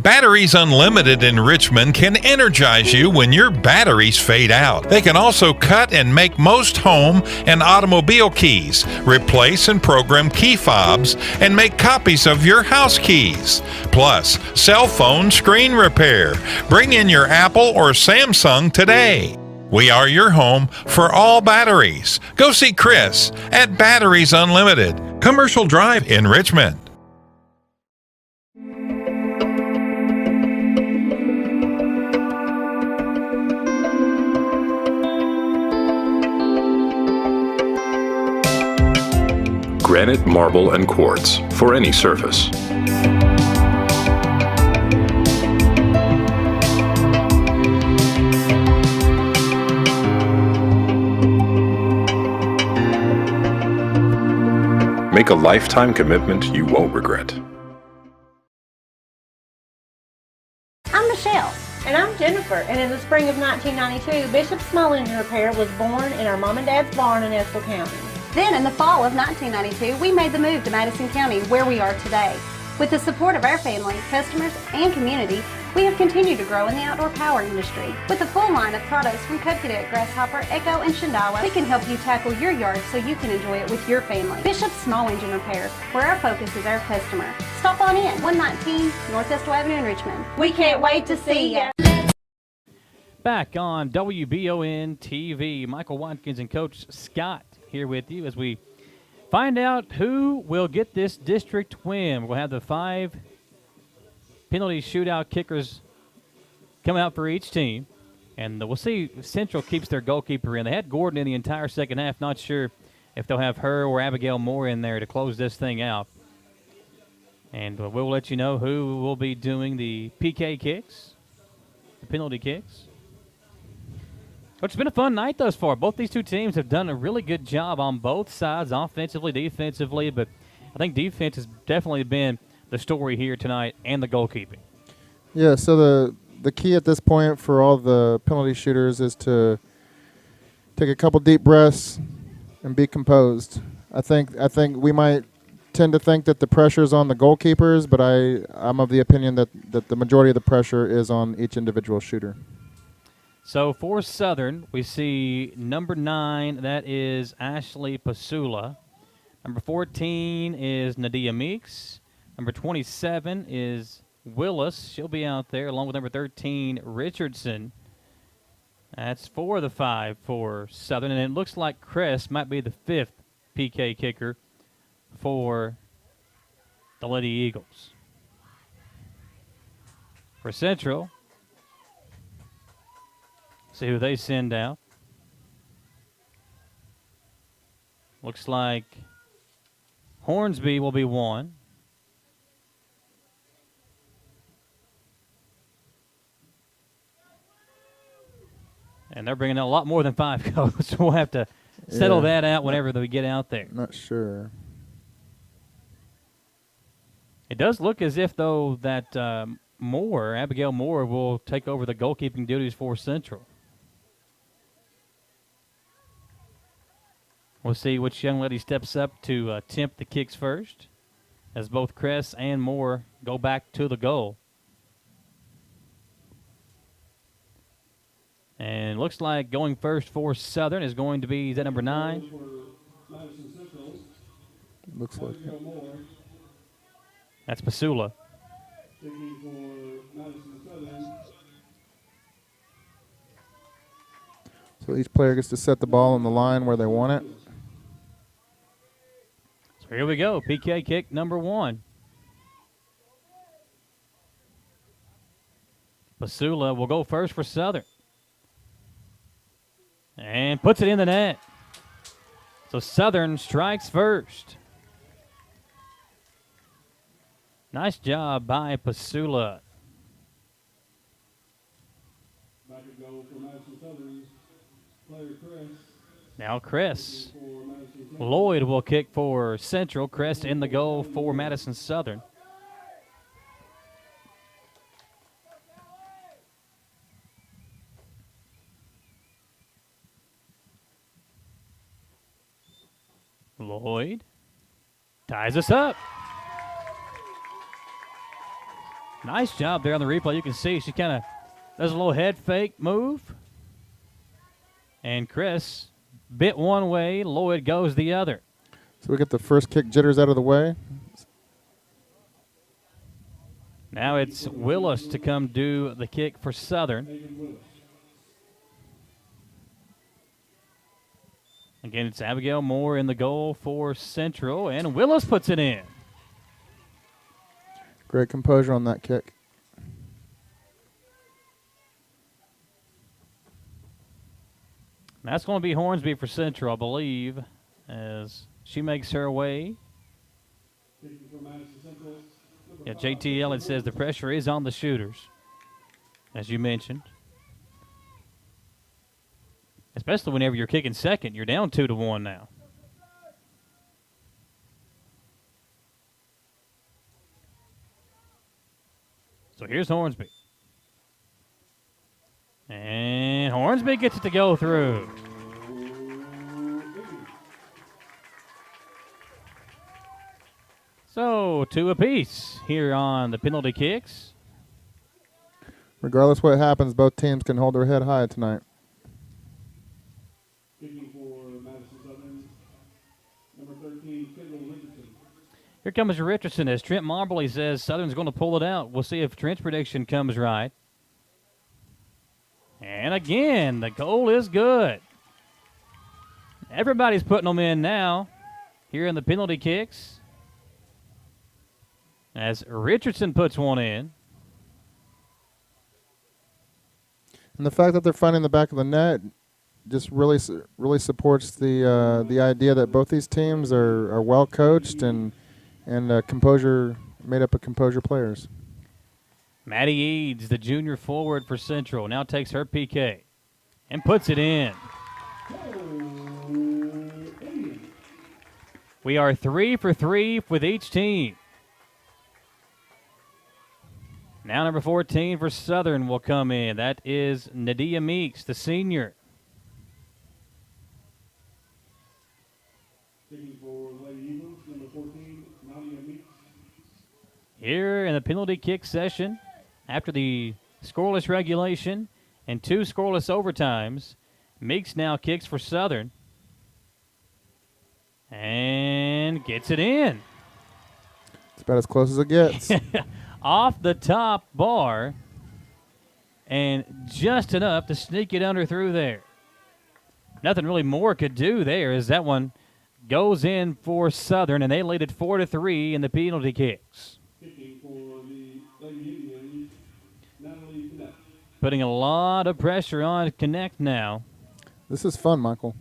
Batteries Unlimited in Richmond can energize you when your batteries fade out. They can also cut and make most home and automobile keys, replace and program key fobs, and make copies of your house keys. Plus, cell phone screen repair. Bring in your Apple or Samsung today. We are your home for all batteries. Go see Chris at Batteries Unlimited, Commercial Drive in Richmond.
Granite, marble, and quartz for any surface. Make a lifetime commitment you won't regret.
I'm Michelle. And I'm Jennifer. And in the spring of 1992, Bishop Small Engine Repair was born in our mom and dad's barn in Estill County.
Then, in the fall of 1992, we made the move to Madison County, where we are today. With the support of our family, customers, and community, we have continued to grow in the outdoor power industry. With a full line of products from Cub Cadet, Grasshopper, Echo, and Shindawa, we can help you tackle your yard so you can enjoy it with your family. Bishop Small Engine Repair, where our focus is our customer. Stop on in, 119 North Estill Avenue in Richmond. We can't wait to see you.
Back on WBON-TV, Michael Watkins and Coach Scott here with you as we find out who will get this district win. We'll have the 5 penalty shootout kickers coming out for each team. And we'll see if Central keeps their goalkeeper in. They had Gordon in the entire second half. Not sure if they'll have her or Abigail Moore in there to close this thing out. And we'll let you know who will be doing the PK kicks, the penalty kicks. But it's been a fun night thus far. Both these two teams have done a really good job on both sides, offensively, defensively. But I think defense has definitely been the story here tonight, and the goalkeeping.
Yeah, so the key at this point for all the penalty shooters is to take a couple deep breaths and be composed. I think we might tend to think that the pressure is on the goalkeepers, but I'm of the opinion that the majority of the pressure is on each individual shooter.
So for Southern, we see number 9, that is Ashley Pasula. Number 14 is Nadia Meeks. Number 27 is Willis. She'll be out there along with number 13, Richardson. That's 4 of the 5 for Southern. And it looks like Chris might be the 5th PK kicker for the Lady Eagles. For Central, see who they send out. Looks like Hornsby will be 1. And they're bringing out a lot more than 5 goals, so we'll have to settle that out whenever we get out there.
Not sure.
It does look as if, though, that Abigail Moore, will take over the goalkeeping duties for Central. We'll see which young lady steps up to attempt the kicks first, as both Kress and Moore go back to the goal. And looks like going first for Southern is going to be, is that number 9?
Looks like it.
That's Pasula.
So each player gets to set the ball on the line where they want it.
So here we go, PK kick number 1. Pasula will go first for Southern. And puts it in the net. So Southern strikes first. Nice job by Pasula. Now Chris. Lloyd will kick for Central. Chris in the goal for Madison Southern. Lloyd ties us up. Nice job there on the replay. You can see she kind of does a little head fake move. And Chris bit one way, Lloyd goes the other.
So we get the first kick jitters out of the way.
Now it's Willis to come do the kick for Southern. Again, it's Abigail Moore in the goal for Central, and Willis puts it in.
Great composure on that kick.
That's going to be Hornsby for Central, I believe, as she makes her way. Yeah, JTL, it says the pressure is on the shooters, as you mentioned. Especially whenever you're kicking second. You're down 2-1 now. So here's Hornsby. And Hornsby gets it to go through. So 2 apiece here on the penalty kicks.
Regardless what happens, both teams can hold their head high tonight.
Here comes Richardson as Trent Marbley says Southern's going to pull it out. We'll see if Trent's prediction comes right. And again, the goal is good. Everybody's putting them in now here in the penalty kicks. As Richardson puts one in.
And the fact that they're finding the back of the net just really supports the idea that both these teams are well coached and composure, made up of composure players.
Maddie Eads, the junior forward for Central, now takes her PK and puts it in. We are 3 for 3 with each team. Now number 14 for Southern will come in. That is Nadia Meeks, the senior. Here in the penalty kick session, after the scoreless regulation and 2 scoreless overtimes, Meeks now kicks for Southern and gets it in.
It's about as close as it gets.
Off the top bar and just enough to sneak it under through there. Nothing really more could do there as that one goes in for Southern, and they lead it 4-3 in the penalty kicks. Putting a lot of pressure on Connect now.
This is fun, Michael.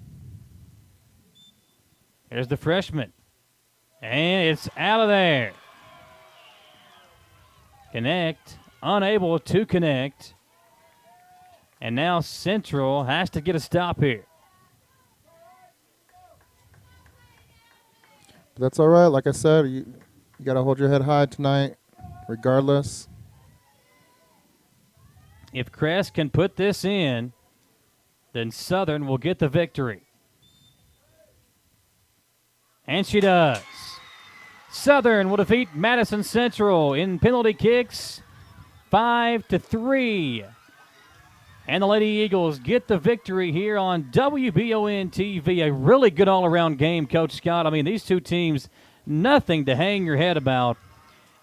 Here's the freshman. And it's out of there. Connect, unable to connect. And now Central has to get a stop here.
But that's all right. Like I said, you got to hold your head high tonight, regardless.
If Crest can put this in, then Southern will get the victory. And she does. Southern will defeat Madison Central in penalty kicks 5-3. And the Lady Eagles get the victory here on WBON-TV. A really good all-around game, Coach Scott. I mean, these two teams, nothing to hang your head about.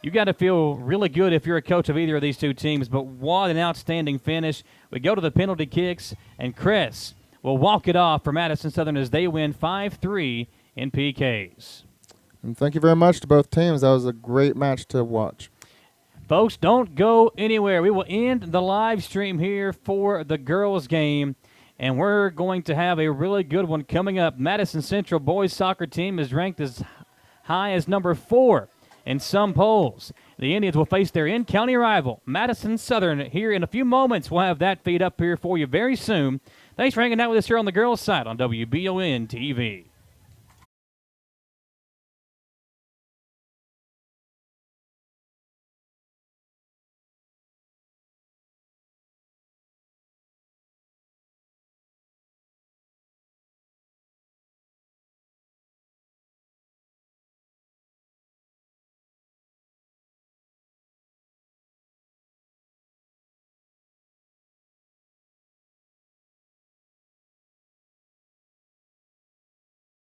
You got to feel really good if you're a coach of either of these two teams, but what an outstanding finish. We go to the penalty kicks, and Chris will walk it off for Madison Southern as they win 5-3 in PKs.
And thank you very much to both teams. That was a great match to watch.
Folks, don't go anywhere. We will end the live stream here for the girls' game, and we're going to have a really good one coming up. Madison Central boys soccer team is ranked as high as number 4 in some polls. The Indians will face their in-county rival, Madison Southern, here in a few moments. We'll have that feed up here for you very soon. Thanks for hanging out with us here on the girls' side on WBON-TV.